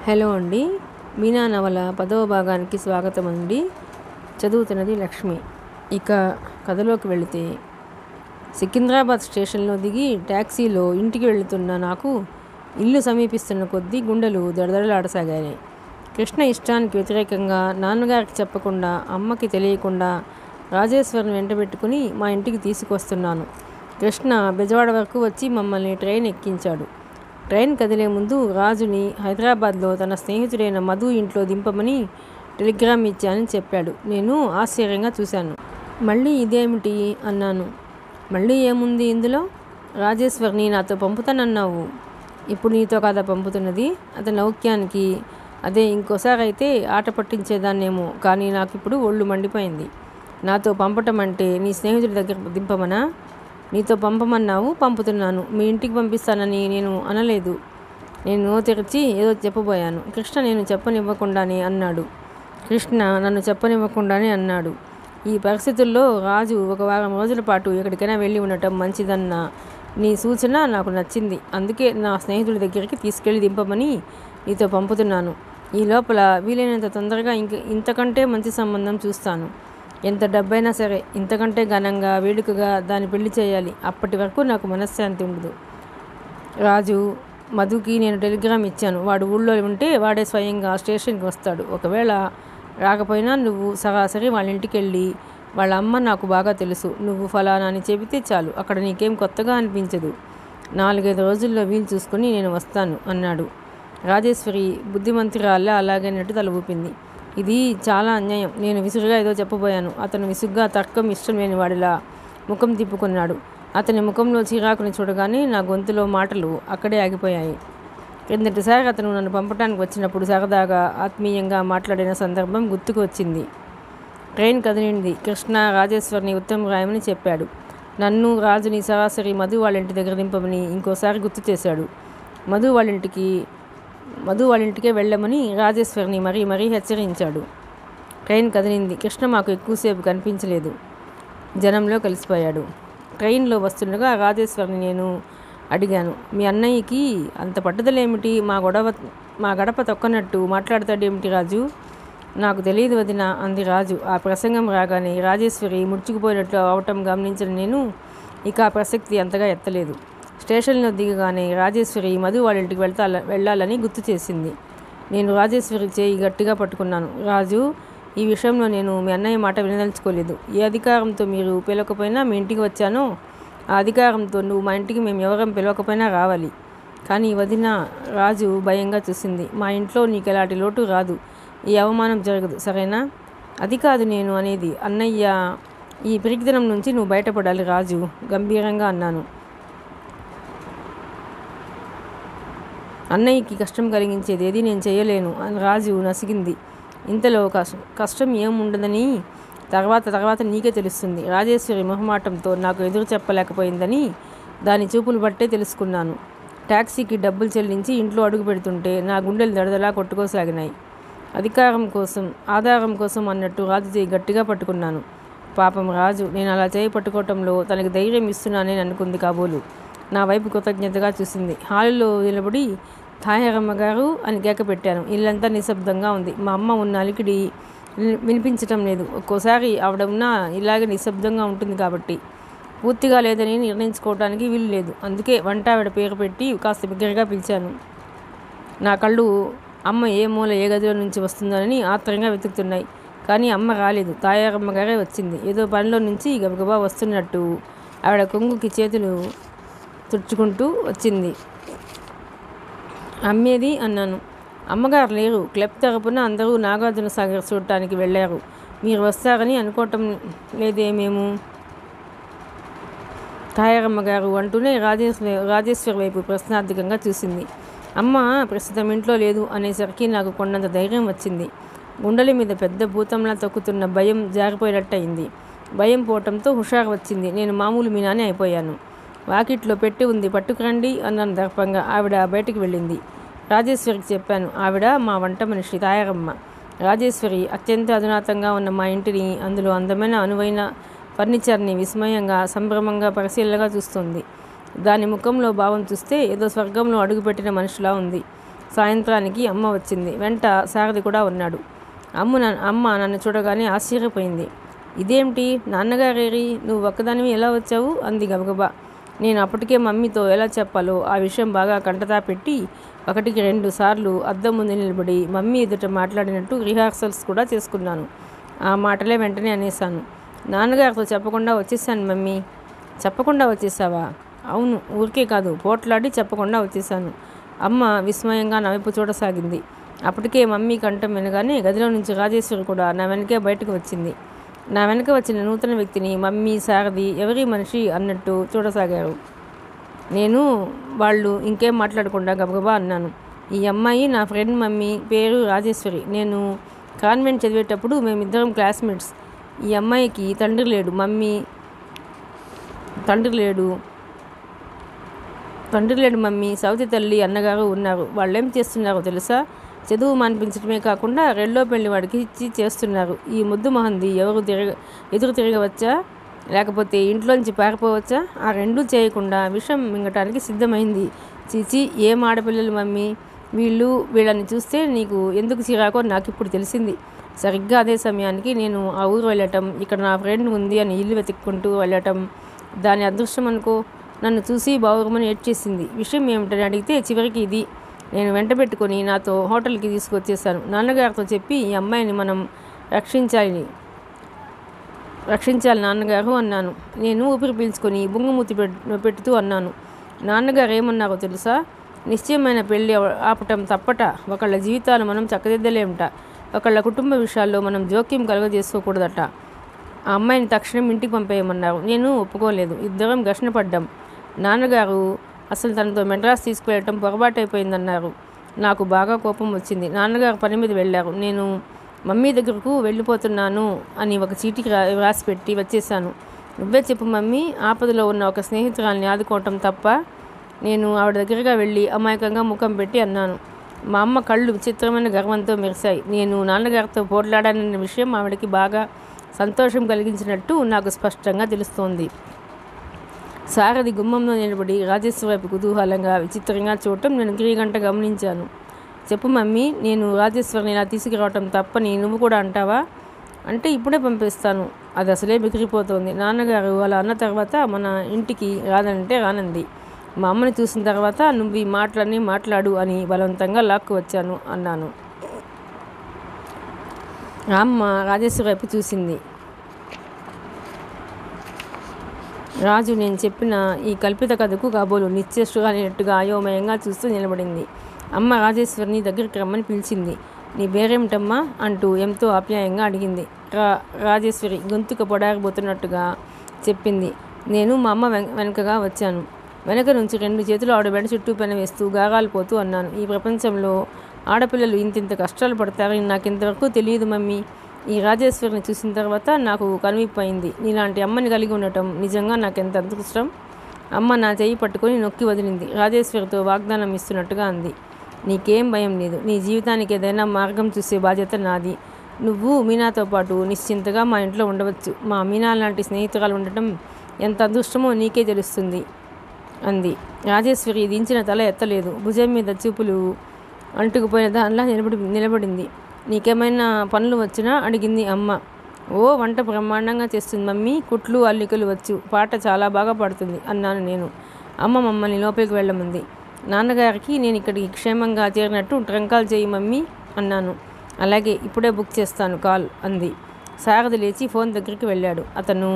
Hello అండి. మీనా నవల 10వ భాగానికి స్వాగతం అండి. చదువుతున్నది లక్ష్మి. ఇక కథలోకి వెళితే, సికింద్రాబాద్ స్టేషన్లో దిగి ట్యాక్సీలో ఇంటికి వెళుతున్న నాకు ఇల్లు సమీపిస్తున్న కొద్దీ గుండెలు దడదడలాడసాగాయి. కృష్ణ ఇష్టానికి వ్యతిరేకంగా నాన్నగారికి చెప్పకుండా, అమ్మకి తెలియకుండా రాజేశ్వరిని వెంటబెట్టుకుని మా ఇంటికి తీసుకొస్తున్నాను. కృష్ణ బెజవాడ వరకు వచ్చి మమ్మల్ని ట్రైన్ ఎక్కించాడు. ట్రైన్ కదిలే ముందు రాజుని హైదరాబాద్లో తన స్నేహితుడైన మధు ఇంట్లో దింపమని టెలిగ్రామ్ ఇచ్చానని చెప్పాడు. నేను ఆశ్చర్యంగా చూశాను. మళ్ళీ ఇదేమిటి అన్నాను. మళ్ళీ ఏముంది ఇందులో? రాజేశ్వరిని నాతో పంపుతానన్నావు. ఇప్పుడు నీతో కదా పంపుతున్నది. అతని లౌక్యానికి అదే ఇంకోసారి అయితే ఆట పట్టించేదాన్నేమో, కానీ నాకు ఇప్పుడు ఒళ్ళు మండిపోయింది. నాతో పంపటం అంటే నీ స్నేహితుడి దగ్గర దింపమనా? నీతో పంపమన్నావు, పంపుతున్నాను. మీ ఇంటికి పంపిస్తానని నేను అనలేదు. నేను తెరిచి ఏదో చెప్పబోయాను. కృష్ణ నేను చెప్పనివ్వకుండానే అన్నాడు. ఈ పరిస్థితుల్లో రాజు ఒక వారం రోజుల పాటు ఎక్కడికైనా వెళ్ళి ఉండటం మంచిదన్న నీ సూచన నాకు నచ్చింది. అందుకే నా స్నేహితుడి దగ్గరికి తీసుకెళ్ళి దింపమని నీతో పంపుతున్నాను. ఈ లోపల వీలైనంత తొందరగా ఇంతకంటే మంచి సంబంధం చూస్తాను. ఎంత డబ్బైనా సరే, ఇంతకంటే ఘనంగా వేడుకగా దాన్ని పెళ్లి చేయాలి. అప్పటి వరకు నాకు మనశ్శాంతి ఉండదు. రాజు మధుకి నేను టెలిగ్రామ్ ఇచ్చాను. వాడు ఊళ్ళో ఉంటే వాడే స్వయంగా స్టేషన్కి వస్తాడు. ఒకవేళ రాకపోయినా నువ్వు సరాసరి వాళ్ళ ఇంటికి వెళ్ళి, వాళ్ళ అమ్మ నాకు బాగా తెలుసు, నువ్వు ఫలానా అని చెబితే చాలు. అక్కడ నీకేం కొత్తగా అనిపించదు. 4-5 రోజుల్లో వీలు చూసుకుని నేను వస్తాను అన్నాడు. రాజేశ్వరి బుద్ధిమంతురాల్లా అలాగేనట్టు తల ఊపింది. ఇది చాలా అన్యాయం. నేను విసురుగా ఏదో చెప్పబోయాను. అతను విసుగ్గా తర్కం ఇష్టం లేని వాడిలా ముఖం తిప్పుకున్నాడు. అతని ముఖంలో చిరాకుని చూడగానే నా గొంతులో మాటలు అక్కడే ఆగిపోయాయి. క్రిందటిసారి అతను నన్ను పంపడానికి వచ్చినప్పుడు సరదాగా ఆత్మీయంగా మాట్లాడిన సందర్భం గుర్తుకు వచ్చింది. ట్రైన్ కదిలింది. కృష్ణ రాజేశ్వరిని ఉత్తరం రాయమని చెప్పాడు. నన్ను రాజుని సరాసరి మధు వాళ్ళ ఇంటి దగ్గర దింపమని ఇంకోసారి గుర్తు చేశాడు. మధు వాళ్ళ ఇంటికే వెళ్ళమని రాజేశ్వరిని మరీ హెచ్చరించాడు. ట్రైన్ కదిలింది. కృష్ణ మాకు ఎక్కువసేపు కనిపించలేదు. జనంలో కలిసిపోయాడు. ట్రైన్లో వస్తుండగా రాజేశ్వరిని నేను అడిగాను, మీ అన్నయ్యకి అంత పట్టుదలేమిటి? మా గడప తొక్కనట్టు మాట్లాడతాడేమిటి రాజు? నాకు తెలియదు వదిన అంది రాజు. ఆ ప్రసంగం రాగానే రాజేశ్వరి ముడుచుకుపోయినట్లు అవటం గమనించిన నేను ఇక ఆ ప్రసక్తి అంతగా ఎత్తలేదు. స్టేషన్లో దిగగానే రాజేశ్వరి మధు వాళ్ళ ఇంటికి వెళ్ళాలని గుర్తు చేసింది. నేను రాజేశ్వరి చేయి గట్టిగా పట్టుకున్నాను. రాజు, ఈ విషయంలో నేను మీ అన్నయ్య మాట వినదలుచుకోలేదు. ఏ అధికారంతో మీరు పిలవకపోయినా మీ ఇంటికి వచ్చానో ఆ అధికారంతో నువ్వు మా ఇంటికి మేము ఎవరం పిలవకపోయినా రావాలి. కానీ వదిన, రాజు భయంగా చూసింది. మా ఇంట్లో నీకు ఎలాంటి లోటు రాదు. ఈ అవమానం జరగదు, సరేనా? అది కాదు నేను అనేది. అన్నయ్య ఈ పిరికితనం నుంచి నువ్వు బయటపడాలి రాజు, గంభీరంగా అన్నాను. అన్నయ్యకి కష్టం కలిగించేది ఏది నేను చేయలేను అని రాజు నసిగింది. ఇంతలో కష్టం ఏముండదని తర్వాత నీకే తెలుస్తుంది. రాజేశ్వరి మొహమాటంతో నాకు ఎదురు చెప్పలేకపోయిందని దాని చూపులు బట్టే తెలుసుకున్నాను. ట్యాక్సీకి డబ్బులు చెల్లించి ఇంట్లో అడుగు పెడుతుంటే నా గుండెలు దడదలా కొట్టుకోసాగినాయి. అధికారం కోసం, ఆధారం కోసం అన్నట్టు రాజు చేయి గట్టిగా పట్టుకున్నాను. పాపం రాజు, నేను అలా చేయి పట్టుకోవటంలో తనకి ధైర్యం ఇస్తున్నానని అనుకుంది కాబోలు. నా వైపు కృతజ్ఞతగా చూసింది. హాలులో నిలబడి తాయారమ్మ గారు అని కేక పెట్టాను. ఇల్లంతా నిశ్శబ్దంగా ఉంది. మా అమ్మ ఉన్న అలికిడి వినిపించటం లేదు. ఒక్కోసారి ఆవిడ ఉన్నా ఇలాగే నిశ్శబ్దంగా ఉంటుంది కాబట్టి. పూర్తిగా లేదని నిర్ణయించుకోవడానికి వీలు లేదు. అందుకే వంట ఆవిడ పేరు పెట్టి కాస్త బిగ్గరగా పిలిచాను. నా కళ్ళు అమ్మ ఏ మూల ఏ గదిలో నుంచి వస్తుందోనని ఆత్రంగా వెతుకుతున్నాయి. కానీ అమ్మ రాలేదు. తాయారమ్మ గారే వచ్చింది. ఏదో పనిలో నుంచి గబగబా వస్తున్నట్టు ఆవిడ కొంగుకి చేతులు తుడుచుకుంటూ వచ్చింది. అమ్మేది అన్నాను. అమ్మగారు లేరు. క్లబ్ తరపున అందరూ నాగార్జున సాగర్ చూడటానికి వెళ్ళారు. మీరు వస్తారని అనుకోవటం లేదే మేము? తాయారమ్మ గారు అంటూనే రాజేశ్వరి వైపు ప్రశ్నార్థకంగా చూసింది. అమ్మ ప్రస్తుతం ఇంట్లో లేదు అనేసరికి నాకు కొండంత ధైర్యం వచ్చింది. గుండెల మీద పెద్ద భూతంలా తొక్కుతున్న భయం జారిపోయినట్టయింది. భయం పోవటంతో హుషారు వచ్చింది. నేను మామూలు మీనానే అయిపోయాను. వాకిట్లో పెట్టి ఉంది, పట్టుకురండి అన్నాను దర్పంగా. ఆవిడ బయటికి వెళ్ళింది. రాజేశ్వరికి చెప్పాను. ఆవిడ మా వంట మనిషి తాయారమ్మ. రాజేశ్వరి అత్యంత అధునాతంగా ఉన్న మా ఇంటిని, అందులో అందమైన అనువైన ఫర్నిచర్ని విస్మయంగా, సంభ్రమంగా పరిశీలనగా చూస్తుంది. దాని ముఖంలో భావం చూస్తే ఏదో స్వర్గంలో అడుగుపెట్టిన మనిషిలా ఉంది. సాయంత్రానికి అమ్మ వచ్చింది. వెంట సారథి కూడా ఉన్నాడు. అమ్మ నన్ను చూడగానే ఆశ్చర్యపోయింది. ఇదేమిటి, నాన్నగారేరి, నువ్వు ఒక్కదానివి ఎలా వచ్చావు అంది గబగబా. నేను అప్పటికే మమ్మీతో ఎలా చెప్పాలో ఆ విషయం బాగా కంటతా పెట్టి 1కి 2 సార్లు అద్దం ముందు నిలబడి మమ్మీ ఎదుట మాట్లాడినట్టు రిహార్సల్స్ కూడా చేసుకున్నాను. ఆ మాటలే వెంటనే అనేశాను. నాన్నగారితో చెప్పకుండా వచ్చేసాను మమ్మీ. చెప్పకుండా వచ్చేసావా? అవును, ఊరికే కాదు, పోట్లాడి చెప్పకుండా వచ్చేసాను. అమ్మ విస్మయంగా నా వైపు చూడసాగింది. అప్పటికే మమ్మీ కంఠం వినగానే గదిలో నుంచి రాజేశ్వరి కూడా నా వెనకే బయటకు వచ్చింది. నా వెనక వచ్చిన నూతన వ్యక్తిని మమ్మీ, సారథి ఎవరి మనిషి అన్నట్టు చూడసాగారు. నేను వాళ్ళు ఇంకేం మాట్లాడకుండా గబగబా అన్నాను. ఈ అమ్మాయి నా ఫ్రెండ్ మమ్మీ, పేరు రాజేశ్వరి. నేను కాన్వెంట్ చదివేటప్పుడు మేమిద్దరం క్లాస్మేట్స్. ఈ అమ్మాయికి తండ్రి లేడు మమ్మీ, సౌతి తల్లి అన్నగారు ఉన్నారు. వాళ్ళేం చేస్తున్నారో తెలుసా? చదువు మానిపించడమే కాకుండా రెండో పెళ్లి వాడికి ఇచ్చి చేస్తున్నారు. ఈ ముద్దు మహంది ఎదురు తిరగవచ్చా, లేకపోతే ఇంట్లోంచి పారిపోవచ్చా? ఆ రెండూ చేయకుండా విషం మింగటానికి సిద్ధమైంది. చీచి, ఏం ఆడపిల్లలు మమ్మీ వీళ్ళని చూస్తే నీకు ఎందుకు చిరాకో నాకు ఇప్పుడు తెలిసింది. సరిగ్గా అదే సమయానికి నేను ఆ ఊరు వెళ్ళటం, ఇక్కడ నా ఫ్రెండ్ ఉంది అని ఇల్లు వెతుక్కుంటూ వెళ్ళటం దాని అదృష్టం అనుకో. నన్ను చూసి బావురమని ఏడ్చేసింది. విషయం ఏమిటని అడిగితే చివరికి ఇది. నేను వెంట పెట్టుకొని నాతో హోటల్కి తీసుకొచ్చేసాను. నాన్నగారితో చెప్పి ఈ అమ్మాయిని మనం రక్షించాలి నాన్నగారు అన్నాను. నేను ఊపిరి పీల్చుకొని బుంగమూతి పెట్టుతూ అన్నాను. నాన్నగారు ఏమన్నారో తెలుసా? నిశ్చయమైన పెళ్ళి ఆపటం తప్పట. ఒకళ్ళ జీవితాలు మనం చక్కదిద్దలేమట. ఒకళ్ళ కుటుంబ విషయాల్లో మనం జోక్యం కలుగజేసుకోకూడదట. ఆ అమ్మాయిని తక్షణం ఇంటికి పంపేయమన్నారు. నేను ఒప్పుకోలేదు. ఇద్దరం ఘర్షణ పడ్డాం. నాన్నగారు అసలు తనతో మెడ్రాస్ తీసుకువెళ్ళటం పొరపాటైపోయిందన్నారు. నాకు బాగా కోపం వచ్చింది. నాన్నగారు పని మీద వెళ్ళారు. నేను మమ్మీ దగ్గరకు వెళ్ళిపోతున్నాను అని ఒక చీటికి రాసి పెట్టి వచ్చేసాను. నువ్వే చెప్పు మమ్మీ, ఆపదలో ఉన్న ఒక స్నేహితురాల్ని ఆదుకోవటం తప్ప? నేను ఆవిడ దగ్గరగా వెళ్ళి అమాయకంగా ముఖం పెట్టి అన్నాను. మా అమ్మ కళ్ళు విచిత్రమైన గర్వంతో మెరిశాయి. నేను నాన్నగారితో పోట్లాడానన్న విషయం ఆవిడకి బాగా సంతోషం కలిగించినట్టు నాకు స్పష్టంగా తెలుస్తోంది. సారథి గుమ్మంలో నిలబడి రాజేశ్వరి వైపు కుతూహలంగా విచిత్రంగా చూడటం నేను గిరిగంట గమనించాను. చెప్పు మమ్మీ, నేను రాజేశ్వరిని ఇలా తీసుకురావటం తప్పని నువ్వు కూడా అంటావా? అంటే ఇప్పుడే పంపిస్తాను. అది అసలే బిగిరిపోతోంది. నాన్నగారు అలా అన్న తర్వాత మన ఇంటికి రాదంటే రానంది. మా అమ్మని చూసిన తర్వాత నువ్వు ఈ మాటలన్నీ మాట్లాడు అని బలవంతంగా లాక్కు వచ్చాను అన్నాను. అమ్మ రాజేశ్వరి వైపు చూసింది. రాజు నేను చెప్పిన ఈ కల్పిత కథకు కాబోలు నిశ్చేష్టుగానేట్టుగా అయోమయంగా చూస్తూ నిలబడింది. అమ్మ రాజేశ్వరిని దగ్గరికి రమ్మని పిలిచింది. నీ పేరేమిటమ్మా అంటూ ఎంతో ఆప్యాయంగా అడిగింది. రాజేశ్వరి గొంతుక పొడారిపోతున్నట్టుగా చెప్పింది. నేను మా అమ్మ వెనకగా వచ్చాను. వెనక నుంచి 2 చేతులు ఆవిడ బెడ చుట్టూ పెనవేస్తూ గాగాలు పోతూ అన్నాను. ఈ ప్రపంచంలో ఆడపిల్లలు ఇంతింత కష్టాలు పడతారని నాకు ఇంతవరకు తెలియదు మమ్మీ. ఈ రాజేశ్వరిని చూసిన తర్వాత నాకు కనువిప్పయింది. నీలాంటి అమ్మని కలిగి ఉండటం నిజంగా నాకెంత అదృష్టం. అమ్మ నా చెయ్యి పట్టుకొని నొక్కి వదిలింది. రాజేశ్వరితో వాగ్దానం ఇస్తున్నట్టుగా అంది. నీకేం భయం లేదు. నీ జీవితానికి ఏదైనా మార్గం చూసే బాధ్యత నాది. నువ్వు మీనాతో పాటు నిశ్చింతగా మా ఇంట్లో ఉండవచ్చు. మా మీనా లాంటి స్నేహితురాలు ఉండటం ఎంత అదృష్టమో నీకే తెలుస్తుంది అంది. రాజేశ్వరి దించిన తల ఎత్తలేదు. భుజం మీద చూపులు అంటుకుపోయిన దానిలా నిలబడింది. నీకేమైనా పనులు వచ్చినా అడిగింది అమ్మ. ఓ, వంట బ్రహ్మాండంగా చేస్తుంది మమ్మీ. కుట్లు అల్లికలు వచ్చు. పాట చాలా బాగా పాడుతుంది అన్నాను నేను. అమ్మ మమ్మల్ని లోపలికి వెళ్ళమంది. నాన్నగారికి నేను ఇక్కడికి క్షేమంగా చేరినట్టు ట్రంకాల్ చేయి మమ్మీ అన్నాను. అలాగే, ఇప్పుడే బుక్ చేస్తాను కాల్ అంది. సారథి లేచి ఫోన్ దగ్గరికి వెళ్ళాడు. అతను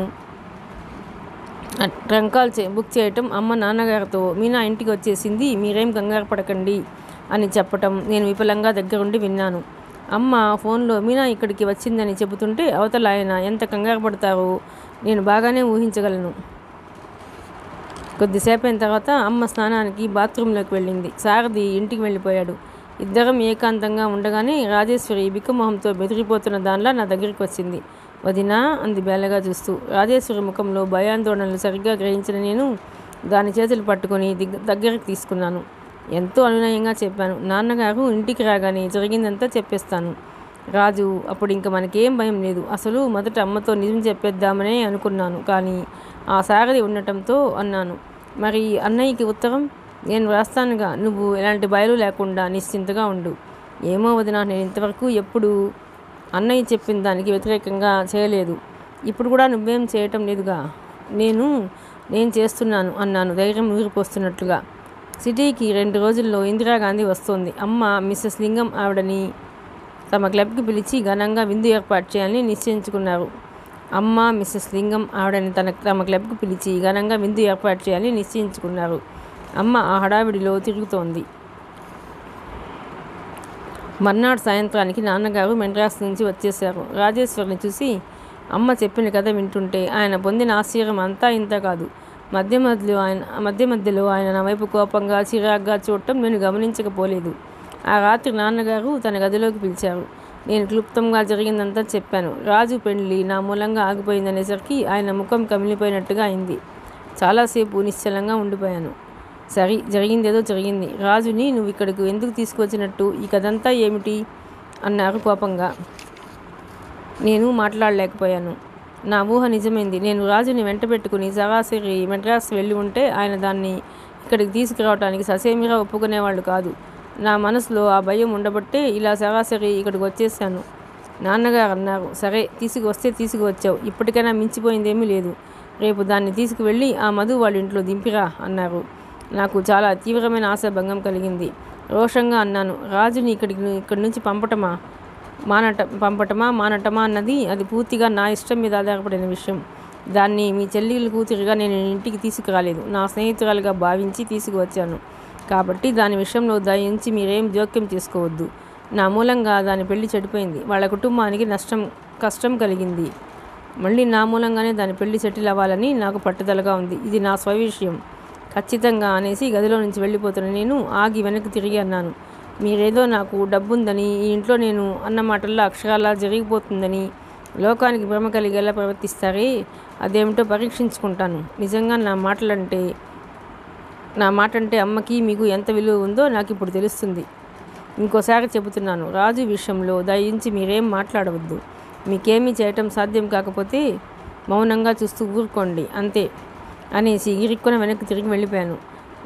ట్రంకాల్ బుక్ చేయటం, అమ్మ నాన్నగారితో మీనా ఇంటికి వచ్చేసింది, మీరేం కంగారు పడకండి అని చెప్పటం నేను విపులంగా దగ్గరుండి విన్నాను. అమ్మ ఫోన్లో మీనా ఇక్కడికి వచ్చిందని చెబుతుంటే అవతల ఆయన ఎంత కంగారు పడతారో నేను బాగానే ఊహించగలను. కొద్దిసేపు అయిన తర్వాత అమ్మ స్నానానికి బాత్రూంలోకి వెళ్ళింది. సారథి ఇంటికి వెళ్ళిపోయాడు. ఇద్దరం ఏకాంతంగా ఉండగానే రాజేశ్వరి బిక్కమొహంతో బెదిరిపోతున్న దానిలా నా దగ్గరికి వచ్చింది. వదినా అంది బేలగా చూస్తూ. రాజేశ్వరి ముఖంలో భయాందోళనలు సరిగ్గా గ్రహించిన నేను దాని చేతులు పట్టుకొని దగ్గరికి తీసుకున్నాను. ఎంతో అనునయంగా చెప్పాను. నాన్నగారు ఇంటికి రాగానే జరిగిందంతా చెప్పేస్తాను. రాజు, అప్పుడు ఇంక మనకేం భయం లేదు. అసలు మొదట అమ్మతో నిజం చెప్పేద్దామనే అనుకున్నాను, కానీ ఆ సారథి ఉండటంతో అన్నాను. మరి అన్నయ్యకి ఉత్తరం? నేను వ్రాస్తానుగా, నువ్వు ఎలాంటి బయలు లేకుండా నిశ్చింతగా ఉండు. ఏమో వదినా, నేను ఇంతవరకు ఎప్పుడు అన్నయ్య చెప్పిన దానికి వ్యతిరేకంగా చేయలేదు. ఇప్పుడు కూడా నువ్వేం చేయటం లేదుగా. నేను చేస్తున్నాను అన్నాను ధైర్యం ఊరిపోస్తున్నట్లుగా. సిటీకి 2 రోజుల్లో ఇందిరాగాంధీ వస్తోంది. అమ్మ మిస్సెస్ లింగం ఆవిడని తమ క్లబ్కి పిలిచి ఘనంగా విందు ఏర్పాటు చేయాలని నిశ్చయించుకున్నారు. అమ్మ మిస్సెస్ లింగం ఆవిడని తమ క్లబ్కి పిలిచి ఘనంగా విందు ఏర్పాటు చేయాలని నిశ్చయించుకున్నారు. అమ్మ ఆ హడావిడిలో తిరుగుతోంది. మర్నాడు సాయంత్రానికి నాన్నగారు మెడ్రాస్ నుంచి వచ్చేశారు. రాజేశ్వరిని చూసి అమ్మ చెప్పిన కథ వింటుంటే ఆయన పొందిన ఆశ్చర్యం అంతా ఇంత కాదు. మధ్య మధ్యలో ఆయన నా వైపు కోపంగా చిరాగ్గా చూడటం నేను గమనించకపోలేదు. ఆ రాత్రి నాన్నగారు తన గదిలోకి పిలిచారు. నేను క్లుప్తంగా జరిగిందంతా చెప్పాను. రాజు పెళ్లి నా మూలంగా ఆగిపోయిందనేసరికి ఆయన ముఖం కమిలిపోయినట్టుగా అయింది. చాలాసేపు నిశ్చలంగా ఉండిపోయాను. సరే, జరిగిందేదో జరిగింది. రాజుని నువ్వు ఇక్కడికి ఎందుకు తీసుకొచ్చినట్టు? ఈ కథంతా ఏమిటి అన్నారు కోపంగా. నేను మాట్లాడలేకపోయాను. నా ఊహ నిజమైంది. నేను రాజుని వెంట పెట్టుకుని సరాసరి మెడ్రాస్ వెళ్ళి ఉంటే ఆయన దాన్ని ఇక్కడికి తీసుకురావడానికి ససేమిరా ఒప్పుకునేవాళ్ళు కాదు. నా మనసులో ఆ భయం ఉండబట్టే ఇలా సరాసరి ఇక్కడికి వచ్చేసాను. నాన్నగారు అన్నారు, సరే తీసుకువస్తే తీసుకువచ్చావు, ఇప్పటికైనా మించిపోయిందేమీ లేదు. రేపు దాన్ని తీసుకువెళ్ళి ఆ మధు వాళ్ళ ఇంట్లో దింపిరా అన్నారు. నాకు చాలా తీవ్రమైన ఆశాభంగం కలిగింది. రోషంగా అన్నాను, రాజుని ఇక్కడి నుంచి పంపటమా మానటమా అన్నది అది పూర్తిగా నా ఇష్టం మీద ఆధారపడిన విషయం. దాన్ని మీ చెల్లెలు కూతురిగా నేను ఇంటికి తీసుకురాలేదు. నా స్నేహితురాలుగా భావించి తీసుకువచ్చాను. కాబట్టి దాని విషయంలో దయించి మీరేం జోక్యం చేసుకోవద్దు. నా మూలంగా దాని పెళ్లి చెడిపోయింది. వాళ్ళ కుటుంబానికి కష్టం కలిగింది. మళ్ళీ నా మూలంగానే దాని పెళ్లి సెటిల్ అవ్వాలని నాకు పట్టుదలగా ఉంది. ఇది నా స్వవిషయం ఖచ్చితంగా అనేసి గదిలో నుంచి వెళ్ళిపోతున్న నేను ఆగి వెనక్కి తిరిగి అన్నాను, మీరేదో నాకు డబ్బుందని, ఈ ఇంట్లో నేను అన్న మాటల్లో అక్షరాలా జరిగిపోతుందని లోకానికి భ్రమ కలిగేలా ప్రవర్తిస్తారే, అదేమిటో పరీక్షించుకుంటాను. నిజంగా నా మాట అంటే అమ్మకి మీకు ఎంత విలువ ఉందో నాకు ఇప్పుడు తెలుస్తుంది. ఇంకోసారి చెబుతున్నాను, రాజు విషయంలో దయించి మీరేం మాట్లాడవద్దు. మీకేమీ చేయటం సాధ్యం కాకపోతే మౌనంగా చూస్తూ ఊరుకోండి అంతే అనేసి ఇరుక్కున వెనక్కి తిరిగి వెళ్ళిపోయాను.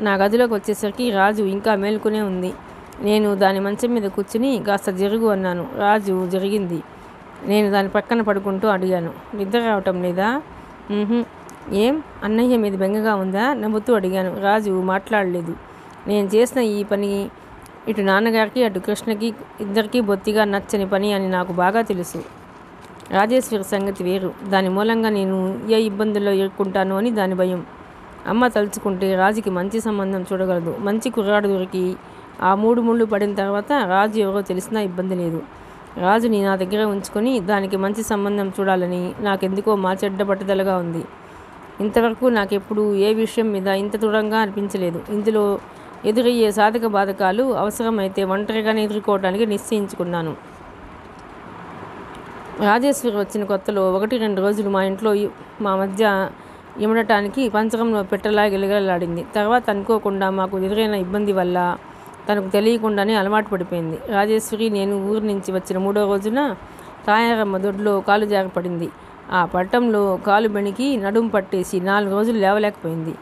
నా గదిలోకి వచ్చేసరికి రాజు ఇంకా మేల్కొనే ఉంది. నేను దాని మంచం మీద కూర్చుని కాస్త జరుగు అన్నాను. రాజు జరిగింది. నేను దాని పక్కన పడుకుంటూ అడిగాను, నిద్ర రావటం లేదా? ఏం అన్నయ్య మీద బెంగగా ఉందా? నవ్వుతూ అడిగాను. రాజు మాట్లాడలేదు. నేను చేసిన ఈ పని ఇటు నాన్నగారికి అటు కృష్ణకి ఇద్దరికీ బొత్తిగా నచ్చని పని అని నాకు బాగా తెలుసు. రాజేశ్వరి సంగతి వేరు. దాని మూలంగా నేను ఏ ఇబ్బందుల్లో ఇరుక్కుంటాను అని దాని భయం. అమ్మ తలుచుకుంటే రాజుకి మంచి సంబంధం చూడగలదు. మంచి కుర్రాడు దొరికి ఆ 3 ముళ్ళు పడిన తర్వాత రాజు ఎవరో తెలిసినా ఇబ్బంది లేదు. రాజుని నా దగ్గర ఉంచుకొని దానికి మంచి సంబంధం చూడాలని నాకెందుకో మా చెడ్డ పట్టుదలగా ఉంది. ఇంతవరకు నాకెప్పుడు ఏ విషయం మీద ఇంత దృఢంగా అనిపించలేదు. ఇందులో ఎదురయ్యే సాధక బాధకాలు అవసరమైతే ఒంటరిగానే ఎదుర్కోవడానికి నిశ్చయించుకున్నాను. రాజేశ్వరి వచ్చిన కొత్తలో 1-2 రోజులు మా మధ్య ఇమడటానికి పంచకంలో పెట్టలా గిలగలాడింది. తర్వాత అనుకోకుండా మాకు ఎదురైన ఇబ్బంది వల్ల తనకు తెలియకుండానే అలవాటు పడిపోయింది. రాజేశ్వరి నేను ఊరి నుంచి వచ్చిన 3వ రోజున తాయారమ్మ దొడ్లో కాలు జారపడింది. ఆ పట్టంలో కాలు బెణికి నడుము పట్టేసి 4 రోజులు లేవలేకపోయింది.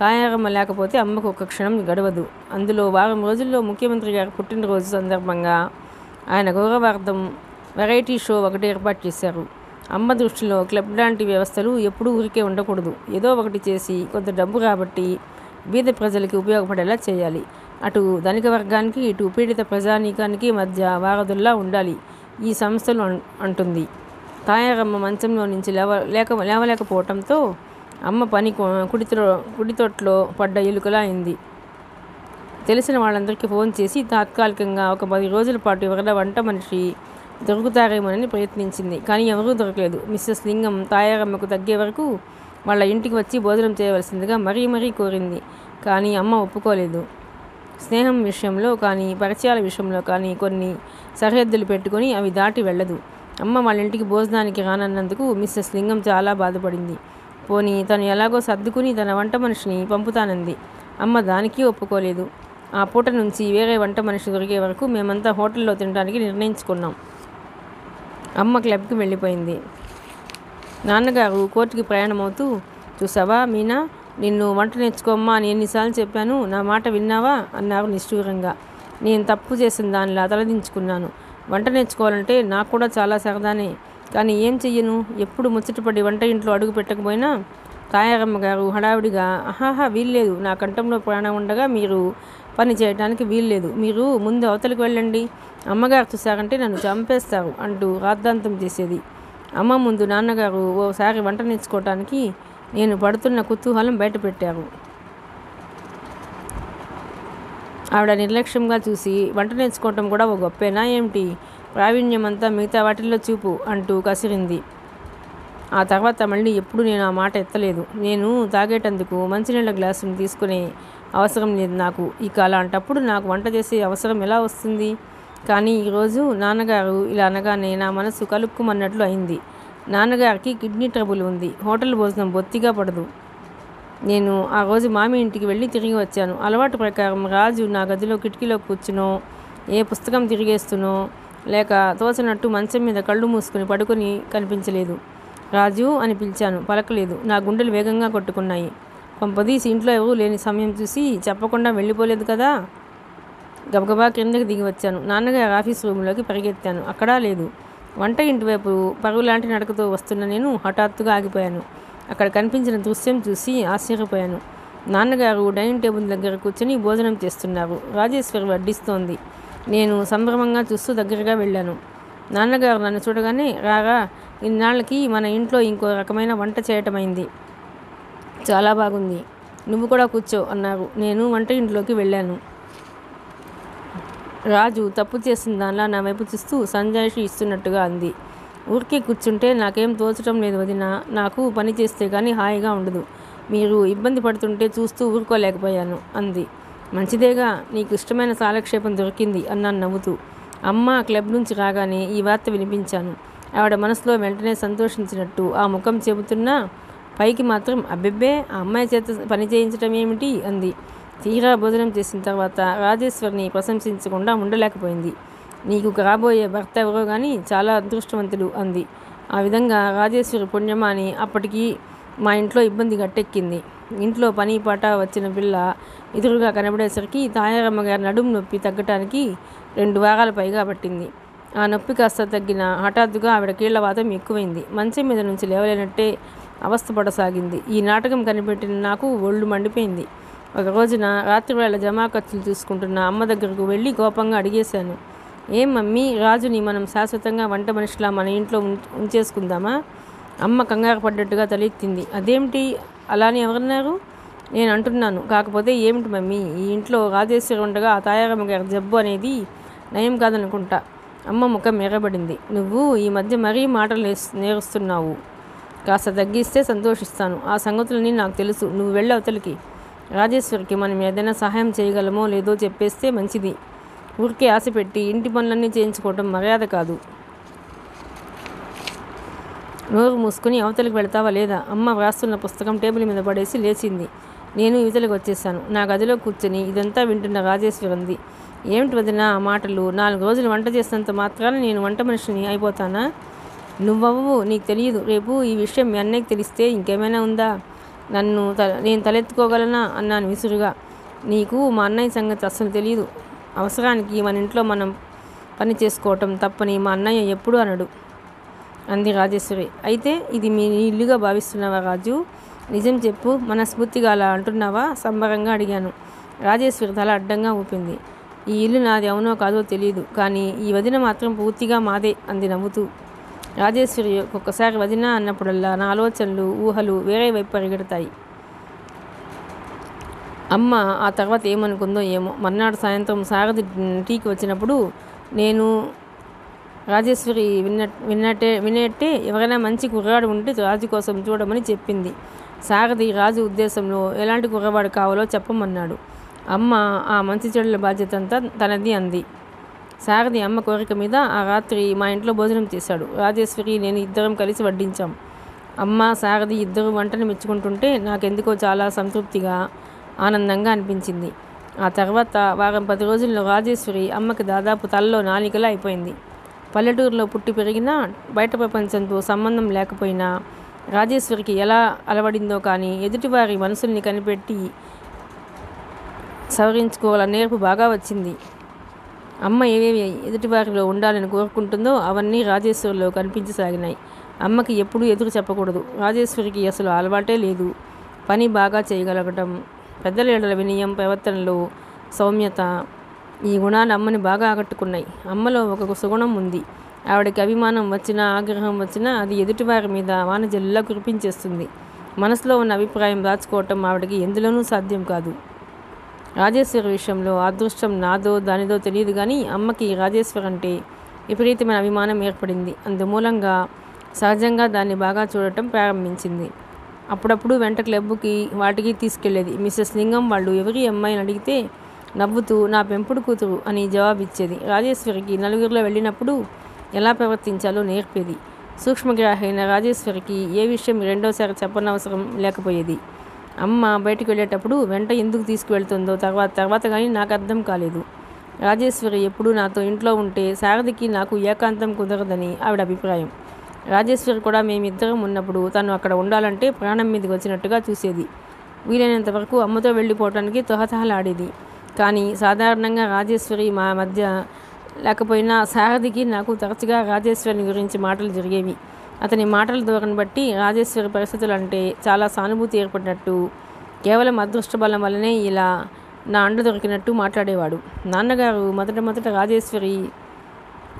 తాయారమ్మ లేకపోతే అమ్మకు ఒక్క క్షణం గడవదు. అందులో వారం రోజుల్లో ముఖ్యమంత్రి గారి పుట్టినరోజు సందర్భంగా ఆయన గౌరవార్థం వెరైటీ షో ఒకటి ఏర్పాటు చేశారు. అమ్మ దృష్టిలో క్లబ్ లాంటి వ్యవస్థలు ఎప్పుడూ ఊరికే ఉండకూడదు. ఏదో ఒకటి చేసి కొంత డబ్బు రాబట్టి బీద ప్రజలకి ఉపయోగపడేలా చేయాలి. అటు ధనిక వర్గానికి ఇటు పీడిత ప్రజానీకానికి మధ్య వారధుల్లా ఉండాలి ఈ సంస్థలు అంటుంది. తాయారమ్మ మంచంలో నుంచి లేవలేకపోవటంతో అమ్మ పని కుడితొట్లో పడ్డ ఎలుకలా అయింది. తెలిసిన వాళ్ళందరికీ ఫోన్ చేసి తాత్కాలికంగా ఒక 10 రోజుల పాటు ఎవరైనా వంట మనిషి దొరుకుతారేమోనని ప్రయత్నించింది. కానీ ఎవరూ దొరకలేదు. మిస్సెస్ లింగం తాయారమ్మకు తగ్గే వరకు వాళ్ళ ఇంటికి వచ్చి భోజనం చేయవలసిందిగా మరీ కోరింది. కానీ అమ్మ ఒప్పుకోలేదు. స్నేహం విషయంలో కానీ పరిచయాల విషయంలో కానీ కొన్ని సరిహద్దులు పెట్టుకొని అవి దాటి వెళ్ళదు. అమ్మ వాళ్ళ ఇంటికి భోజనానికి రానన్నందుకు మిస్సెస్ లింగం చాలా బాధపడింది. పోనీ తను ఎలాగో సర్దుకుని తన వంట మనిషిని పంపుతానంది. అమ్మ దానికి ఒప్పుకోలేదు. ఆ పూట నుంచి వేరే వంట మనిషి దొరికే వరకు మేమంతా హోటల్లో తినడానికి నిర్ణయించుకున్నాం. అమ్మ క్లబ్కి వెళ్ళిపోయింది. నాన్నగారు కోర్టుకి ప్రయాణమవుతూ, చూసావా మీనా, నిన్ను వంట నేర్చుకోమ్మా అని ఎన్నిసార్లు చెప్పాను, నా మాట విన్నావా అన్నారు నిష్ఠూరంగా. నేను తప్పు చేసిన దానిలా తలదించుకున్నాను. వంట నేర్చుకోవాలంటే నాకు కూడా చాలా సరదానే, కానీ ఏం చెయ్యను. ఎప్పుడు ముచ్చటపడి వంట ఇంట్లో అడుగు పెట్టకపోయినా తాయారమ్మ గారు హడావిడిగా, ఆహాహా వీల్లేదు, నా కంఠంలో ప్రాణం ఉండగా మీరు పని చేయడానికి వీల్లేదు, మీరు ముందు అవతలికి వెళ్ళండి, అమ్మగారు చూశారంటే నన్ను చంపేస్తారు అంటూ రాద్ధాంతం చేసేది. అమ్మ ముందు నాన్నగారు ఓసారి వంట నేర్చుకోవటానికి నేను పడుతున్న కుతూహలం బయటపెట్టారు. ఆవిడ నిర్లక్ష్యంగా చూసి, వంట నేర్చుకోవటం కూడా ఓ గొప్పేనా ఏమిటి, ప్రావీణ్యం అంతా మిగతా వాటిల్లో చూపు అంటూ కసిరింది. ఆ తర్వాత మళ్ళీ ఎప్పుడు నేను ఆ మాట ఎత్తలేదు. నేను తాగేటందుకు మంచినీళ్ళ గ్లాసును తీసుకునే అవసరం లేదు నాకు. ఇక అలాంటప్పుడు నాకు వంట చేసే అవసరం ఎలా వస్తుంది? కానీ ఈరోజు నాన్నగారు ఇలా అనగానే నా మనసు కలుక్కుమన్నట్లు అయింది. నాన్నగారికి కిడ్నీ ట్రబుల్ ఉంది. హోటల్ భోజనం బొత్తిగా పడదు. నేను ఆ రోజు మామి ఇంటికి వెళ్ళి తిరిగి వచ్చాను. అలవాటు ప్రకారం రాజు నా గదిలో కిటికీలో కూర్చునో, ఏ పుస్తకం తిరిగేస్తునో, లేక తోచనట్టు మంచం మీద కళ్ళు మూసుకుని పడుకొని కనిపించలేదు. రాజు అని పిలిచాను, పలకలేదు. నా గుండెలు వేగంగా కొట్టుకున్నాయి. కొంపదీసి ఇంట్లో ఎవరూ లేని సమయం చూసి చెప్పకుండా వెళ్ళిపోలేదు కదా. గబగబా క్రిందకి దిగి వచ్చాను. నాన్నగారి ఆఫీస్ రూమ్లోకి పరిగెత్తాను. అక్కడా లేదు. వంట ఇంటి వైపు పరుగులాంటి నడకతో వస్తున్న నేను హఠాత్తుగా ఆగిపోయాను. అక్కడ కనిపించిన దృశ్యం చూసి ఆశ్చర్యపోయాను. నాన్నగారు డైనింగ్ టేబుల్ దగ్గర కూర్చొని భోజనం చేస్తున్నారు. రాజేశ్వరి వడ్డిస్తోంది. నేను సంభ్రమంగా చూస్తూ దగ్గరగా వెళ్ళాను. నాన్నగారు నన్ను చూడగానే, రాగా, ఇన్నాళ్ళకి మన ఇంట్లో ఇంకో రకమైన వంట చేయటమైంది. చాలా బాగుంది, నువ్వు కూడా కూర్చో అన్నారు. నేను వంట ఇంట్లోకి వెళ్ళాను. రాజు తప్పు చేసిన దానిలా నా వైపు చూస్తూ సంజాయిషి ఇస్తున్నట్టుగా అంది. ఊరికే కూర్చుంటే నాకేం తోచటం లేదు వదినా. నాకు పని చేస్తే కానీ హాయిగా ఉండదు. మీరు ఇబ్బంది పడుతుంటే చూస్తూ ఊరుకోలేకపోయాను అంది. మంచిదేగా, నీకు ఇష్టమైన కాలక్షేపం దొరికింది అన్నాను నవ్వుతూ. అమ్మ క్లబ్ నుంచి రాగానే ఈ వార్త వినిపించాను. ఆవిడ మనసులో వెంటనే సంతోషించినట్టు ఆ ముఖం చెబుతున్నా పైకి మాత్రం అబ్బెబ్బే, ఆ అమ్మాయి చేత పని చేయించటం ఏమిటి అంది. తీరా భోజనం చేసిన తర్వాత రాజేశ్వరిని ప్రశంసించకుండా ఉండలేకపోయింది. నీకు కాబోయే భర్త ఎవరో కానీ చాలా అదృష్టవంతుడు అంది. ఆ విధంగా రాజేశ్వరి పుణ్యమాని అప్పటికి మా ఇంట్లో ఇబ్బంది గట్టెక్కింది. ఇంట్లో పని పాట వచ్చిన పిల్ల ఎదురుగా కనబడేసరికి తాయారమ్మ గారి నడుము నొప్పి తగ్గటానికి 2 వారాల పైగా పట్టింది. ఆ నొప్పి కాస్త తగ్గిన హఠాత్తుగా ఆవిడ కీళ్లవాతం ఎక్కువైంది. మంచం మీద నుంచి లేవలేనట్టే అవస్థపడసాగింది. ఈ నాటకం కనిపెట్టిన నాకు ఒళ్ళు మండిపోయింది. ఒక రోజున రాత్రివేళ జమా ఖర్చులు చూసుకుంటున్న అమ్మ దగ్గరకు వెళ్ళి కోపంగా అడిగేశాను. ఏం మమ్మీ, రాజుని మనం శాశ్వతంగా వంట మనిషిలా మన ఇంట్లో ఉంచేసుకుందామా? అమ్మ కంగారు పడ్డట్టుగా తలెత్తింది. అదేమిటి, అలానే ఎవరన్నారు? నేను అంటున్నాను. కాకపోతే ఏమిటి మమ్మీ, ఈ ఇంట్లో రాజేశ్వరి ఉండగా ఆ తాయారమ్మ గారి జబ్బు అనేది నయం కాదనుకుంటా. అమ్మ ముఖం ఎర్రబడింది. నువ్వు ఈ మధ్య మరీ మాటలు నేరుస్తున్నావు. కాస్త తగ్గిస్తే సంతోషిస్తాను. ఆ సంగతులని నాకు తెలుసు. నువ్వు వెళ్ళి అవతలికి. రాజేశ్వరికి మనం ఏదైనా సహాయం చేయగలమో లేదో చెప్పేస్తే మంచిది. ఊరికే ఆశ పెట్టి ఇంటి పనులన్నీ చేయించుకోవటం మర్యాద కాదు. నోరు మూసుకుని అవతలికి వెళ్తావా లేదా? అమ్మ వ్రాస్తున్న పుస్తకం టేబుల్ మీద పడేసి లేచింది. నేను ఇవతలికి వచ్చేసాను. నా గదిలో కూర్చొని ఇదంతా వింటున్న రాజేశ్వరి అంది. ఏమిటి వదిన ఆ మాటలు? 4 రోజులు వంట చేసినంత మాత్రాన నేను వంట మనిషిని అయిపోతానా? నువ్వవ్వు, నీకు తెలియదు. రేపు ఈ విషయం మీ అన్నయ్యకి తెలిస్తే ఇంకేమైనా ఉందా? నేను తలెత్తుకోగలనా అన్నాను విసురుగా. నీకు మా అన్నయ్య సంగతి అస్సలు తెలియదు. అవసరానికి మన ఇంట్లో మనం పని చేసుకోవటం తప్పని మా అన్నయ్య ఎప్పుడూ అనడు అంది రాజేశ్వరి. అయితే ఇది మీ ఇల్లుగా భావిస్తున్నావా రాజు? నిజం చెప్పు, మనస్ఫూర్తిగా అలా అంటున్నావా? సంబరంగా అడిగాను. రాజేశ్వరి తల అడ్డంగా ఊపింది. ఈ ఇల్లు నాది అవునో కాదో తెలియదు, కానీ ఈ వదిన మాత్రం పూర్తిగా మాదే అంది నవ్వుతూ. రాజేశ్వరి ఒక్కొక్కసారి వదిన అన్నప్పుడల్లా నా ఆలోచనలు, ఊహలు వేరే వైపు పరిగెడతాయి. అమ్మ ఆ తర్వాత ఏమనుకుందో ఏమో. మర్నాడు సాయంత్రం సారథి టీకి వచ్చినప్పుడు నేను రాజేశ్వరి విన్నట్టే ఎవరైనా మంచి కుర్రాడు ఉంటే రాజు కోసం చూడమని చెప్పింది. సారథి రాజు ఉద్దేశంలో ఎలాంటి కుర్రవాడు కావాలో చెప్పమన్నాడు. అమ్మ ఆ మంచి చెడుల బాధ్యత అంతా తనది అంది. సారథి అమ్మ కోరిక మీద ఆ రాత్రి మా ఇంట్లో భోజనం చేశాడు. రాజేశ్వరి నేను ఇద్దరం కలిసి వడ్డించాం. అమ్మ సారథి ఇద్దరు వంటను మెచ్చుకుంటుంటే నాకెందుకో చాలా సంతృప్తిగా, ఆనందంగా అనిపించింది. ఆ తర్వాత వారం 10 రోజుల్లో రాజేశ్వరి అమ్మకి దాదాపు తలలో నాలికలా అయిపోయింది. పల్లెటూరులో పుట్టి పెరిగినా, బయట ప్రపంచంతో సంబంధం లేకపోయినా రాజేశ్వరికి ఎలా అలవడిందో కానీ ఎదుటివారి మనసుల్ని కనిపెట్టి సవరించుకోవాల నేర్పు బాగా వచ్చింది. అమ్మ ఏవేవి ఎదుటివారిలో ఉండాలని కోరుకుంటుందో అవన్నీ రాజేశ్వరిలో కనిపించసాగినాయి. అమ్మకి ఎప్పుడూ ఎదురు చెప్పకూడదు. రాజేశ్వరికి అసలు అలవాటే లేదు. పని బాగా చేయగలగటం, పెద్దల ఎడల వినయం, ప్రవర్తనలో సౌమ్యత, ఈ గుణాలు అమ్మని బాగా ఆకట్టుకున్నాయి. అమ్మలో ఒక సుగుణం ఉంది. ఆవిడకి అభిమానం వచ్చినా ఆగ్రహం వచ్చినా అది ఎదుటివారి మీద వానజల్లులా కురిపించేస్తుంది. మనసులో ఉన్న అభిప్రాయం దాచుకోవటం ఆవిడకి ఎందులోనూ సాధ్యం కాదు. రాజేశ్వరి విషయంలో అదృష్టం నాదో దానిదో తెలియదు కానీ అమ్మకి రాజేశ్వరి అంటే విపరీతమైన అభిమానం ఏర్పడింది. అందుమూలంగా సహజంగా దాన్ని బాగా చూడటం ప్రారంభించింది. అప్పుడప్పుడు వెంట క్లబ్కి వాటికి తీసుకెళ్లేది. మిస్సెస్ లింగం వాళ్ళు ఎవరి అమ్మాయిని అడిగితే నవ్వుతూ నా పెంపుడు కూతురు అని జవాబిచ్చేది. రాజేశ్వరికి నలుగురిలో వెళ్ళినప్పుడు ఎలా ప్రవర్తించాలో నేర్పేది. సూక్ష్మగ్రాహి అయిన రాజేశ్వరికి ఏ విషయం రెండోసారి చెప్పనవసరం లేకపోయేది. అమ్మ బయటకు వెళ్ళేటప్పుడు వెంట ఎందుకు తీసుకువెళ్తుందో తర్వాత కానీ నాకు అర్థం కాలేదు. రాజేశ్వరి ఎప్పుడూ నాతో ఇంట్లో ఉంటే శారదికి నాకు ఏకాంతం కుదరదని ఆవిడ అభిప్రాయం. రాజేశ్వరి కూడా మేమిద్దరం ఉన్నప్పుడు తను అక్కడ ఉండాలంటే ప్రాణం మీదకి వచ్చినట్టుగా చూసేది. వీలైనంత వరకు అమ్మతో వెళ్ళిపోవటానికి తొహతహలాడేది. కానీ సాధారణంగా రాజేశ్వరి మా మధ్య లేకపోయినా శారదికి నాకు తరచుగా రాజేశ్వరిని గురించి మాటలు జరిగేవి. అతని మాటల ధోరణి బట్టి రాజేశ్వరి పరిస్థితులు అంటే చాలా సానుభూతి ఏర్పడినట్టు, కేవలం అదృష్ట బలం వల్లనే ఇలా నా అండ దొరికినట్టు మాట్లాడేవాడు. నాన్నగారు మొదట రాజేశ్వరి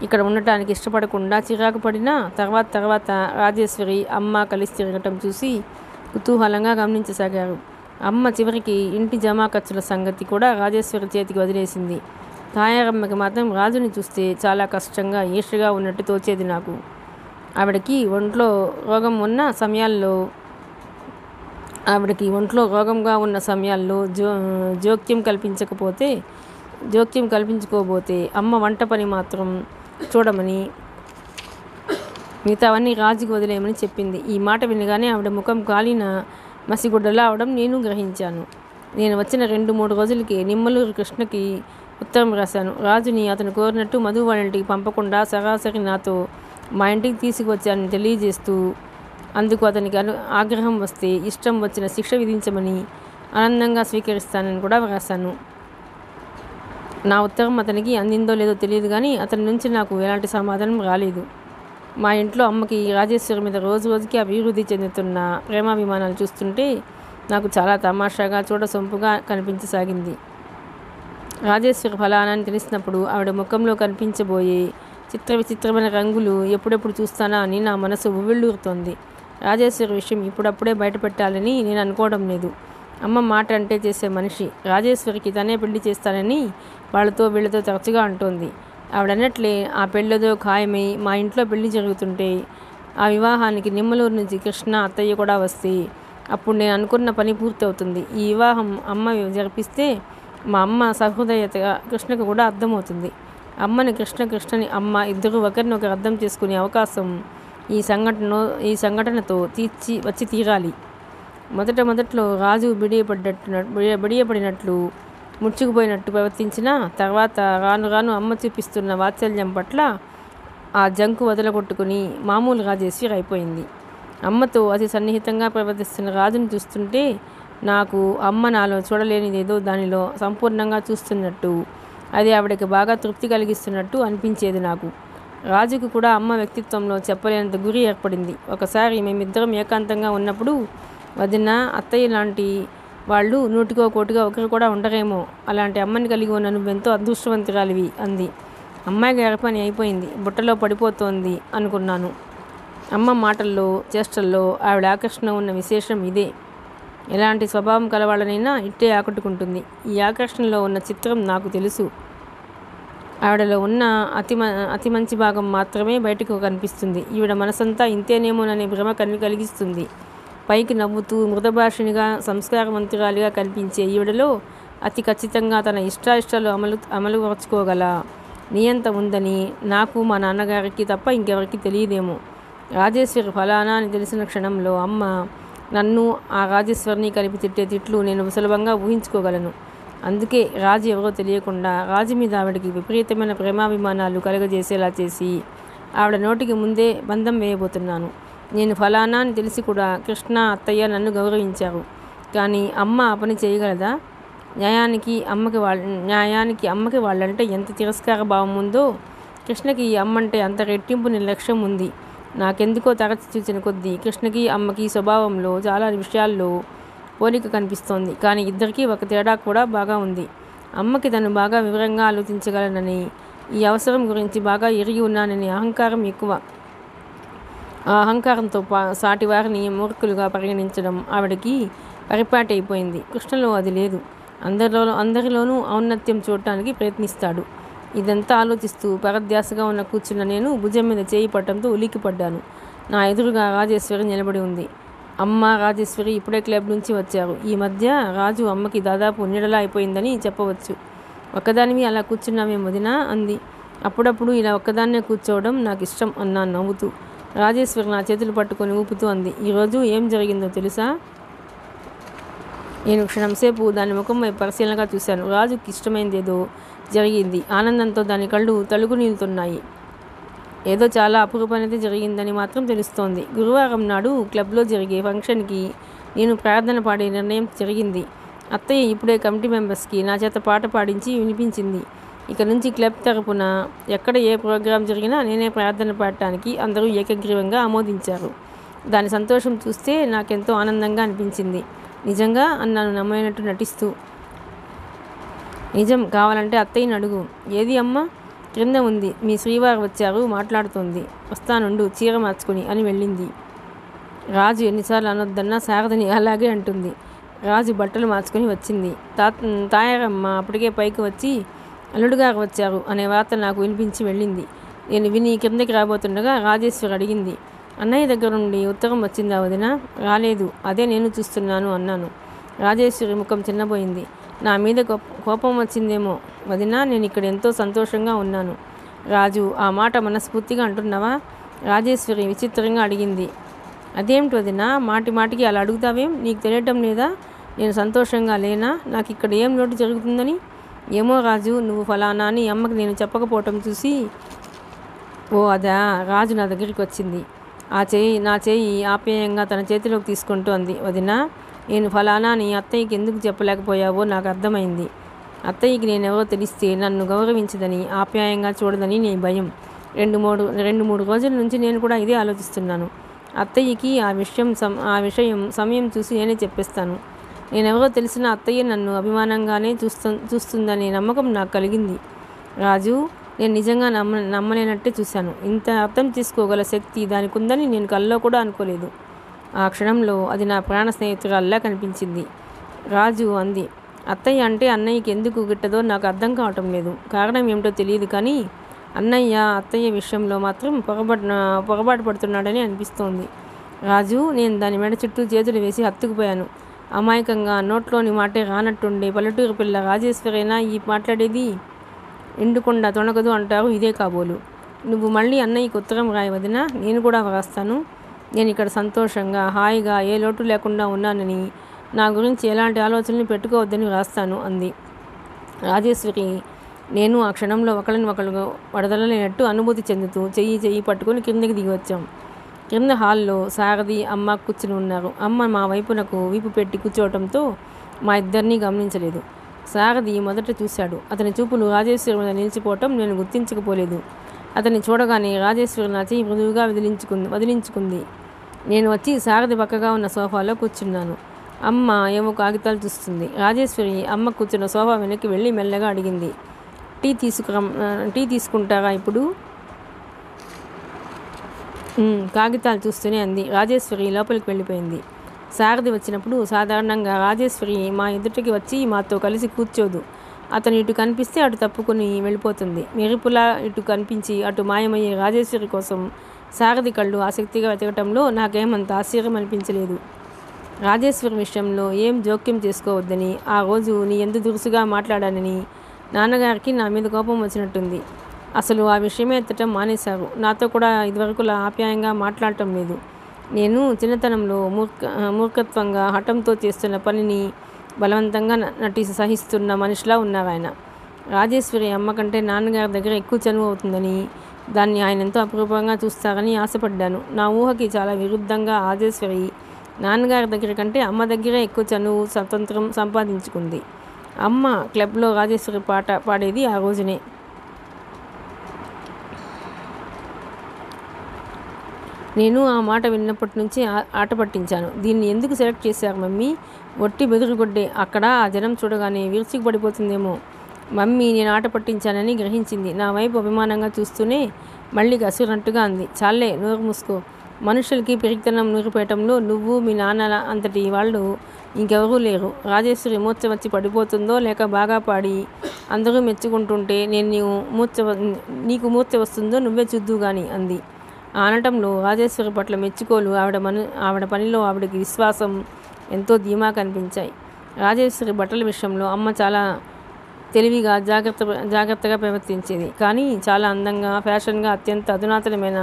ఇక్కడ ఉండటానికి ఇష్టపడకుండా చిరాకు పడినా తర్వాత రాజేశ్వరి అమ్మ కలిసి తిరగటం చూసి కుతూహలంగా గమనించసాగారు. అమ్మ చివరికి ఇంటి జమా ఖర్చుల సంగతి కూడా రాజేశ్వరి చేతికి వదిలేసింది. తాయారమ్మకి మాత్రం రాజుని చూస్తే చాలా కష్టంగా ఈర్ష్యగా ఉన్నట్టు తోచేది నాకు. ఆవిడకి ఒంట్లో రోగంగా ఉన్న సమయాల్లో జోక్యం కల్పించుకోబోతే అమ్మ వంట పని మాత్రం చూడమని, మిగతావన్నీ రాజుకి వదిలేయమని చెప్పింది. ఈ మాట వినగానే ఆవిడ ముఖం కాలిన మసిగుడ్డలా అవడం నేను గ్రహించాను. నేను వచ్చిన 2-3 రోజులకి నిమ్మలూరు కృష్ణకి ఉత్తరం రాశాను. రాజుని అతను కోరినట్టు మధు వాళ్ళ ఇంటికి పంపకుండా సరాసరి నాతో మా ఇంటికి తీసుకువచ్చానని తెలియజేస్తూ, అందుకు అతనికి ఆగ్రహం వస్తే ఇష్టం వచ్చిన శిక్ష విధించమని ఆనందంగా స్వీకరిస్తానని కూడా రాశాను. నా ఉత్తరం అతనికి అందిందో లేదో తెలియదు కానీ అతని నుంచి నాకు ఎలాంటి సమాధానం రాలేదు. మా ఇంట్లో అమ్మకి రాజేశ్వరి మీద రోజుకి అభివృద్ధి చెందుతున్న ప్రేమాభిమానాలు చూస్తుంటే నాకు చాలా తమాషాగా చూడసొంపుగా కనిపించసాగింది. రాజేశ్వరి ఫలానా అని తెలిసినప్పుడు ఆవిడ ముఖంలో కనిపించబోయే విచిత్రమైన రంగులు ఎప్పుడెప్పుడు చూస్తానా అని నా మనసు ఉవ్విళ్ళూరుతోంది. రాజేశ్వరి విషయం ఇప్పుడప్పుడే బయటపెట్టాలని నేను అనుకోవడం లేదు. అమ్మ మాట అంటే చేసే మనిషి. రాజేశ్వరికి తనే పెళ్లి చేస్తానని వీళ్ళతో తరచుగా అంటోంది. ఆవిడన్నట్లే ఆ పెళ్ళేదో ఖాయమై మా ఇంట్లో పెళ్లి జరుగుతుంటే ఆ వివాహానికి నిమ్మలూరు నుంచి కృష్ణ అత్తయ్య కూడా వస్తే అప్పుడు నేను అనుకున్న పని పూర్తి అవుతుంది. ఈ వివాహం అమ్మ జరిపిస్తే మా అమ్మ సహృదయత కృష్ణకు కూడా అర్థమవుతుంది. అమ్మని కృష్ణని అమ్మ ఇద్దరు ఒకరినొకరు అర్థం చేసుకునే అవకాశం ఈ సంఘటనతో వచ్చి తీరాలి. మొదట్లో రాజు బిడియపడినట్లు ముడుచుకుపోయినట్టు ప్రవర్తించినా తర్వాత రాను అమ్మ చూపిస్తున్న వాత్సల్యం పట్ల ఆ జంకు వదలగొట్టుకుని మామూలు రాజేశ్వరి అయిపోయింది. అమ్మతో అతి సన్నిహితంగా ప్రవర్తిస్తున్న రాజుని చూస్తుంటే నాకు అమ్మ నాలో చూడలేనిదేదో దానిలో సంపూర్ణంగా చూస్తున్నట్టు, అది ఆవిడకి బాగా తృప్తి కలిగిస్తున్నట్టు అనిపించేది నాకు. రాజుకు కూడా అమ్మ వ్యక్తిత్వంలో చెప్పలేనంత గురి ఏర్పడింది. ఒకసారి మేమిద్దరం ఏకాంతంగా ఉన్నప్పుడు వదిన, అత్తయ్య లాంటి వాళ్ళు 100కో 1 ఒకరు కూడా ఉండరేమో, అలాంటి అమ్మని కలిగి ఉన్న నువ్వెంతో అదృష్టవంతురాలివి అంది. అమ్మాయి గారి పని అయిపోయింది, బుట్టలో పడిపోతోంది అనుకున్నాను. అమ్మ మాటల్లో చేష్టల్లో ఆవిడ ఆకర్షణ ఉన్న విశేషం ఇదే. ఎలాంటి స్వభావం కలవాళ్ళనైనా ఇట్టే ఆకట్టుకుంటుంది. ఈ ఆకర్షణలో ఉన్న చిత్రం నాకు తెలుసు. ఆవిడలో ఉన్న అతి మంచి భాగం మాత్రమే బయటకు కనిపిస్తుంది. ఈవిడ మనసంతా ఇంతేనేమోననే భ్రమ కలిగిస్తుంది. పైకి నవ్వుతూ మృతభాషినిగా సంస్కారవంతురాలిగా కనిపించే ఈవిడలో అతి ఖచ్చితంగా తన ఇష్టాలు అమలుపరుచుకోగల నియంత ఉందని నాకు మా నాన్నగారికి తప్ప ఇంకెవరికి తెలియదేమో. రాజేశ్వరి ఫలానా అని తెలిసిన క్షణంలో అమ్మ నన్ను ఆ రాజేశ్వరిని కలిపి తిట్టే తిట్లు నేను సులభంగా ఊహించుకోగలను. అందుకే రాజు ఎవరో తెలియకుండా రాజు మీద ఆవిడకి విపరీతమైన ప్రేమాభిమానాలు కలగజేసేలా చేసి ఆవిడ నోటికి ముందే బంధం వేయబోతున్నాను. నేను ఫలానా అని తెలిసి కూడా కృష్ణ అత్తయ్య నన్ను గౌరవించారు. కానీ అమ్మ ఆ పని చేయగలదా? న్యాయానికి అమ్మకి వాళ్ళంటే ఎంత తిరస్కార భావం ఉందో కృష్ణకి అమ్మంటే అంత రెట్టింపు నిర్లక్ష్యం ఉంది. నాకెందుకో తరచి చూసిన కొద్దీ కృష్ణకి అమ్మకి స్వభావంలో చాలా విషయాల్లో పోలిక కనిపిస్తోంది. కానీ ఇద్దరికీ ఒక తేడా కూడా బాగా ఉంది. అమ్మకి తను బాగా వివరంగా ఆలోచించగలనని, ఈ అవసరం గురించి బాగా ఎరిగి ఉన్నానని అహంకారం ఎక్కువ. ఆ అహంకారంతో సాటి వారిని మూర్ఖులుగా పరిగణించడం ఆవిడకి పరిపాటి అయిపోయింది. కృష్ణలో అది లేదు. అందరిలోనూ ఔన్నత్యం చూడటానికి ప్రయత్నిస్తాడు. ఇదంతా ఆలోచిస్తూ పరధ్యాసగా కూర్చున్న నేను భుజం మీద చేయి పట్టడంతో ఉలిక్కిపడ్డాను. నా ఎదురుగా రాజేశ్వరి నిలబడి ఉంది. అమ్మ, రాజేశ్వరి ఇప్పుడే క్లబ్ నుంచి వచ్చారు. ఈ మధ్య రాజు అమ్మకి దాదాపు నీడలా అయిపోయిందని చెప్పవచ్చు. ఒక్కదానివి అలా కూర్చున్నామే వదినా అంది. అప్పుడప్పుడు ఇలా ఒక్కదాన్నే కూర్చోవడం నాకు ఇష్టం అన్నాను నవ్వుతూ. రాజేశ్వరి నా చేతులు పట్టుకొని ఊపుతూ అంది. ఈరోజు ఏం జరిగిందో తెలుసా? నేను క్షణంసేపు దాని ముఖం వైపు పరిశీలనగా చూశాను. రాజుకి ఇష్టమైందేదో జరిగింది. ఆనందంతో దాని కళ్ళు తలుగు నీలుతున్నాయి. ఏదో చాలా అపురూపమైనది జరిగిందని మాత్రం తెలుస్తోంది. గురువారం నాడు క్లబ్లో జరిగే ఫంక్షన్కి నేను ప్రార్థన పాడే నిర్ణయం జరిగింది. అత్తయ్య ఇప్పుడే కమిటీ మెంబర్స్కి నా చేత పాట పాడించి వినిపించింది. ఇక నుంచి క్లబ్ తరపున ఎక్కడ ఏ ప్రోగ్రాం జరిగినా నేనే ప్రార్థన పాడటానికి అందరూ ఏకగ్రీవంగా ఆమోదించారు. దాని సంతోషం చూస్తే నాకెంతో ఆనందంగా అనిపించింది. నిజంగా అన్నాను నమ్మైనట్టు నటిస్తూ. నిజం కావాలంటే అత్తయ్యని అడుగు. ఏది అమ్మ? క్రింద ఉంది. మీ శ్రీవారు వచ్చారు, మాట్లాడుతోంది. వస్తానుండు, చీర మార్చుకుని అని వెళ్ళింది. రాజు ఎన్నిసార్లు అనొద్దన్నా శారదని అలాగే అంటుంది. రాజు బట్టలు మార్చుకొని వచ్చింది. తాయారమ్మ అప్పటికే పైకి వచ్చి అల్లుడుగారు వచ్చారు అనే వార్త నాకు వినిపించి వెళ్ళింది. నేను విని కిందకి రాబోతుండగా రాజేశ్వరి అడిగింది, అన్నయ్య దగ్గర నుండి ఉత్తరం వచ్చిందా వదినా? రాలేదు. అదే నేను చూస్తున్నాను అన్నాను. రాజేశ్వరి ముఖం చిన్నపోయింది. నా మీద కోపం వచ్చిందేమో వదినా, నేను ఇక్కడ ఎంతో సంతోషంగా ఉన్నాను. రాజు, ఆ మాట మనస్ఫూర్తిగా అంటున్నావా? రాజేశ్వరి విచిత్రంగా అడిగింది. అదేమిటి వదినా, మాటి మాటికి అలా అడుగుతావేం? నీకు తెలియటం లేదా నేను సంతోషంగా లేనా? నాకు ఇక్కడ ఏం లోటు జరుగుతుందని? ఏమో రాజు, నువ్వు ఫలానా అని అమ్మకి నేను చెప్పకపోవటం చూసి. ఓ అదా? రాజు నా దగ్గరికి వచ్చింది. నా చేయి ఆప్యాయంగా తన చేతిలోకి తీసుకుంటూ అంది. వదినా, నేను ఫలానా అని అత్తయ్యకి ఎందుకు చెప్పలేకపోయావో నాకు అర్థమైంది. అత్తయ్యకి నేనెవరో తెలిస్తే నన్ను గౌరవించదని, ఆప్యాయంగా చూడదని నీ భయం. రెండు మూడు రోజుల నుంచి నేను కూడా ఇదే ఆలోచిస్తున్నాను. అత్తయ్యకి ఆ విషయం సమయం చూసి నేనే చెప్పేస్తాను. నేనెవరో తెలిసిన అత్తయ్య నన్ను అభిమానంగానే చూస్తుందనే నమ్మకం నాకు కలిగింది. రాజు, నేను నిజంగా నమ్మలేనట్టే చూశాను. ఇంత అర్థం చేసుకోగల శక్తి దానికి ఉందని నేను కల్లో కూడా అనుకోలేదు. ఆ క్షణంలో అది నా ప్రాణ స్నేహితురాల్లా కనిపించింది. రాజు అంది. అత్తయ్య అంటే అన్నయ్యకి ఎందుకు గిట్టదో నాకు అర్థం కావటం లేదు. కారణం ఏమిటో తెలియదు, కానీ అన్నయ్య అత్తయ్య విషయంలో మాత్రం పొరపాటు పడుతున్నాడని అనిపిస్తోంది. రాజు, నేను దాని మెడ చుట్టూ చేతులు వేసి హత్తుకుపోయాను. అమాయకంగా నోట్లోని మాటే రానట్టుండే పల్లెటూరు పిల్ల రాజేశ్వరేనా ఈ మాట్లాడేది? ఎండుకొండ తొణగదు అంటారు, ఇదే కాబోలు. నువ్వు మళ్ళీ అన్నయ్యకి ఉత్తరం రాయి వదినా, నేను కూడా వ్రాస్తాను. నేను ఇక్కడ సంతోషంగా హాయిగా ఏ లోటు లేకుండా ఉన్నానని, నా గురించి ఎలాంటి ఆలోచనలు పెట్టుకోవద్దని వ్రాస్తాను అంది. రాజేశ్వరి నేను ఆ క్షణంలో ఒకరిని వడదలలేనట్టు అనుభూతి చెందుతూ చెయ్యి పట్టుకుని కిందకి దిగి వచ్చాం. కింద హాల్లో సారథి, అమ్మ కూర్చుని ఉన్నారు. అమ్మ మా వైపునకు వీపు పెట్టి కూర్చోవటంతో మా ఇద్దరినీ గమనించలేదు. సారథి మొదట చూశాడు. అతని చూపులు రాజేశ్వరి మీద నిలిచిపోవటం నేను గుర్తించకపోలేదు. అతన్ని చూడగానే రాజేశ్వరి నా చెయ్యి మృదువుగా వదిలించుకుంది. నేను వచ్చి సారథి పక్కగా ఉన్న సోఫాలో కూర్చున్నాను. అమ్మ ఏమో కాగితాలు చూస్తుంది. రాజేశ్వరి అమ్మ కూర్చున్న సోఫా వెనక్కి వెళ్ళి మెల్లగా అడిగింది, టీ తీసుకుంటారా ఇప్పుడు? కాగితాలు చూస్తూనే అంది. రాజేశ్వరి లోపలికి వెళ్ళిపోయింది. సారథి వచ్చినప్పుడు సాధారణంగా రాజేశ్వరి మా ఎదుటికి వచ్చి మాతో కలిసి కూర్చోదు. అతను ఇటు కనిపిస్తే అటు తప్పుకొని వెళ్ళిపోతుంది. మెరుపులా ఇటు కనిపించి అటు మాయమయ్యే రాజేశ్వరి కోసం సారథి కళ్ళు ఆసక్తిగా వెతకటంలో నాకేమంత ఆశ్చర్యం అనిపించలేదు. రాజేశ్వరి విషయంలో ఏం జోక్యం చేసుకోవద్దని, ఆ రోజు నీ ఎందు దురుసుగా మాట్లాడానని నాన్నగారికి నా మీద కోపం వచ్చినట్టుంది. అసలు ఆ విషయమే ఎత్తటం మానేశారు. నాతో కూడా ఇదివరకులా ఆప్యాయంగా మాట్లాడటం లేదు. నేను చిన్నతనంలో మూర్ఖత్వంగా హఠంతో చేస్తున్న పనిని బలవంతంగా సహిస్తున్న మనిషిలా ఉన్నారు ఆయన. రాజేశ్వరి అమ్మ కంటే నాన్నగారి దగ్గర ఎక్కువ చనువు అవుతుందని, దాన్ని ఆయన ఎంతో అపురూపంగా చూస్తారని ఆశపడ్డాను. నా ఊహకి చాలా విరుద్ధంగా రాజేశ్వరి నాన్నగారి దగ్గర కంటే అమ్మ దగ్గరే ఎక్కువ చనువు, స్వతంత్రం సంపాదించుకుంది. అమ్మ క్లబ్లో రాజేశ్వరి పాట పాడేది ఆ రోజునే. నేను ఆ మాట విన్నప్పటి నుంచి ఆట పట్టించాను. దీన్ని ఎందుకు సెలెక్ట్ చేశారు మమ్మీ? ఒట్టి బెదురుగొడ్డే. అక్కడ ఆ జనం చూడగానే విరుచుకు పడిపోతుందేమో. మమ్మీ నేను ఆట పట్టించానని గ్రహించింది. నా వైపు అభిమానంగా చూస్తూనే మళ్ళీ కసురన్నట్టుగా అంది. చాలే, నోరు మూసుకో. మనుషులకి పెరిగితనం నూరిపేయటంలో నువ్వు మీ నాన్న అంతటి వాళ్ళు ఇంకెవరూ లేరు. రాజేశ్వరి మూర్ఛ వచ్చి పడిపోతుందో లేక బాగా పాడి అందరూ మెచ్చుకుంటుంటే నీకు మూర్ఛ వస్తుందో నువ్వే చూద్దు గాని అంది. ఆ అనటంలో రాజేశ్వరి పట్ల మెచ్చుకోలు, ఆవిడ పనిలో ఆవిడకి విశ్వాసం, ఎంతో ధీమా కనిపించాయి. రాజేశ్వరి బట్టల విషయంలో అమ్మ చాలా తెలివిగా జాగ్రత్తగా ప్రవర్తించేది. కానీ చాలా అందంగా, ఫ్యాషన్గా, అత్యంత అధునాతనమైన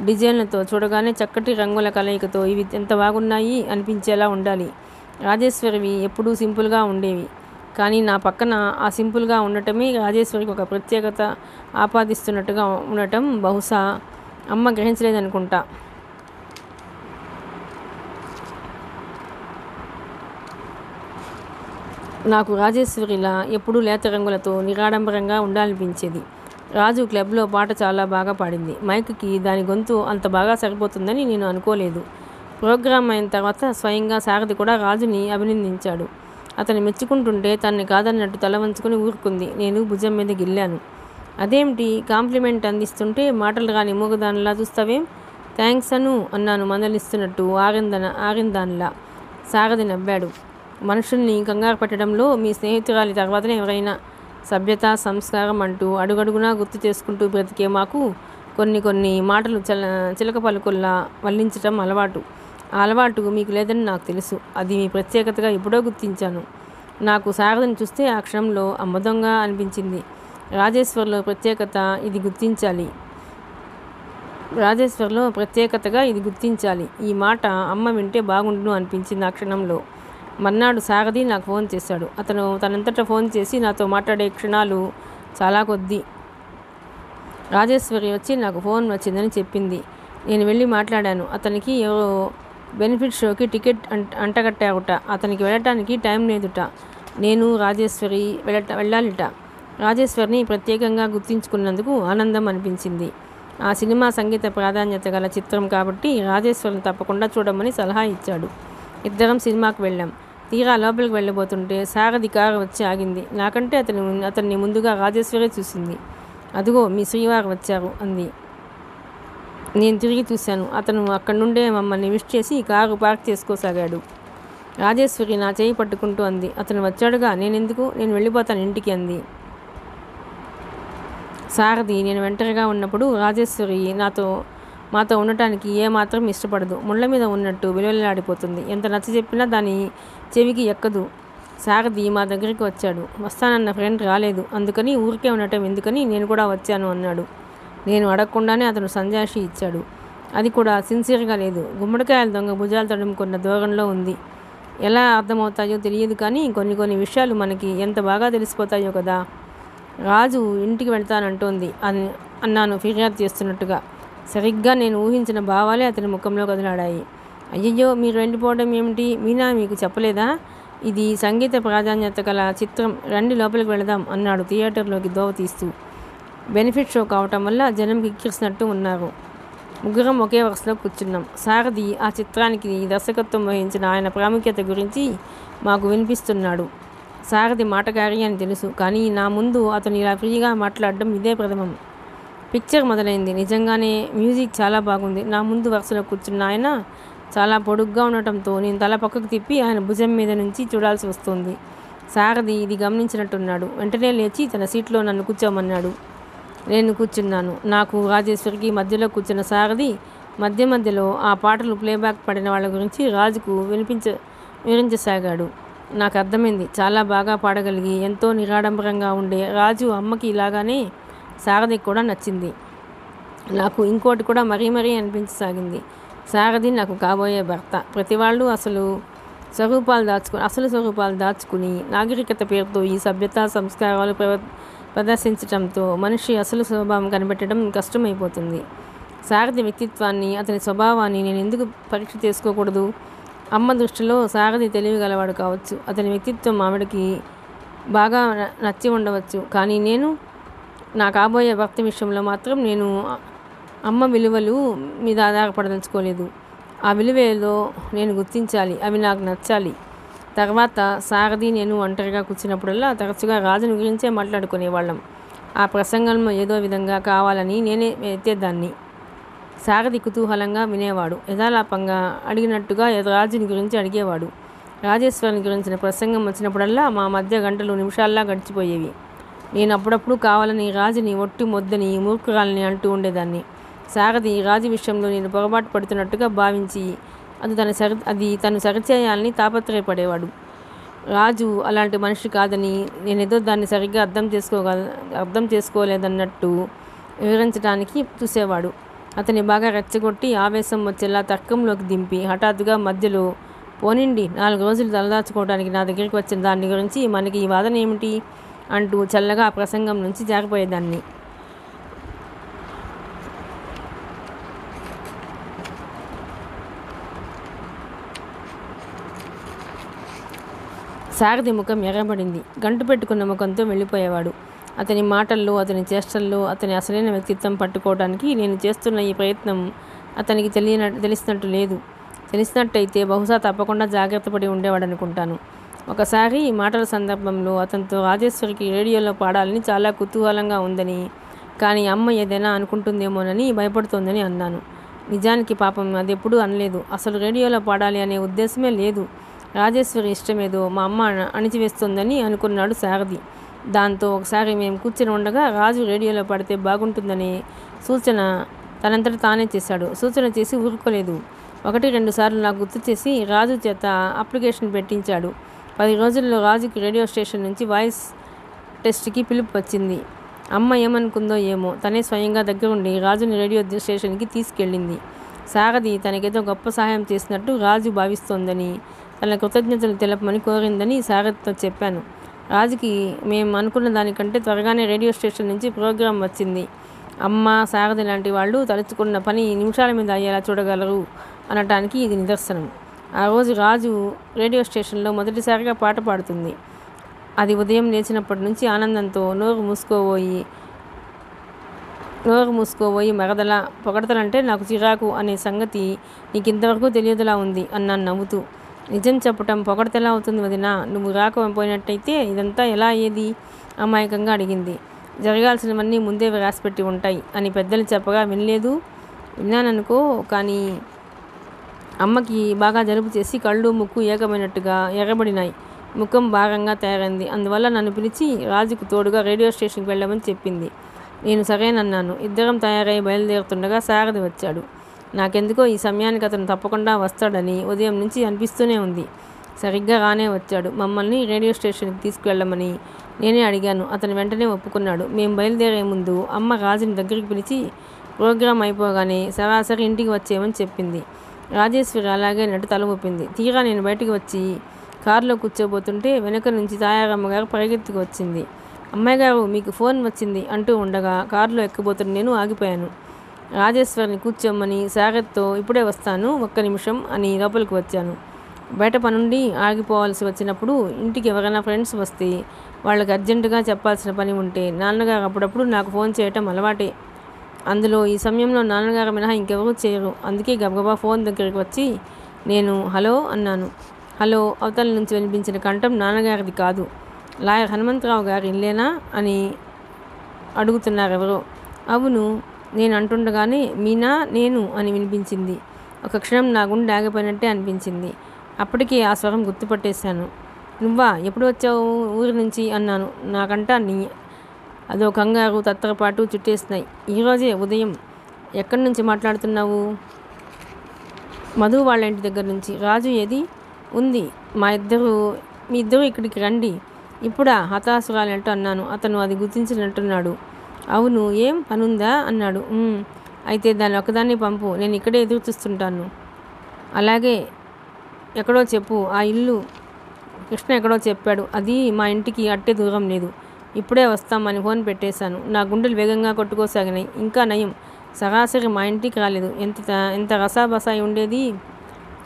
డిజైన్లతో, చూడగానే చక్కటి రంగుల కలయికతో ఇవి ఎంత బాగున్నాయి అనిపించేలా ఉండాలి. రాజేశ్వరివి ఎప్పుడూ సింపుల్గా ఉండేవి. కానీ నా పక్కన ఆ సింపుల్గా ఉండటమే రాజేశ్వరికి ఒక ప్రత్యేకత ఆపాదిస్తున్నట్టుగా ఉండటం బహుశా అమ్మ గ్రహించలేదనుకుంటా. నాకు రాజేశ్వరిలా ఎప్పుడూ లేత రంగులతో నిరాడంబరంగా ఉండాలనిపించేది. రాజు క్లబ్లో పాట చాలా బాగా పాడింది. మైక్కి దాని గొంతు అంత బాగా సరిపోతుందని నేను అనుకోలేదు. ప్రోగ్రాం అయిన తర్వాత స్వయంగా సారథి కూడా రాజుని అభినందించాడు. అతను మెచ్చుకుంటుంటే తనని కాదన్నట్టు తల వంచుకొని ఊరుకుంది. నేను భుజం మీద గిల్లాను. అదేమిటి, కాంప్లిమెంట్ అందిస్తుంటే మాటలు రాని మూగదానిలా చూస్తావేం? థ్యాంక్స్ అన్నాను మందలిస్తున్నట్టు ఆరిందానిలా. సారథి నవ్వాడు. మనుషుల్ని కంగారు పెట్టడంలో మీ స్నేహితురాలి తర్వాతనే ఎవరైనా. సభ్యత, సంస్కారం అంటూ అడుగడుగునా గుర్తు చేసుకుంటూ బ్రతికే మాకు కొన్ని మాటలు చిలక పలుకుల్లా వల్లించటం అలవాటు. ఆ అలవాటు మీకు లేదని నాకు తెలుసు. అది మీ ప్రత్యేకతగా ఎప్పుడో గుర్తించాను. నాకు సారథిని చూస్తే ఆ క్షణంలో అమ్మదంగా అనిపించింది. రాజేశ్వర్లో ప్రత్యేకతగా ఇది గుర్తించాలి. ఈ మాట అమ్మ వింటే బాగుండును అనిపించింది ఆ క్షణంలో. మర్నాడు సారథి నాకు ఫోన్ చేశాడు. అతను తనంతటా ఫోన్ చేసి నాతో మాట్లాడే క్షణాలు చాలా కొద్ది. రాజేశ్వరి వచ్చి నాకు ఫోన్ వచ్చిందని చెప్పింది. నేను వెళ్ళి మాట్లాడాను. అతనికి ఎవరో బెనిఫిట్ షోకి టికెట్ అంటగట్టావుట. అతనికి వెళ్ళటానికి టైం లేదుట. నేను రాజేశ్వరి వెళ్ళాలిట. రాజేశ్వరిని ప్రత్యేకంగా గుర్తించుకున్నందుకు ఆనందం అనిపించింది. ఆ సినిమా సంగీత ప్రాధాన్యత గల చిత్రం కాబట్టి రాజేశ్వరిని తప్పకుండా చూడమని సలహా ఇచ్చాడు. ఇద్దరం సినిమాకు వెళ్ళాం. తీరా లోపలికి వెళ్ళబోతుంటే సారథి కారు వచ్చి ఆగింది. నాకంటే అతన్ని ముందుగా రాజేశ్వరి చూసింది. అదిగో మీ శ్రీవారు వచ్చారు అంది. నేను తిరిగి చూశాను. అతను అక్కడి నుండే మమ్మల్ని విష్ చేసి కారు పార్క్ చేసుకోసాగాడు. రాజేశ్వరి నా చేయి పట్టుకుంటూ అంది. అతను వచ్చాడుగా, నేనెందుకు, నేను వెళ్ళిపోతాను ఇంటికి అంది. సారథి నేను ఒంటరిగా ఉన్నప్పుడు రాజేశ్వరి మాతో ఉండటానికి ఏమాత్రం ఇష్టపడదు. ముళ్ళ మీద ఉన్నట్టు విలువలాడిపోతుంది. ఎంత నచ్చ చెప్పినా దాని చెవికి ఎక్కదు. సారథి మా దగ్గరికి వచ్చాడు. వస్తానన్న ఫ్రెండ్ రాలేదు, అందుకని ఊరికే ఉండటం ఎందుకని నేను కూడా వచ్చాను అన్నాడు. నేను అడగకుండానే అతను సంజాషి ఇచ్చాడు. అది కూడా సిన్సియర్గా లేదు. గుమ్మడికాయల దొంగ భుజాలు తడుముకున్న దూరంలో ఉంది. ఎలా అర్థమవుతాయో తెలియదు, కానీ కొన్ని విషయాలు మనకి ఎంత బాగా తెలిసిపోతాయో కదా. రాజు ఇంటికి వెళ్తానంటోంది అన్నాను ఫిర్యాదు చేస్తున్నట్టుగా. సరిగ్గా నేను ఊహించిన భావాలే అతని ముఖంలో కదిలాడాయి. అయ్యయ్యో, మీరు వెళ్ళిపోవడం ఏమిటి? మీనా మీకు చెప్పలేదా? ఇది సంగీత ప్రాధాన్యత గల చిత్రం, రండి లోపలికి వెళదాం అన్నాడు థియేటర్లోకి దోవ తీస్తూ. బెనిఫిట్ షో కావటం వల్ల జనం కిక్కిరిసినట్టు ఉన్నారు. ముగ్గురం ఒకే వరుసలో కూర్చున్నాం. సారథి ఆ చిత్రానికి దర్శకత్వం వహించిన ఆయన ప్రాముఖ్యత గురించి మాకు వినిపిస్తున్నాడు. సారథి మాటగారి అని తెలుసు, కానీ నా ముందు అతను ఇలా ఫ్రీగా మాట్లాడడం ఇదే ప్రథమం. పిక్చర్ మొదలైంది. నిజంగానే మ్యూజిక్ చాలా బాగుంది. నా ముందు వరుసలో కూర్చున్న ఆయన చాలా పొడుగ్గా ఉండటంతో నేను తల పక్కకు తిప్పి ఆయన భుజం మీద నుంచి చూడాల్సి వస్తుంది. సారథి ఇది గమనించినట్టున్నాడు. వెంటనే లేచి తన సీట్లో నన్ను కూర్చోమన్నాడు. నేను కూర్చున్నాను. నాకు రాజేశ్వరికి మధ్యలో కూర్చున్న సారథి మధ్యలో ఆ పాటలు ప్లేబ్యాక్ పడిన వాళ్ళ గురించి రాజుకు వివరించసాగాడు. నాకు అర్థమైంది. చాలా బాగా పాడగలిగి ఎంతో నిరాడంబరంగా ఉండే రాజు అమ్మకి ఇలాగానే సారథికి కూడా నచ్చింది. నాకు ఇంకోటి కూడా మరీ అనిపించసాగింది. సారథి నాకు కాబోయే భర్త. ప్రతి వాళ్ళు అసలు స్వరూపాలు దాచుకుని నాగరికత పేరుతో ఈ సభ్యత సంస్కారాలు ప్రదర్శించటంతో మనిషి అసలు స్వభావం కనిపెట్టడం కష్టమైపోతుంది. సారథి వ్యక్తిత్వాన్ని, అతని స్వభావాన్ని నేను ఎందుకు పరీక్ష చేసుకోకూడదు? అమ్మ దృష్టిలో సారథి తెలివి గలవాడు కావచ్చు, అతని వ్యక్తిత్వం ఆవిడకి బాగా నచ్చి ఉండవచ్చు. కానీ నేను నా కాబోయే భర్త విషయంలో మాత్రం నేను అమ్మ విలువలు మీద ఆధారపడదలుచుకోలేదు. ఆ విలువేదో నేను గుర్తించాలి, అవి నాకు నచ్చాలి. తర్వాత సారథి నేను ఒంటరిగా కూర్చున్నప్పుడల్లా తరచుగా రాజుని గురించే మాట్లాడుకునేవాళ్ళం. ఆ ప్రసంగంలో ఏదో విధంగా కావాలని నేనే ఎత్తేదాన్ని. సారథి కుతూహలంగా వినేవాడు. యథాలాపంగా అడిగినట్టుగా రాజుని గురించి అడిగేవాడు. రాజేశ్వరిని గురించిన ప్రసంగం వచ్చినప్పుడల్లా మా మధ్య గంటలు నిమిషాల్లా గడిచిపోయేవి. నేను అప్పుడప్పుడు కావాలని రాజుని ఒట్టి మొద్దని, మూర్ఖురాలని అంటూ ఉండేదాన్ని. సారథి రాజు విషయంలో నేను పొరపాటు పడుతున్నట్టుగా భావించి అది తను సరిచేయాలని తాపత్రయపడేవాడు. రాజు అలాంటి మనిషి కాదని, నేనేదో దాన్ని సరిగ్గా అర్థం చేసుకోలేదన్నట్టు వివరించడానికి చూసేవాడు. అతన్ని బాగా రెచ్చగొట్టి ఆవేశం వచ్చేలా తర్కంలోకి దింపి హఠాత్తుగా మధ్యలో, పోనిండి, 4 రోజులు తలదాచుకోవడానికి నా దగ్గరికి వచ్చిన దాని గురించి మనకి ఈ వాదన ఏమిటి అంటూ చల్లగా ఆ ప్రసంగం నుంచి జారిపోయేదాన్ని. సారథి ముఖం ఎర్రబడింది. గంటు పెట్టుకున్న ముఖంతో వెళ్ళిపోయేవాడు. అతని మాటల్లో, అతని చేష్టల్లో అతని అసలైన వ్యక్తిత్వం పట్టుకోవడానికి నేను చేస్తున్న ఈ ప్రయత్నం అతనికి తెలిసినట్టు లేదు. తెలిసినట్టయితే బహుశా తప్పకుండా జాగ్రత్త పడి ఉండేవాడనుకుంటాను. ఒకసారి మాటల సందర్భంలో అతనితో రాజేశ్వరికి రేడియోలో పాడాలని చాలా కుతూహలంగా ఉందని, కానీ అమ్మ ఏదైనా అనుకుంటుందేమోనని భయపడుతోందని అన్నాను. నిజానికి పాపం అది ఎప్పుడూ అనలేదు. అసలు రేడియోలో పాడాలి అనే ఉద్దేశమే లేదు. రాజేశ్వరి ఇష్టమేదో మా అమ్మ అణిచివేస్తోందని అనుకున్నాడు సారథి. దాంతో ఒకసారి మేము కూర్చుని ఉండగా రాజు రేడియోలో పడితే బాగుంటుందనే సూచన తనంతట తానే చేశాడు. సూచన చేసి ఊరుకోలేదు. 1-2 సార్లు నాకు గుర్తు చేసి రాజు చేత అప్లికేషన్ పెట్టించాడు. 10 రోజుల్లో రాజుకి రేడియో స్టేషన్ నుంచి వాయిస్ టెస్ట్కి పిలుపు వచ్చింది. అమ్మ ఏమనుకుందో ఏమో, తనే స్వయంగా దగ్గరుండి రాజుని రేడియో స్టేషన్కి తీసుకెళ్ళింది. సారథి తనకేదో గొప్ప సహాయం చేసినట్టు రాజు భావిస్తోందని, తన కృతజ్ఞతలు తెలపమని కోరిందని సారథితో చెప్పాను. రాజుకి మేము అనుకున్న దానికంటే త్వరగానే రేడియో స్టేషన్ నుంచి ప్రోగ్రాం వచ్చింది. అమ్మ, సారథి లాంటి వాళ్ళు తలుచుకున్న పని నిమిషాల మీద అయ్యేలా చూడగలరు అనటానికి ఇది నిదర్శనం. ఆ రోజు రాజు రేడియో స్టేషన్లో మొదటిసారిగా పాట పాడుతుంది. అది ఉదయం లేచినప్పటి నుంచి ఆనందంతో నోరు మూసుకోబోయి మరదలా, పొగడతలంటే నాకు చిరాకు అనే సంగతి నీకింతవరకు తెలియదులా ఉంది అన్నాను నవ్వుతూ. నిజం చెప్పటం పొగడతెలా అవుతుంది వదినా? నువ్వు రాకపోయినట్టయితే ఇదంతా ఎలా అయ్యేది? అమాయకంగా అడిగింది. జరగాల్సినవన్నీ ముందే రాసిపెట్టి ఉంటాయి అని పెద్దలు చెప్పగా విన్నాననుకో. కానీ అమ్మకి బాగా జలుబు చేసి కళ్ళు, ముక్కు ఏకమైనట్టుగా ఎర్రబడినాయి. ముఖం భారంగా తయారైంది. అందువల్ల నన్ను పిలిచి రాజుకు తోడుగా రేడియో స్టేషన్కి వెళ్ళమని చెప్పింది. నేను సరేనన్నాను. ఇద్దరం తయారై బయలుదేరుతుండగా సారథి వచ్చాడు. నాకెందుకో ఈ సమయానికి అతను తప్పకుండా వస్తాడని ఉదయం నుంచి అనిపిస్తూనే ఉంది. సరిగ్గా రానే వచ్చాడు. మమ్మల్ని రేడియో స్టేషన్కి తీసుకువెళ్ళమని నేనే అడిగాను. అతను వెంటనే ఒప్పుకున్నాడు. మేము బయలుదేరే ముందు అమ్మ రాజుని దగ్గరికి పిలిచి ప్రోగ్రాం అయిపోగానే సరాసరి ఇంటికి వచ్చేయమని చెప్పింది. రాజేశ్వరి అలాగే నటు తల ఊపింది. తీరా నేను బయటికి వచ్చి కారులో కూర్చోబోతుంటే వెనక నుంచి తాయారమ్మ గారు పరిగెత్తుకు వచ్చింది. అమ్మాయి గారు, మీకు ఫోన్ వచ్చింది అంటూ ఉండగా కారులో ఎక్కబోతున్న నేను ఆగిపోయాను. రాజేశ్వరిని కూర్చోమని సారథితో ఇప్పుడే వస్తాను, 1 నిమిషం అని లోపలికి వచ్చాను. బయట పనుండి ఆగిపోవాల్సి వచ్చినప్పుడు ఇంటికి ఎవరైనా ఫ్రెండ్స్ వస్తే వాళ్ళకి అర్జెంటుగా చెప్పాల్సిన పని ఉంటే నాన్నగారు అప్పుడప్పుడు నాకు ఫోన్ చేయటం అలవాటే. అందులో ఈ సమయంలో నాన్నగారు మినహా ఇంకెవరూ చేయరు. అందుకే గబగబా ఫోన్ దగ్గరికి వచ్చి నేను హలో అన్నాను. హలో అవతల నుంచి వినిపించిన కంఠం నాన్నగారిది కాదు. లాయర్ హనుమంతరావు గారి ఇల్లేనా అని అడుగుతున్నారు ఎవరో. అవును, నేను అంటుండగానే మీనా, నేను అని వినిపించింది. ఒక క్షణం నా గుండె ఆగిపోయినట్టే అనిపించింది. అప్పటికే ఆ స్వరం గుర్తుపట్టేశాను. నువ్వా, ఎప్పుడు వచ్చావు ఊరి నుంచి అన్నాను. నాకంట అదో కంగారు, తత్తరపాటు చుట్టేసినాయి. ఈరోజే ఉదయం. ఎక్కడి నుంచి మాట్లాడుతున్నావు? మధు వాళ్ళ ఇంటి దగ్గర నుంచి. రాజు ఏది? ఉంది, మీ ఇద్దరు ఇక్కడికి రండి. ఇప్పుడా? హతాశురాలంటూ అన్నాను. అతను అది గుర్తించినట్టున్నాడు. అవును, ఏం పనుందా అన్నాడు. అయితే దాన్ని ఒకదాన్ని పంపు, నేను ఇక్కడే ఎదురు చూస్తుంటాను. అలాగే, ఎక్కడో చెప్పు. ఆ ఇల్లు కృష్ణ ఎక్కడో చెప్పాడు. అది మా ఇంటికి అట్టే దూరం లేదు. ఇప్పుడే వస్తామని ఫోన్ పెట్టేశాను. నా గుండెలు వేగంగా కొట్టుకోసాగినాయి. ఇంకా నయం, సరాసరి మా ఇంటికి రాలేదు. ఎంత రసాబసాయి ఉండేది.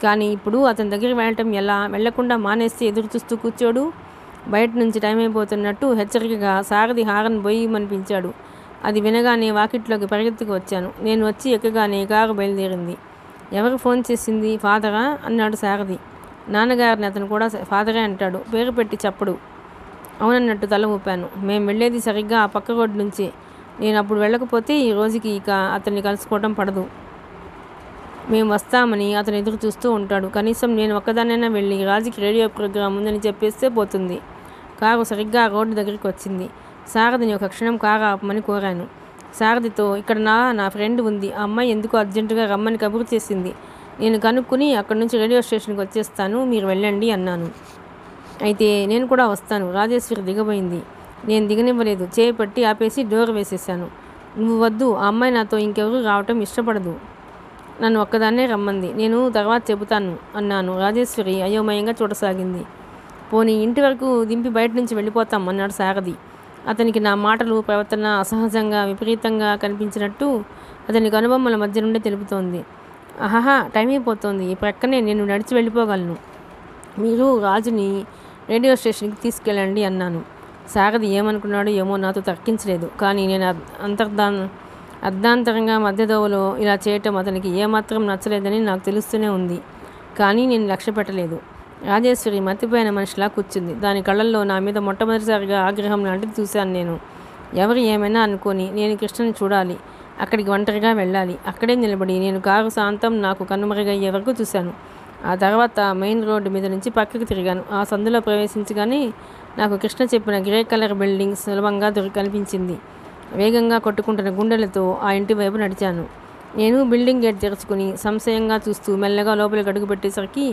కానీ ఇప్పుడు అతని దగ్గరికి వెళ్ళటం ఎలా? వెళ్లకుండా మానేస్తే ఎదురు చూస్తూ కూర్చోడు. బయట నుంచి టైం అయిపోతున్నట్టు హెచ్చరికగా సారథి హారన్ బొయ్యమనిపించాడు. అది వినగానే వాకిట్లోకి పరిగెత్తుకు వచ్చాను. నేను వచ్చి ఎక్కగానే కారు బయలుదేరింది. ఎవరు ఫోన్ చేసింది? ఫాదరా అన్నాడు సారథి. నాన్నగారిని అతను కూడా ఫాదరే అంటాడు, పేరు పెట్టి చెప్పడు. అవునన్నట్టు తల ఊపాను. మేము వెళ్ళేది సరిగ్గా ఆ పక్క రోడ్డు నుంచి. నేను అప్పుడు వెళ్ళకపోతే ఈ రోజుకి ఇక అతన్ని కలుసుకోవటం పడదు. మేము వస్తామని అతను ఎదురు చూస్తూ ఉంటాడు. కనీసం నేను ఒక్కదానైనా వెళ్ళి రాజుకి రేడియో ప్రోగ్రాం ఉందని చెప్పేస్తే పోతుంది. కారు సరిగ్గా రోడ్డు దగ్గరికి వచ్చింది. సారథిని ఒక క్షణం కారు ఆపమని కోరాను. సారథితో, ఇక్కడ నా ఫ్రెండ్ ఉంది. ఆ అమ్మాయి ఎందుకు అర్జెంటుగా రమ్మని కబురు చేసింది. నేను కనుక్కుని అక్కడి నుంచి రేడియో స్టేషన్కి వచ్చేస్తాను, మీరు వెళ్ళండి అన్నాను. అయితే నేను కూడా వస్తాను. రాజేశ్వరి దిగబోయింది. నేను దిగనివ్వలేదు. చేయి పట్టి ఆపేసి డోర్ వేసేసాను. నువ్వు వద్దు, ఆ అమ్మాయి నాతో ఇంకెవరు రావటం ఇష్టపడదు. నన్ను ఒక్కదాన్నే రమ్మంది. నేను తర్వాత చెబుతాను అన్నాను. రాజేశ్వరి అయోమయంగా చూడసాగింది. పోనీ ఇంటి వరకు దింపి బయట నుంచి వెళ్ళిపోతాం అన్నాడు సారథి. అతనికి నా మాటలు, ప్రవర్తన అసహజంగా, విపరీతంగా కనిపించినట్టు అతని కనుబొమ్మల మధ్య నుండి తెలుపుతోంది. ఆహాహా, టైం అయిపోతుంది. ఈ ప్రక్కనే నేను నడిచి వెళ్ళిపోగలను. మీరు రాజుని రేడియో స్టేషన్కి తీసుకెళ్ళండి అన్నాను. సారథి ఏమనుకున్నాడో ఏమో నాతో తర్కించలేదు. కానీ నేను అర్ధాంతరంగా మధ్యదోవలో ఇలా చేయటం అతనికి ఏమాత్రం నచ్చలేదని నాకు తెలుస్తూనే ఉంది. కానీ నేను లక్ష్య పెట్టలేదు. రాజేశ్వరి మతిపోయిన మనిషిలా కూర్చుంది. దాని కళ్ళల్లో నా మీద మొట్టమొదటిసారిగా ఆగ్రహం లాంటిది చూశాను నేను. ఎవరు ఏమైనా అనుకోని నేను కృష్ణని చూడాలి. అక్కడికి ఒంటరిగా వెళ్ళాలి. అక్కడే నిలబడి నేను కారు శాంతం నాకు కనుమరుగయ్యే వరకు చూశాను. ఆ తర్వాత మెయిన్ రోడ్డు మీద నుంచి పక్కకి తిరిగాను. ఆ సందులో ప్రవేశించగానే నాకు కృష్ణ చెప్పిన గ్రే కలర్ బిల్డింగ్ సులభంగా కనిపించింది. వేగంగా కొట్టుకుంటున్న గుండెలతో ఆ ఇంటి వైపు నడిచాను. నేను బిల్డింగ్ గేట్ తెరుచుకుని సంశయంగా చూస్తూ మెల్లగా లోపలికి అడుగు పెట్టేసరికి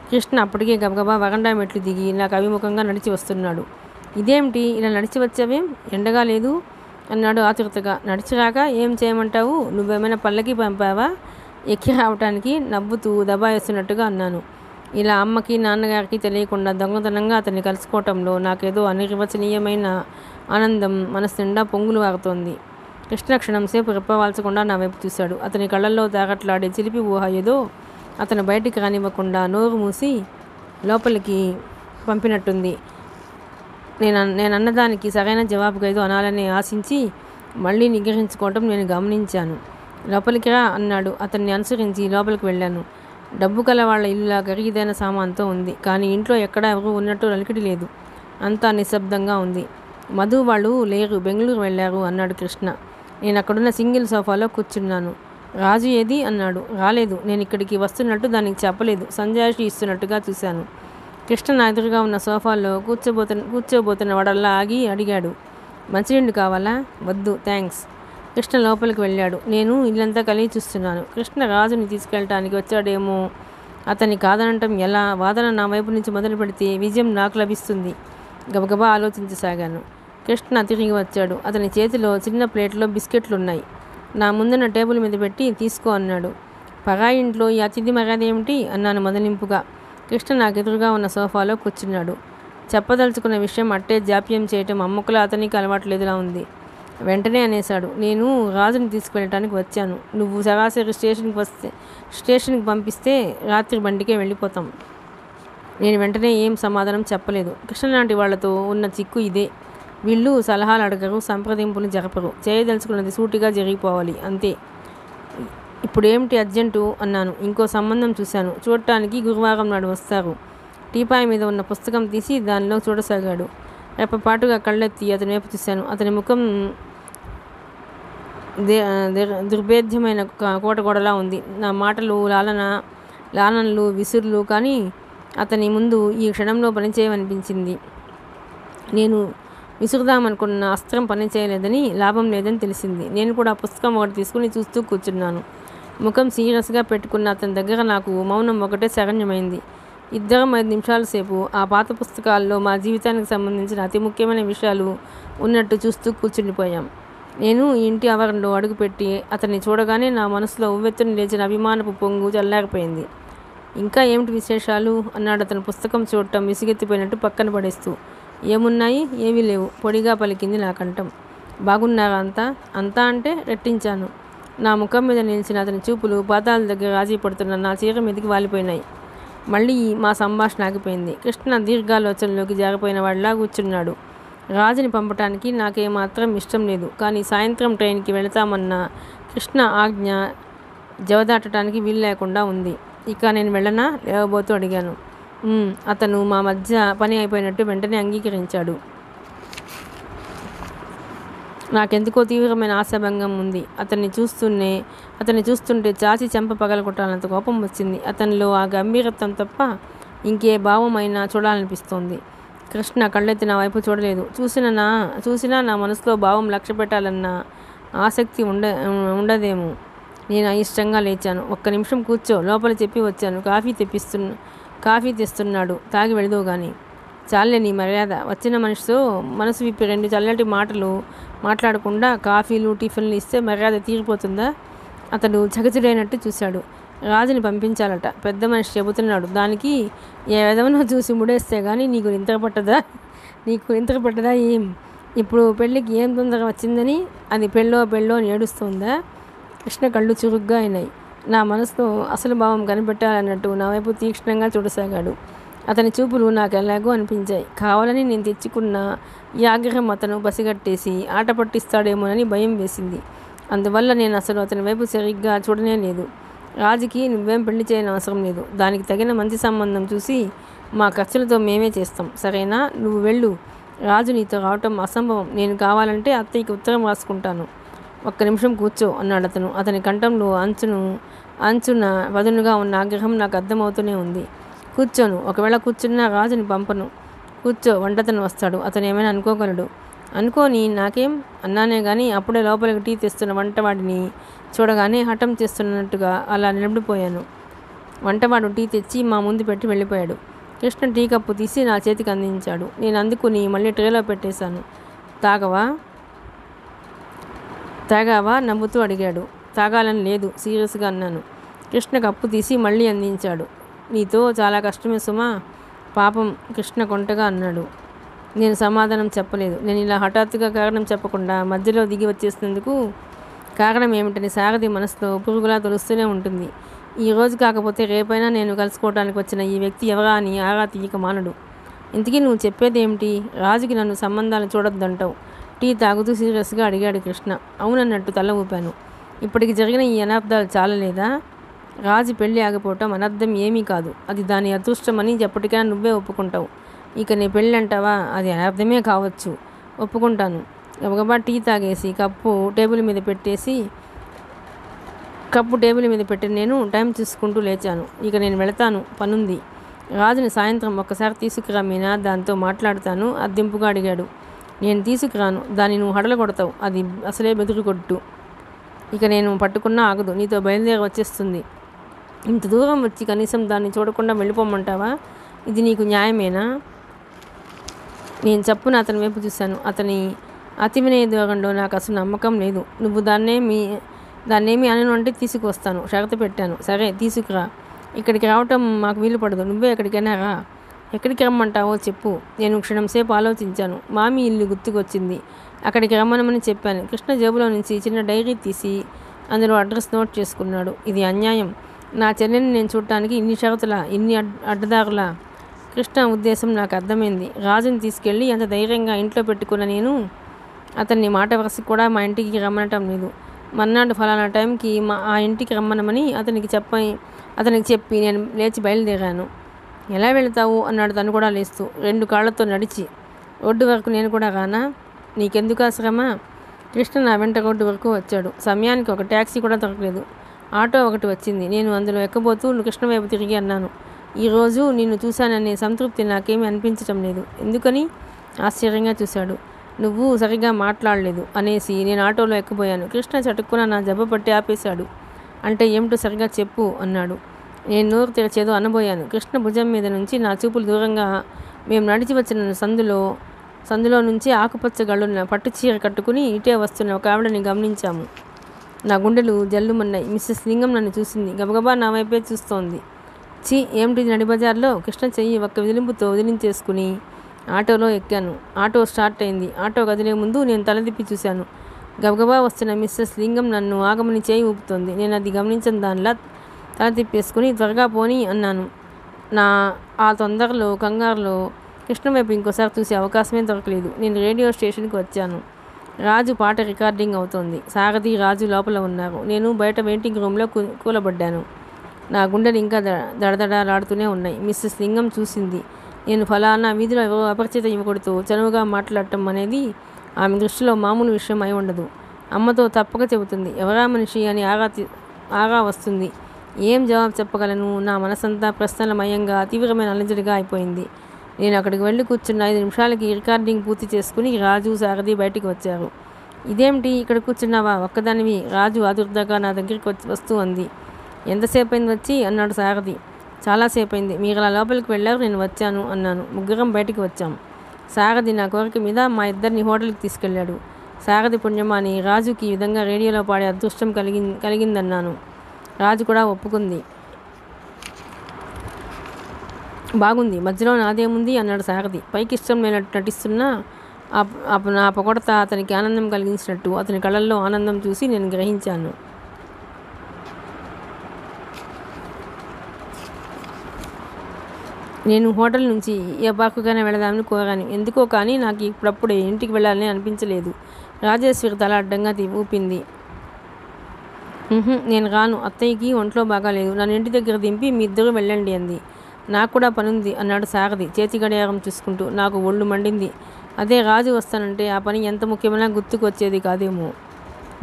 కృష్ణ అప్పటికే గబగబా వరండా మెట్లు దిగి నాకు అభిముఖంగా నడిచి వస్తున్నాడు. ఇదేమిటి, ఇలా నడిచి వచ్చావేం? ఎండగా లేదు అన్నాడు ఆతృతగా. నడిచిరాక ఏం చేయమంటావు? నువ్వేమైనా పల్లకి పంపావా ఎక్కి రావటానికి? నవ్వుతూ దబాయిస్తున్నట్టుగా అన్నాను. ఇలా అమ్మకి నాన్నగారికి తెలియకుండా దొంగతనంగా అతన్ని కలుసుకోవటంలో నాకేదో అనిర్వచనీయమైన ఆనందం మనసు నిండా పొంగులు వాగుతోంది. కృష్ణ క్షణం సేపు రెప్పవాల్చకుండా నా వైపు చూశాడు. అతని కళ్ళల్లో తాగట్లాడే చిలిపి ఊహ ఏదో అతను బయటికి రానివ్వకుండా నోరు మూసి లోపలికి పంపినట్టుంది. నేను అన్నదానికి సరైన జవాబుగా ఏదో అనాలని ఆశించి మళ్ళీ నిగ్రహించుకోవటం నేను గమనించాను. లోపలికి రా అన్నాడు. అతన్ని అనుసరించి లోపలికి వెళ్ళాను. డబ్బు కల వాళ్ళ ఇల్లులా ఖరీదైన సామాన్తో ఉంది. కానీ ఇంట్లో ఎక్కడా ఎవరు ఉన్నట్టు అలికిడి లేదు. అంతా నిశ్శబ్దంగా ఉంది. మధు వాళ్ళు లేరు, బెంగళూరు వెళ్ళారు అన్నాడు కృష్ణ. నేను అక్కడున్న సింగిల్ సోఫాలో కూర్చున్నాను. రాజు ఏది అన్నాడు. రాలేదు. నేను ఇక్కడికి వస్తున్నట్టు దానికి చెప్పలేదు. సంజాయిషి ఇస్తున్నట్టుగా చూశాను. కృష్ణ నా ఎదురుగా ఉన్న సోఫాలో కూర్చోబోతున్న వాడల్లా ఆగి అడిగాడు, మంచినీళ్ళు కావాలా? వద్దు, థ్యాంక్స్. కృష్ణ లోపలికి వెళ్ళాడు. నేను ఇల్లంతా కలిగి చూస్తున్నాను. కృష్ణ రాజుని తీసుకెళ్ళటానికి వచ్చాడేమో. అతన్ని కాదనటం ఎలా? వాదన నా వైపు నుంచి మొదలు పెడితే విజయం నాకు లభిస్తుంది. గబగబా ఆలోచించసాగాను. కృష్ణ తిరిగి వచ్చాడు. అతని చేతిలో చిన్న ప్లేట్లో బిస్కెట్లున్నాయి. నా ముందున్న టేబుల్ మీద పెట్టి తీసుకో అన్నాడు. పరాయి ఇంట్లో ఈ అతిథి మర్యాద ఏమిటి అన్నాను మొదలింపుగా. కృష్ణ నాకు ఎదురుగా ఉన్న సోఫాలో కూర్చున్నాడు. చెప్పదలుచుకున్న విషయం అట్టే జాప్యం చేయటం అమ్మకులా అతనికి అలవాట్లేదులా ఉంది. వెంటనే అనేశాడు, నేను రాజుని తీసుకువెళ్ళటానికి వచ్చాను. నువ్వు సరాసరి స్టేషన్కి పంపిస్తే రాత్రి బండికే వెళ్ళిపోతాం. నేను వెంటనే ఏం సమాధానం చెప్పలేదు. కృష్ణ లాంటి వాళ్లతో ఉన్న చిక్కు ఇదే. వీళ్ళు సలహాలు అడగరు, సంప్రదింపులు జరపరు. చేయదలుచుకున్నది సూటిగా జరిగిపోవాలి, అంతే. ఇప్పుడేమిటి అర్జెంటు అన్నాను. ఇంకో సంబంధం చూశాను. చూడటానికి గురువారం నాడు వస్తారు. టీపాయ్ మీద ఉన్న పుస్తకం తీసి దానిలో చూడసాగాడు. రెప్పపాటుగా కళ్ళెత్తి అతని వైపు చూశాను. అతని ముఖం దుర్భేద్యమైన కోటగోడలా ఉంది. నా మాటలు లాలనలు విసురులు కానీ అతని ముందు ఈ క్షణంలో పనిచేయమనిపించింది. నేను విసురుదామనుకున్న అస్త్రం పనిచేయలేదని, లాభం లేదని తెలిసింది. నేను కూడా పుస్తకం ఒకటి తీసుకుని చూస్తూ కూర్చున్నాను. ముఖం సీరియస్గా పెట్టుకున్న అతని దగ్గర నాకు మౌనం ఒకటే శరణ్యమైంది. ఇద్దరం 5 నిమిషాల సేపు ఆ పాత పుస్తకాల్లో మా జీవితానికి సంబంధించిన అతి ముఖ్యమైన విషయాలు ఉన్నట్టు చూస్తూ కూర్చుండిపోయాం. నేను ఇంటి ఆవరణలో అడుగుపెట్టి అతన్ని చూడగానే నా మనసులో ఉవ్వెత్తున లేచిన అభిమానపు పొంగు చల్లారిపోయింది. ఇంకా ఏమిటి విశేషాలు అన్నాడు అతను పుస్తకం చూడటం విసిగెత్తిపోయినట్టు పక్కన పడేస్తూ. ఏమున్నాయి? ఏమీ లేవు పొడిగా పలికింది నా కంఠం. బాగున్నారా అంతా? అంతా అంటే రెట్టించాను. నా ముఖం మీద నిలిచిన అతని చూపులు పాతాల దగ్గర రాజీ పడుతున్న నా చీర మీదకి వాలిపోయినాయి. మళ్ళీ మా సంభాషణ ఆగిపోయింది. కృష్ణ దీర్ఘాలోచనలోకి జారిపోయిన వాడిలా కూర్చున్నాడు. రాజుని పంపటానికి నాకేమాత్రం ఇష్టం లేదు. కానీ సాయంత్రం ట్రైన్కి వెళతామన్న కృష్ణ ఆజ్ఞ జవదాటడానికి వీలు లేకుండా ఉంది. ఇక నేను వెళ్ళనా? లేవబోతూ అడిగాను. అతను మా మధ్య పని అయిపోయినట్టు వెంటనే అంగీకరించాడు. నాకెందుకో తీవ్రమైన ఆశాభంగం ఉంది. అతన్ని చూస్తుంటే చాచి చెంప పగలగొట్టాలంత కోపం వచ్చింది. అతనిలో ఆ గంభీరత్వం తప్ప ఇంకే భావం అయినా చూడాలనిపిస్తోంది. కృష్ణ కళ్ళెత్తి నా వైపు చూడలేదు. చూసినా నా మనసులో భావం లక్ష్య పెట్టాలన్న ఆసక్తి ఉండదేమో. నేను అయిష్టంగా లేచాను. ఒక్క నిమిషం కూర్చో, లోపల చెప్పి వచ్చాను. కాఫీ తెస్తున్నాడు, తాగి వెళదువు గాని. చాలే నీ మర్యాద. వచ్చిన మనిషితో మనసు విప్పి 2 చల్లటి మాటలు మాట్లాడకుండా కాఫీలు టిఫిన్లు ఇస్తే మర్యాద తీరిపోతుందా? అతడు చకితుడైనట్టు చూశాడు. రాజుని పంపించాలట. పెద్ద మనిషి చెబుతున్నాడు. దానికి ఏ విధమనో చూసి ముడేస్తే కానీ నీకు నిద్ర పట్టదా ఏం? ఇప్పుడు పెళ్ళికి ఏం తొందర వచ్చిందని అది పెళ్ళో అని ఏడుస్తుందా? కృష్ణ కళ్ళు చురుగ్గా అయినాయి. నా మనసులో అసలు భావం కనిపెట్టాలన్నట్టు నా వైపు తీక్షణంగా చూడసాగాడు. అతని చూపులు నాకు ఎలాగో అనిపించాయి. కావాలని నేను తెచ్చుకున్న ఈ ఆగ్రహం అతను పసిగట్టేసి ఆట పట్టిస్తాడేమోనని భయం వేసింది. అందువల్ల నేను అసలు అతని వైపు సరిగ్గా చూడనే లేదు. రాజుకి నువ్వేం పెళ్లి చేయని అవసరం లేదు. దానికి తగిన మంచి సంబంధం చూసి మా ఖర్చులతో మేమే చేస్తాం. సరేనా? నువ్వు వెళ్ళు. రాజు నీతో రావటం అసంభవం. నేను కావాలంటే అత్తయ్యకి ఉత్తరం రాసుకుంటాను. ఒక్క నిమిషం కూర్చో అన్నాడు అతను. అతని కంఠంలో అంచున వదునుగా ఉన్న ఆగ్రహం నాకు అర్థమవుతూనే ఉంది. కూర్చోను. ఒకవేళ కూర్చున్నా రాజుని పంపను. కూర్చో, వంటతను వస్తాడు. అతను ఏమైనా అనుకోగలడు. అనుకోని నాకేం అన్నానే కానీ అప్పుడే లోపలికి టీ తెస్తున్న వంటవాడిని చూడగానే హఠం చేస్తున్నట్టుగా అలా నిలబడిపోయాను. వంటవాడు టీ తెచ్చి మా ముందు పెట్టి వెళ్ళిపోయాడు. కృష్ణ టీ కప్పు తీసి నా చేతికి అందించాడు. నేను అందుకుని మళ్ళీ ట్రేలో పెట్టేశాను. తాగావా? నవ్వుతూ అడిగాడు. తాగాలని లేదు, సీరియస్గా అన్నాను. కృష్ణ కప్పు తీసి మళ్ళీ అందించాడు. నీతో చాలా కష్టమే సుమా. పాపం కృష్ణ కొంటగా అన్నాడు. నేను సమాధానం చెప్పలేదు. నేను ఇలా హఠాత్తుగా కారణం చెప్పకుండా మధ్యలో దిగి వచ్చేసినందుకు కారణం ఏమిటని సారథి మనసులో పురుగులా తొలుస్తూనే ఉంటుంది. ఈ రోజు కాకపోతే రేపైనా నేను కలుసుకోవడానికి వచ్చిన ఈ వ్యక్తి ఎవరా అని ఆరా తీయక మానడు. ఇంతకీ నువ్వు చెప్పేది ఏమిటి? రాజుకి నన్ను సంబంధాలు చూడొద్దంటావు. టీ తాగుతూ సీరియస్గా అడిగాడు కృష్ణ. అవునన్నట్టు తల ఊపాను. ఇప్పటికి జరిగిన ఈ అనర్థాలు చాలలేదా? రాజు పెళ్లి ఆగిపోవటం అనర్థం ఏమీ కాదు. అది దాని అదృష్టమని ఎప్పటికైనా నువ్వే ఒప్పుకుంటావు. ఇక నీ పెళ్ళి అంటావా? అది అనర్థమే కావచ్చు. ఒప్పుకుంటాను. గబగబా టీ తాగేసి కప్పు టేబుల్ మీద పెట్టి నేను టైం చూసుకుంటూ లేచాను. ఇక నేను వెళతాను, పనుంది. రాజుని సాయంత్రం ఒక్కసారి తీసుకురా మీనా, దాంతో మాట్లాడతాను అద్దెంపుగా అడిగాడు. నేను తీసుకురాను. దాన్ని నువ్వు హడలు కొడతావు. అది అసలే బెదురుకొట్టు. ఇక నేను పట్టుకున్నా ఆగదు. నీతో బయలుదేరి వచ్చేస్తుంది. ఇంత దూరం వచ్చి కనీసం దాన్ని చూడకుండా వెళ్ళిపోమంటావా? ఇది నీకు న్యాయమేనా? నేను చప్పున అతని వైపు చూశాను. అతని అతి వినయ దూరంలో నాకు అసలు నమ్మకం లేదు. నువ్వు దాన్నేమి అనను అంటే తీసుకువస్తాను షరతు పెట్టాను. సరే, తీసుకురా. ఇక్కడికి రావటం మాకు వీలు పడదు. నువ్వే ఎక్కడికైనా రా. ఎక్కడికి రమ్మంటావో చెప్పు. నేను క్షణంసేపు ఆలోచించాను. మామి ఇల్లు గుర్తుకొచ్చింది. అక్కడికి రమ్మనమని చెప్పాను. కృష్ణ జేబులో నుంచి చిన్న డైరీ తీసి అందులో అడ్రస్ నోట్ చేసుకున్నాడు. ఇది అన్యాయం. నా చెల్లెని నేను చూడటానికి ఇన్ని షరతులా, ఇన్ని అడ్డదారులా? కృష్ణ ఉద్దేశం నాకు అర్థమైంది. రాజుని తీసుకెళ్ళి అంత ధైర్యంగా ఇంట్లో పెట్టుకున్న నేను అతన్ని మాట వరసకి కూడా మా ఇంటికి రమ్మనటం లేదు. మర్నాడు ఫలానా టైంకి ఆ ఇంటికి రమ్మనమని అతనికి చెప్పి నేను లేచి బయలుదేరాను. ఎలా వెళతావు అన్నాడు తను కూడా లేస్తూ. 2 కాళ్లతో నడిచి. రోడ్డు వరకు నేను కూడా రానా? నీకెందుకు శ్రమ? కృష్ణ నా వెంట రోడ్డు వరకు వచ్చాడు. సమయానికి ఒక ట్యాక్సీ కూడా దొరకలేదు. ఆటో ఒకటి వచ్చింది. నేను అందులో ఎక్కబోతూ కృష్ణ వైపు తిరిగి అన్నాను. ఈరోజు నిన్ను చూశాననే సంతృప్తి నాకేమీ అనిపించటం లేదు. ఎందుకని? ఆశ్చర్యంగా చూశాడు. నువ్వు సరిగా మాట్లాడలేదు అనేసి నేను ఆటోలో ఎక్కబోయాను. కృష్ణ చటుక్కున నా జబ్బ పట్టి ఆపేశాడు. అంటే ఏమిటో సరిగా చెప్పు అన్నాడు. నేను నోరు తెరచేదో అనబోయాను. కృష్ణ భుజం మీద నుంచి నా చూపులు దూరంగా మేము నడిచి వచ్చిన సందులో నుంచి ఆకుపచ్చ గళ్ళున్న పట్టు చీర కట్టుకుని ఇటే వస్తున్న ఒక ఆవిడని గమనించాము. నా గుండెలు జల్లుమన్నాయి. మిస్సెస్ లింగం నన్ను చూసింది. గబగబా నా వైపే చూస్తోంది. ఏమిటి నడిబజార్లో? కృష్ణ చెయ్యి ఒక్క విదిలింపుతో వదిలించేసుకుని ఆటోలో ఎక్కాను. ఆటో స్టార్ట్ అయింది. ఆటో కదిలే ముందు నేను తలదిప్పి చూశాను. గబగబా వస్తున్న మిస్సెస్ లింగం నన్ను ఆగమని చేయి ఊపుతోంది. నేను అది గమనించిన దానిలా తల తిప్పేసుకుని త్వరగా పోనీ అన్నాను. నా ఆ తొందరలో కంగారులో కృష్ణ వైపు ఇంకోసారి చూసే అవకాశమే దొరకలేదు. నేను రేడియో స్టేషన్కి వచ్చాను. రాజు పాట రికార్డింగ్ అవుతోంది. సారథి రాజు లోపల ఉన్నారు. నేను బయట వెయిటింగ్ రూమ్లో కూలబడ్డాను. నా గుండెలు ఇంకా దడదడలాడుతూనే ఉన్నాయి. మిస్సెస్ లింగం చూసింది. నేను ఫలానా వీధిలో ఎవరో అపరిచిత యువకుడితో చనువుగా మాట్లాడటం అనేది ఆమె దృష్టిలో మామూలు విషయం అయి ఉండదు. అమ్మతో తప్పక చెబుతుంది. ఎవరా మనిషి అని ఆగా వస్తుంది. ఏం జవాబు చెప్పగలను? నా మనసంతా ప్రశ్నలమయంగా తీవ్రమైన అలజడిగా అయిపోయింది. నేను అక్కడికి వెళ్ళి కూర్చున్న 5 నిమిషాలకి రికార్డింగ్ పూర్తి చేసుకుని రాజు సారథి బయటికి వచ్చారు. ఇదేమిటి ఇక్కడ కూర్చున్నావా ఒక్కదానివి? రాజు ఆదుర్దాగా నా దగ్గరికి వస్తూ అంది. ఎంతసేపు అయింది వచ్చి అన్నాడు సారథి. చాలాసేపు అయింది. మీరు అలా లోపలికి వెళ్ళారు, నేను వచ్చాను అన్నాను. ముగ్గురం బయటికి వచ్చాం. సారథి నా కోరిక మీద మా ఇద్దరిని హోటల్కి తీసుకెళ్ళాడు. సారథి పుణ్యమాని రాజుకి ఈ విధంగా రేడియోలో పాడే అదృష్టం కలిగిందన్నాను. రాజు కూడా ఒప్పుకుంది. బాగుంది, మధ్యలో నాదేముంది అన్నాడు సారథి. పైకి ఇష్టం లేనట్టు నటిస్తున్నా నా పొగడత అతనికి ఆనందం కలిగించినట్టు అతని కళ్ళల్లో ఆనందం చూసి నేను గ్రహించాను. నేను హోటల్ నుంచి ఏ పార్కుకైనా వెళదామని కోరాను. ఎందుకో కానీ నాకు ఇప్పుడప్పుడే ఇంటికి వెళ్ళాలని అనిపించలేదు. రాజేశ్వరి తల అడ్డంగా ఊపింది. నేను రాను, అత్తయ్యకి ఒంట్లో బాగాలేదు. నన్ను ఇంటి దగ్గర దింపి మీ ఇద్దరు వెళ్ళండి అంది. నాకు కూడా పనుంది అన్నాడు సారథి చేతి గడియారం చూసుకుంటూ. నాకు ఒళ్ళు మండింది. అదే రాజు వస్తానంటే ఆ పని ఎంత ముఖ్యమైనా గుర్తుకు వచ్చేది కాదేమో.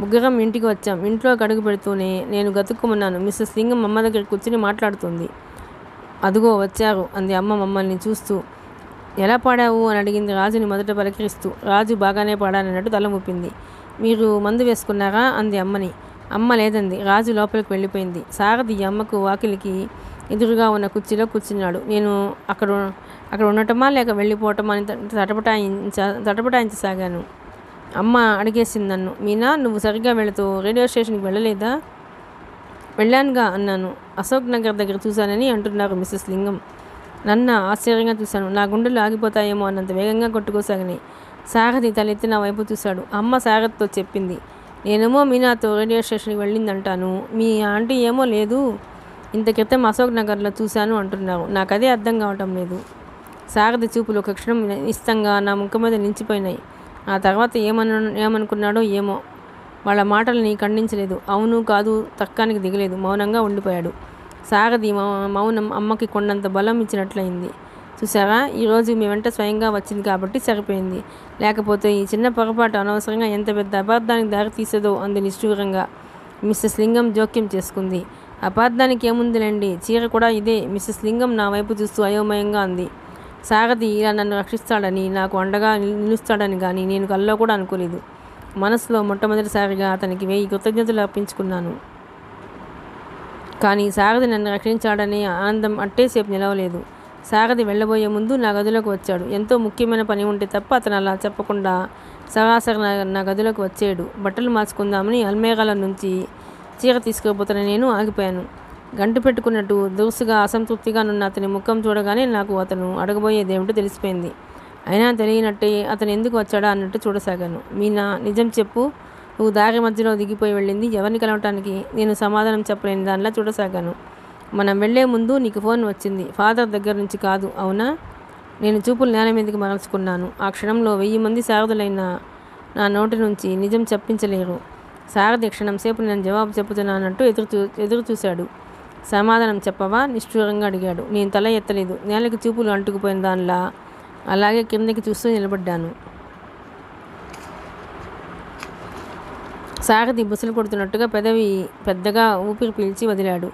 ముగ్గురం ఇంటికి వచ్చాం. ఇంట్లో అడుగు పెడుతూనే నేను గతుక్కుమన్నాను. మిస్సెస్ లింగం అమ్మ దగ్గర కూర్చుని మాట్లాడుతుంది. అదుగో వచ్చారు అంది అమ్మ మమ్మల్ని చూస్తూ. ఎలా పాడావు అని అడిగింది రాజుని మొదట పలకరిస్తూ. రాజు బాగానే పాడానన్నట్టు తల ఊపింది. మీరు మందు వేసుకున్నారా అంది అమ్మని. అమ్మ లేదంది. రాజు లోపలికి వెళ్ళిపోయింది. సారథి అమ్మకు వాకిలికి ఎదురుగా ఉన్న కుర్చీలో కూర్చున్నాడు. నేను అక్కడ ఉండటమా లేక వెళ్ళిపోవటమా అని తటపటాయించసాగాను. అమ్మ అడిగేసింది నన్ను. మీనా, నువ్వు సరిగ్గా వెళుతూ రేడియో స్టేషన్కి వెళ్ళలేదా? వెళ్ళానుగా అన్నాను. అశోక్ నగర్ దగ్గర చూశానని అంటున్నారు మిస్సెస్ లింగం. నన్ను ఆశ్చర్యంగా చూశాను. నా గుండెలు ఆగిపోతాయేమో అన్నంత వేగంగా కొట్టుకోసాగినాయి. సారథి తలెత్తి నా వైపు చూశాడు. అమ్మ సారథితో చెప్పింది. నేనేమో మీనాతో రేడియో స్టేషన్కి వెళ్ళిందంటాను. మీ ఆంటీ ఏమో లేదు, ఇంత క్రితం అశోక్ నగర్లో చూశాను అంటున్నారు. నాకు అదే అర్థం కావటం లేదు. సారథి చూపులు ఒక క్షణం నిస్తంగా నా ముఖం మీద నిలిచిపోయినాయి. ఆ తర్వాత ఏమనుకున్నాడో ఏమో. వాళ్ళ మాటల్ని ఖండించలేదు. అవును కాదు తర్కానికి దిగలేదు. మౌనంగా ఉండిపోయాడు. సారథి మౌనం అమ్మకి కొండంత బలం ఇచ్చినట్లయింది. చూసారా, ఈరోజు మీ వెంట స్వయంగా వచ్చింది కాబట్టి సరిపోయింది. లేకపోతే ఈ చిన్న పొరపాటు అనవసరంగా ఎంత పెద్ద అపార్థానికి దారి తీసేదో అంది నిష్ఠూరంగా. మిస్సెస్ లింగం జోక్యం చేసుకుంది. అపార్థానికి ఏముందిలేండి, చీర కూడా ఇదే. మిస్సెస్ లింగం నా వైపు చూస్తూ అయోమయంగా అంది. సారథి ఇలా నన్ను రక్షిస్తాడని, నాకు అండగా నిలుస్తాడని కానీ నేను కల్లో కూడా అనుకోలేదు. మనసులో మొట్టమొదటిసారిగా అతనికి 1000 కృతజ్ఞతలు అర్పించుకున్నాను. కానీ సారథి నన్ను రక్షించాడనే ఆనందం అట్టేసేపు నిలవలేదు. సారథి వెళ్ళబోయే ముందు నా గదిలోకి వచ్చాడు. ఎంతో ముఖ్యమైన పని ఉంటే తప్ప అతను అలా చెప్పకుండా సరాసరి నా గదిలోకి వచ్చాడు. బట్టలు మార్చుకుందామని అల్మేరాల నుంచి చీర తీసుకుపోతున్న నేను ఆగిపోయాను. గంటు పెట్టుకున్నట్టు దురుసుగా అసంతృప్తిగా నున్న అతని ముఖం చూడగానే నాకు అతను అడగబోయేదేమిటో తెలిసిపోయింది. అయినా తెలియనట్టే అతను ఎందుకు వచ్చాడా అన్నట్టు చూడసాగాను. మీనా, నిజం చెప్పు, నువ్వు దారి మధ్యలో దిగిపోయి వెళ్ళింది ఎవరిని కలవటానికి? నేను సమాధానం చెప్పలేని దానిలా చూడసాగాను. మనం వెళ్లే ముందు నీకు ఫోన్ వచ్చింది. ఫాదర్ దగ్గర నుంచి కాదు, అవునా? నేను చూపులు నేల మీదకి మరల్చుకున్నాను. ఆ క్షణంలో 1000 మంది సారథులైన నా నోటి నుంచి నిజం చెప్పించలేరు. సారథి క్షణం సేపు నేను జవాబు చెప్పుతున్నానంటూ ఎదురు చూశాడు. సమాధానం చెప్పవా? నిష్ఠూరంగా అడిగాడు. నేను తల ఎత్తలేదు. నేలకి చూపులు అంటుకుపోయిన దానిలా అలాగే కిందకి చూస్తూ నిలబడ్డాను. సారథి బుసలు కొడుతున్నట్టుగా పెదవి పెద్దగా ఊపిరి పీల్చి వదిలాడు.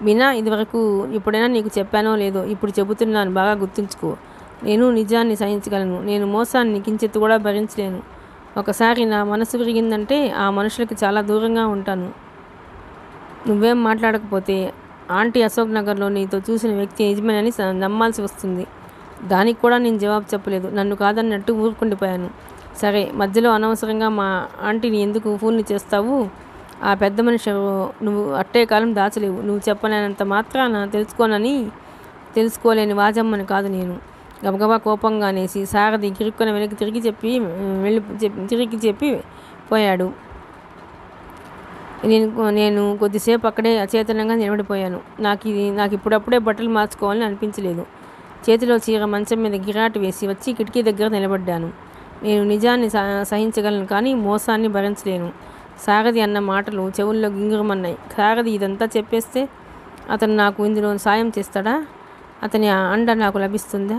మీనా, ఇదివరకు ఎప్పుడైనా నీకు చెప్పానో లేదో, ఇప్పుడు చెబుతున్నాను, బాగా గుర్తుంచుకో. నేను నిజాన్ని సహించగలను. నేను మోసాన్ని కించెత్తు కూడా భరించలేను. ఒకసారి నా మనసు విరిగిందంటే ఆ మనుషులకి చాలా దూరంగా ఉంటాను. నువ్వేం మాట్లాడకపోతే ఆంటీ అశోక్ నగర్లో నీతో చూసిన వ్యక్తి నిజమేనని నమ్మాల్సి వస్తుంది. దానికి కూడా నేను జవాబు చెప్పలేదు. నన్ను కాదన్నట్టు ఊరుకుండిపోయాను. సరే, మధ్యలో అనవసరంగా మా ఆంటీని ఎందుకు ఫోన్లు చేస్తావు? ఆ పెద్ద మనిషి నువ్వు అట్టే కాలం దాచలేవు. నువ్వు చెప్పలేనంత మాత్రాన తెలుసుకోలేని వాజమ్మని కాదు నేను. గబగబా కోపంగా అనేసి సారథి గిరుక్కున వెనక్కి తిరిగి చెప్పి పోయాడు. నేను కొద్దిసేపు అక్కడే అచేతనంగా నిలబడిపోయాను. నాకు ఇప్పుడప్పుడే బట్టలు మార్చుకోవాలని అనిపించలేదు. చేతిలో చీర మంచం మీద గిరాటు వేసి వచ్చి కిటికీ దగ్గర నిలబడ్డాను. నేను నిజాన్ని సహించగలను, కానీ మోసాన్ని భరించలేను. సారథి అన్న మాటలు చెవుల్లో గింగురమన్నాయి. సారథి ఇదంతా చెప్పేస్తే అతను నాకు ఇందులో సాయం చేస్తాడా? అతని అండ నాకు లభిస్తుందా?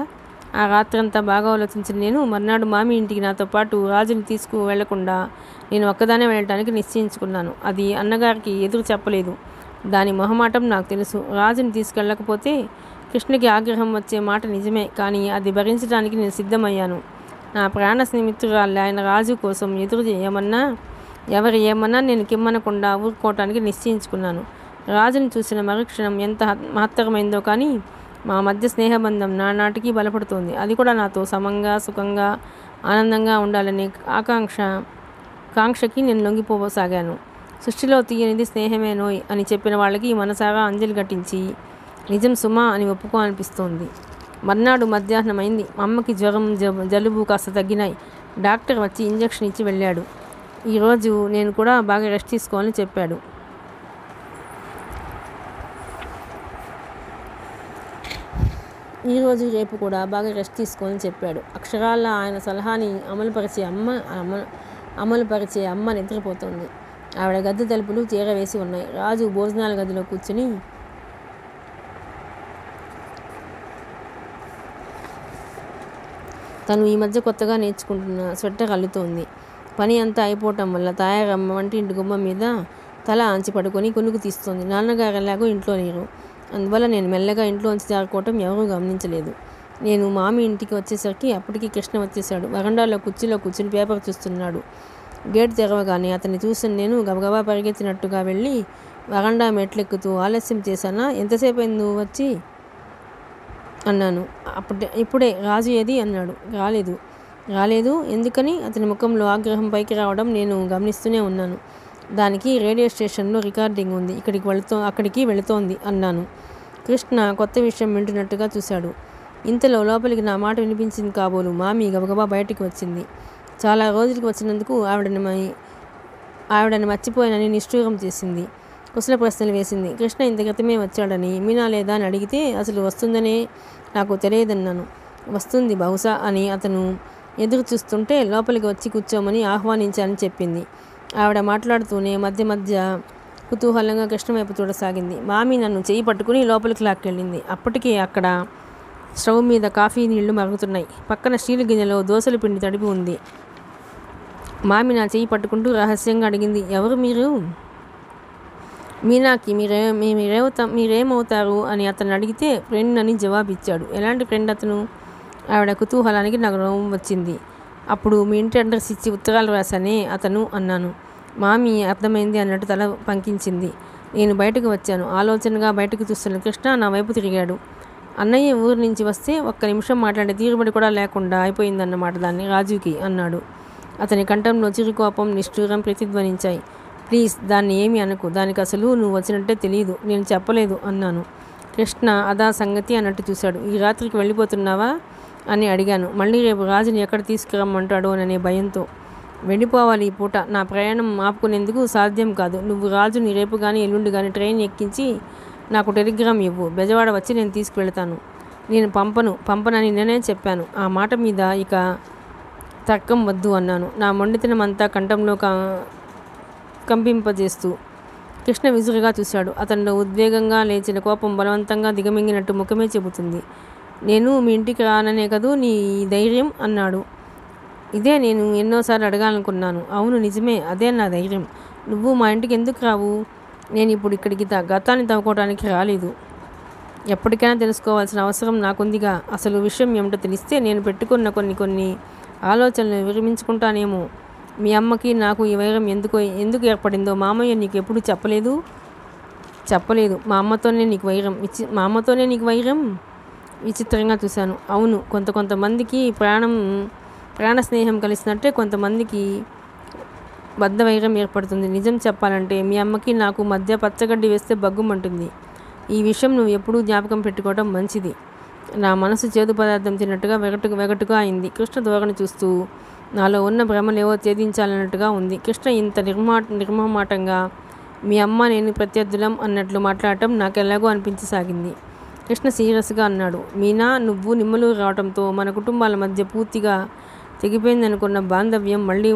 ఆ రాత్రంతా బాగా ఆలోచించిన నేను మర్నాడు మామి ఇంటికి నాతో పాటు రాజుని వెళ్లకుండా నేను ఒక్కదానే వెళ్ళటానికి నిశ్చయించుకున్నాను. అది అన్నగారికి ఎదురు చెప్పలేదు. దాని మొహమాటం నాకు తెలుసు. రాజుని తీసుకెళ్ళకపోతే కృష్ణకి ఆగ్రహం వచ్చే మాట నిజమే, కానీ అది భరించడానికి నేను సిద్ధమయ్యాను. నా ప్రాణ స్నేహితురాలు ఆయన రాజు కోసం ఎవరు ఏమన్నా నేను కిమ్మనకుండా ఊరుకోవటానికి నిశ్చయించుకున్నాను. రాజుని చూసిన మరుక్షణం ఎంత మహత్తరమైందో, కానీ మా మధ్య స్నేహబంధం నానాటికి బలపడుతోంది. అది కూడా నాతో సమంగా, సుఖంగా, ఆనందంగా ఉండాలనే కాంక్షకి నేను లొంగిపోసాగాను. సృష్టిలో తీయనిది స్నేహమేనోయ్ అని చెప్పిన వాళ్ళకి మనసారా అంజలి ఘటించి నిజం సుమా అని ఒప్పుకోనిపిస్తోంది. మర్నాడు మధ్యాహ్నం అయింది. అమ్మకి జ్వరం, జలుబు కాస్త తగ్గినాయి. డాక్టర్ వచ్చి ఇంజక్షన్ ఇచ్చి వెళ్ళాడు. ఈరోజు నేను కూడా బాగా రెస్ట్ తీసుకోవాలని చెప్పాడు. ఈరోజు రేపు కూడా బాగా రెస్ట్ తీసుకోవాలని చెప్పాడు. అక్షరాల ఆయన సలహాని అమలుపరిచే అమ్మ నిద్రపోతోంది. ఆవిడ గది తలుపులు చేరవేసి ఉన్నాయి. రాజు భోజనాల గదిలో కూర్చుని తను ఈ మధ్య కొత్తగా నేర్చుకుంటున్న స్వెట్టర్ అల్లుతోంది. పని అంతా అయిపోవటం వల్ల తాయారమ్మ వంటింటి గుమ్మ మీద తల ఆంచి పడుకొని కొనుక్కు తీస్తోంది. నాన్నగారు ఎలాగో ఇంట్లో లేరు. అందువల్ల నేను మెల్లగా ఇంట్లోంచి జారుకోవటం ఎవరూ గమనించలేదు. నేను మామి ఇంటికి వచ్చేసరికి అప్పటికి కృష్ణ వచ్చేశాడు. వరండాలో కుర్చీలో కూర్చుని పేపర్ చూస్తున్నాడు. గేట్ తెరవగానే అతన్ని చూసిన నేను గబగబా పరిగెత్తినట్టుగా వెళ్ళి వరండా మెట్లెక్కుతూ, ఆలస్యం చేశానా? ఎంతసేపు అయింది నువ్వు వచ్చి అన్నాను. ఇప్పుడే. రాజు ఏది అన్నాడు. రాలేదు ఎందుకని? అతని ముఖంలో ఆగ్రహం పైకి రావడం నేను గమనిస్తూనే ఉన్నాను. దానికి రేడియో స్టేషన్లో రికార్డింగ్ ఉంది, అక్కడికి వెళుతోంది అన్నాను. కృష్ణ కొత్త విషయం వింటున్నట్టుగా చూశాడు. ఇంతలో లోపలికి నా మాట వినిపించింది కాబోలు మామి గబగబా బయటికి వచ్చింది. చాలా రోజులకి వచ్చినందుకు ఆవిడని మర్చిపోయానని నిష్ఠూరం చేసింది. కుశల ప్రశ్నలు వేసింది. కృష్ణ ఇంత క్రితమే వచ్చాడని, మీనా లేదా అని అడిగితే అసలు వస్తుందనే నాకు తెలియదన్నాను. వస్తుంది బహుశా అని అతను ఎదురు చూస్తుంటే లోపలికి వచ్చి కూర్చోమని ఆహ్వానించానని చెప్పింది. ఆవిడ మాట్లాడుతూనే మధ్య కుతూహలంగా కృష్ణ వైపు చూడసాగింది. మామి నన్ను చెయ్యి పట్టుకుని లోపలికి లాక్కెళ్ళింది. అప్పటికే అక్కడ స్టవ్ మీద కాఫీ నీళ్లు మరుగుతున్నాయి. పక్కన స్టీలు గిన్నెలో దోసల పిండి తడిపి ఉంది. మామి నా చెయ్యి పట్టుకుంటూ రహస్యంగా అడిగింది, ఎవరు మీరు? మీనాకి మీరేమవుతారు అని అతను అడిగితే ఫ్రెండ్ అని జవాబిచ్చాడు. ఎలాంటి ఫ్రెండ్ అతను? ఆవిడ కుతూహలానికి నాకు నవ్వు వచ్చింది. అప్పుడు మీ ఇంటి అడ్రస్ ఇచ్చి ఉత్తరాలు రాశానే అతను అన్నాను. మామి అర్థమైంది అన్నట్టు తల పంకించింది. నేను బయటకు వచ్చాను. ఆలోచనగా బయటకు చూస్తున్న కృష్ణ నా వైపు తిరిగాడు. అన్నయ్య ఊరి నుంచి వస్తే ఒక్క నిమిషం మాట్లాడే తీరుబడి కూడా లేకుండా అయిపోయిందన్నమాట దాన్ని రాజుకి అన్నాడు. అతని కంఠంలో చిరుకోపం, నిష్ఠూరం ప్రతిధ్వనించాయి. ప్లీజ్ దాన్ని ఏమీ అనకు. దానికి అసలు నువ్వు వచ్చినట్టే తెలియదు. నేను చెప్పలేదు అన్నాను. కృష్ణ అదా సంగతి అన్నట్టు చూశాడు. ఈ రాత్రికి వెళ్ళిపోతున్నావా అని అడిగాను. మళ్ళీ రేపు రాజుని ఎక్కడ తీసుకురమ్మంటాడో అనే భయంతో. వెళ్ళిపోవాలి ఈ పూట. నా ప్రయాణం ఆపుకునేందుకు సాధ్యం కాదు. నువ్వు రాజుని రేపు కానీ ఎల్లుండి కానీ ట్రైన్ ఎక్కించి నాకు టెలిగ్రామ్ ఇవ్వు. బెజవాడ వచ్చి నేను తీసుకువెళ్తాను. నేను పంపనని నేనే చెప్పాను. ఆ మాట మీద ఇక తర్కం వద్దు అన్నాను. నా మొండితనం అంతా కంఠంలో కంపింపజేస్తూ. కృష్ణ విసురుగా చూశాడు. అతనిలో ఉద్వేగంగా లేచిన కోపం బలవంతంగా దిగమింగినట్టు ముఖమే చెబుతుంది. నేను మీ ఇంటికి రాననే కదూ నీ ధైర్యం అన్నాడు. ఇదే నేను ఎన్నోసార్లు అడగాలనుకున్నాను. అవును నిజమే, అదే నా ధైర్యం. నువ్వు మా ఇంటికి ఎందుకు రావు? నేను ఇప్పుడు ఇక్కడికి గతాన్ని తవ్వుకోవడానికి రాలేదు. ఎప్పటికైనా తెలుసుకోవాల్సిన అవసరం నాకుందిగా. అసలు విషయం ఏమిటో తెలిస్తే నేను పెట్టుకున్న కొన్ని ఆలోచనలు విరమించుకుంటానేమో. మీ అమ్మకి నాకు ఈ వైరం ఎందుకు ఏర్పడిందో మామయ్య నీకు ఎప్పుడు చెప్పలేదు. మా అమ్మతోనే నీకు వైరం? విచిత్రంగా చూశాను. అవును, కొంతమందికి ప్రాణ స్నేహం కలిసినట్టే కొంతమందికి బద్ధ వైరం ఏర్పడుతుంది. నిజం చెప్పాలంటే మీ అమ్మకి నాకు మధ్య పచ్చగడ్డి వేస్తే బగ్గుమంటుంది. ఈ విషయం నువ్వు ఎప్పుడూ జ్ఞాపకం పెట్టుకోవడం మంచిది. నా మనసు చేదు పదార్థం తిన్నట్టుగా వెగటుగా అయింది. కృష్ణ ధోరణి చూస్తూ నాలో ఉన్న భ్రమలేవో ఛేదించాలన్నట్టుగా ఉంది. కృష్ణ ఇంత నిర్మమాటంగా మీ అమ్మ నేను ప్రత్యర్థులం అన్నట్లు మాట్లాడటం నాకెలాగో అనిపించసాగింది. కృష్ణ సీరియస్గా అన్నాడు, మీనా, నువ్వు నిమ్మలూరు రావడంతో మన కుటుంబాల మధ్య పూర్తిగా తెగిపోయిందనుకున్న బాంధవ్యం మళ్ళీ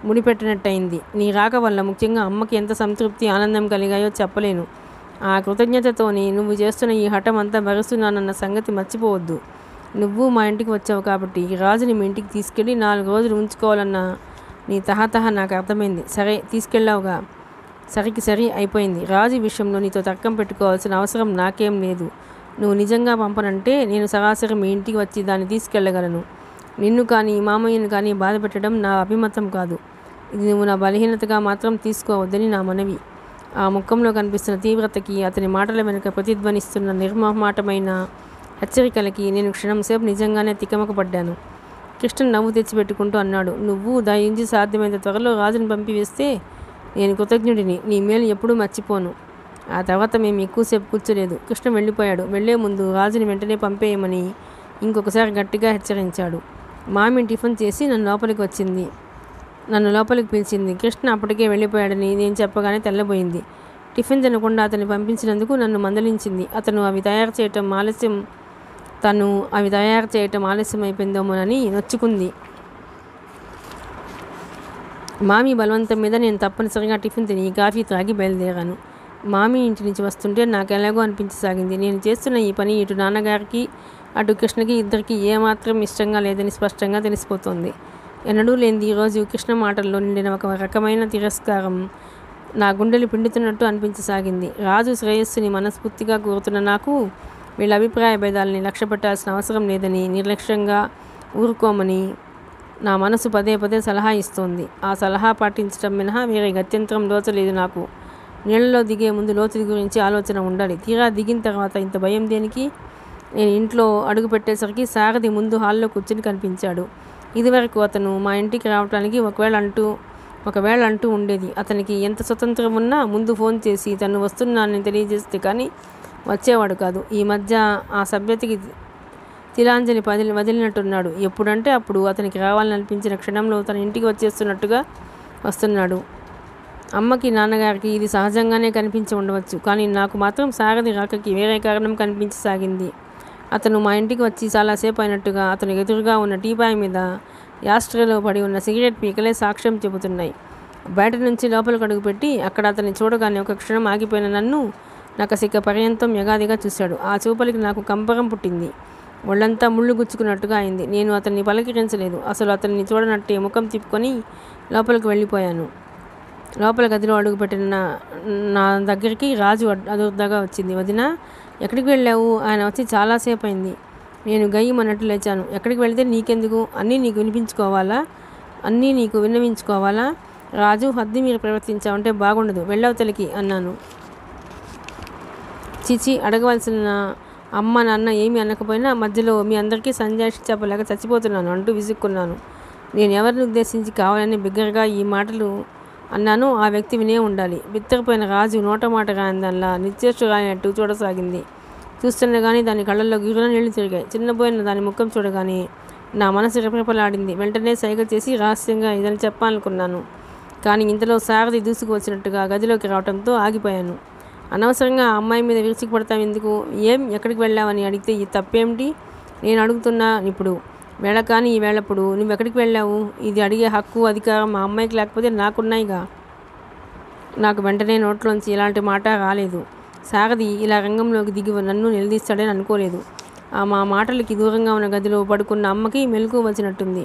ముడిపెట్టినట్టయింది. నీ రాక వల్ల ముఖ్యంగా అమ్మకి ఎంత సంతృప్తి, ఆనందం కలిగాయో చెప్పలేను. ఆ కృతజ్ఞతతోనే నువ్వు చేస్తున్న ఈ హఠం అంతా భరిస్తున్నానన్న సంగతి మర్చిపోవద్దు. నువ్వు మా ఇంటికి వచ్చావు కాబట్టి రాజుని మీ ఇంటికి తీసుకెళ్ళి 4 రోజులు ఉంచుకోవాలన్న నీ తహతహ నాకు అర్థమైంది. సరే, తీసుకెళ్ళావుగా, సరి అయిపోయింది. రాజు విషయంలో నీతో తర్కం పెట్టుకోవాల్సిన అవసరం నాకేం లేదు. నువ్వు నిజంగా పంపనంటే నేను సరాసరి మీ ఇంటికి వచ్చి దాన్ని తీసుకెళ్ళగలను. నిన్ను కానీ మామయ్యను కానీ బాధ పెట్టడం నా అభిమతం కాదు. ఇది నువ్వు నా బలహీనతగా మాత్రం తీసుకోవద్దని నా మనవి. ఆ ముఖంలో కనిపిస్తున్న తీవ్రతకి, అతని మాటల వెనుక ప్రతిధ్వనిస్తున్న నిర్మమాటమైన హెచ్చరికలకి నేను క్షణంసేపు నిజంగానే తికమకపడ్డాను. కృష్ణ నవ్వు తెచ్చిపెట్టుకుంటూ అన్నాడు, నువ్వు దయించి సాధ్యమైనంత త్వరలో రాజుని పంపివేస్తే నేను కృతజ్ఞుడిని. నీ మేలు ఎప్పుడూ మర్చిపోను. ఆ తర్వాత మేము ఎక్కువసేపు కూర్చోలేదు. కృష్ణ వెళ్ళిపోయాడు. వెళ్లే ముందు రాజుని వెంటనే పంపేయమని ఇంకొకసారి గట్టిగా హెచ్చరించాడు. మామి టిఫిన్ చేసి నన్ను లోపలికి పిలిచింది. కృష్ణ అప్పటికే వెళ్ళిపోయాడని నేను చెప్పగానే తెల్లబోయింది. టిఫిన్ తినకుండా అతన్ని పంపించినందుకు నన్ను మందలించింది. తను అవి తయారు చేయటం ఆలస్యం అయిపోయిందేమోనని నొచ్చుకుంది. మామి బలవంతం మీద నేను తప్పనిసరిగా టిఫిన్ తిని కాఫీ త్రాగి బయలుదేరాను. మామి ఇంటి నుంచి వస్తుంటే నాకు ఎలాగో అనిపించసాగింది. నేను చేస్తున్న ఈ పని ఇటు నాన్నగారికి అటు కృష్ణకి ఇద్దరికి ఏమాత్రం ఇష్టంగా లేదని స్పష్టంగా తెలిసిపోతోంది. ఎన్నడూ లేనిది ఈరోజు కృష్ణ మాటల్లో నిండిన ఒక రకమైన తిరస్కారం నా గుండెలు పిండుతున్నట్టు అనిపించసాగింది. రాజు శ్రేయస్సుని మనస్ఫూర్తిగా కోరుతున్న నాకు వీళ్ళ అభిప్రాయ భేదాలని లక్ష్య పెట్టాల్సిన అవసరం లేదని, నిర్లక్ష్యంగా ఊరుకోమని నా మనసు పదే సలహా ఇస్తోంది. ఆ సలహా పాటించడం మినహా వేరే గత్యంతరం లోచలేదు నాకు. నీళ్ళలో దిగే ముందు లోతు గురించి ఆలోచన ఉండాలి. తీరా దిగిన తర్వాత ఇంత భయం దేనికి? నేను ఇంట్లో అడుగు పెట్టేసరికి సారథి ముందు హాల్లో కూర్చుని కనిపించాడు. ఇదివరకు అతను మా ఇంటికి రావడానికి ఒకవేళ అంటూ ఉండేది. అతనికి ఎంత స్వతంత్రం ఉన్నా ముందు ఫోన్ చేసి తను వస్తున్నానని తెలియజేస్తే కానీ వచ్చేవాడు కాదు. ఈ మధ్య ఆ సభ్యతకి తిలాంజలి వదిలినట్టున్నాడు. ఎప్పుడంటే అప్పుడు అతనికి రావాలని అనిపించిన క్షణంలో తన ఇంటికి వచ్చేస్తున్నట్టుగా వస్తున్నాడు. అమ్మకి, నాన్నగారికి ఇది సహజంగానే కనిపించి ఉండవచ్చు. కానీ నాకు మాత్రం సారథి రాకకి వేరే కారణం కనిపించసాగింది. అతను మా ఇంటికి వచ్చి చాలాసేపు అయినట్టుగా అతను ఎదురుగా ఉన్న టీపాయ్ మీద యాస్ట్రేలో పడి ఉన్న సిగరెట్ పీకలే సాక్ష్యం చెబుతున్నాయి. బయట నుంచి లోపలికి అడుగుపెట్టి అక్కడ అతన్ని చూడగానే ఒక క్షణం ఆగిపోయిన నన్ను నకసిక పర్యంతం యగాదిగా చూశాడు. ఆ చూపలికి నాకు కంపరం పుట్టింది. ఒళ్ళంతా ముళ్ళు గుచ్చుకున్నట్టుగా అయింది. నేను అతన్ని పలకరించలేదు. అసలు అతన్ని చూడనట్టే ముఖం తిప్పుకొని లోపలికి వెళ్ళిపోయాను. లోపల గదిలో అడుగుపెట్టిన నా దగ్గరికి రాజు అదుర్దాగా వచ్చింది. వదినా, ఎక్కడికి వెళ్ళావు? ఆయన వచ్చి చాలాసేపు అయింది. నేను గయ్యమన్నట్టు లేచాను. ఎక్కడికి వెళితే నీకెందుకు? అన్నీ నీకు విన్నవించుకోవాలా? రాజు, హద్దు మీరు ప్రవర్తించావంటే బాగుండదు. వెళ్ళవతలికి అన్నాను. చిచి, అడగవలసిన అమ్మ నాన్న ఏమీ అనకపోయినా మధ్యలో మీ అందరికీ సంజాయిషి చెప్పలేక చచ్చిపోతున్నాను అంటూ విసుక్కున్నాను. నేను ఎవరిని ఉద్దేశించి కావాలని బిగ్గరగా ఈ మాటలు అన్నాను ఆ వ్యక్తి వినే ఉండాలి. బిత్తరపోయిన రాజు నోట మాట రాని దానిలా నిశ్చేష్టురాయినట్టు చూడసాగింది. చూస్తుండగానే దాని కళ్ళల్లో గిరున నీళ్లు తిరిగాయి. చిన్నపోయిన దాని ముఖం చూడగానే నా మనసు రెపరెపలాడింది. వెంటనే సైగ చేసి రహస్యంగా ఇదని చెప్పాలనుకున్నాను. కానీ ఇంతలో సారథి దూసుకు వచ్చినట్టుగా గదిలోకి రావడంతో ఆగిపోయాను. అనవసరంగా ఆ అమ్మాయి మీద విరుచుకు పడతాం ఎందుకు? ఎక్కడికి వెళ్ళావని అడిగితే ఈ తప్పేమిటి? నేను అడుగుతున్నా ఇప్పుడు. వేళ కానీ ఈ వేళప్పుడు నువ్వెక్కడికి వెళ్ళావు? ఇది అడిగే హక్కు, అధికారం మా అమ్మాయికి లేకపోతే నాకున్నాయిగా. నాకు వెంటనే నోట్లోంచి ఇలాంటి మాట రాలేదు. సారథి ఇలా రంగంలోకి దిగి నన్ను నిలదీస్తాడని అనుకోలేదు. మా మాటలకి దూరంగా ఉన్న గదిలో పడుకున్న అమ్మకి మెలకు వచ్చినట్టుంది.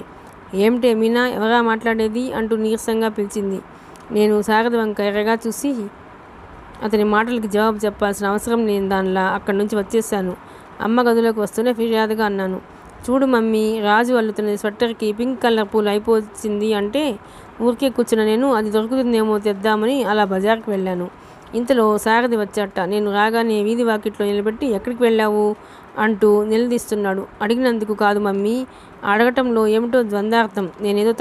ఏమిటే మీనా, ఎవరా మాట్లాడేది అంటూ నీరసంగా పిలిచింది. నేను సారథి వంక ఎర్రగా చూసి అతని మాటలకి జవాబు చెప్పాల్సిన అవసరం లేని దానిలా అక్కడి నుంచి వచ్చేసాను. అమ్మ గదిలోకి వస్తూనే ఫిర్యాదుగా అన్నాను. చూడు మమ్మీ, రాజు అల్లుతున్న స్వెట్టర్కి పింక్ కలర్ పూలు అయిపోయింది అంటే ఊరికే కూర్చున్న నేను అది దొరుకుతుందేమో తెద్దామని అలా బజార్కి వెళ్ళాను. ఇంతలో సారథి వచ్చాట. నేను రాగానే వీధి వాకిట్లో నిలబెట్టి ఎక్కడికి వెళ్ళావు అంటూ నిలదీస్తున్నాడు. అడిగినందుకు కాదు మమ్మీ, అడగటంలో ఏమిటో ద్వంద్వార్థం. నేనేదో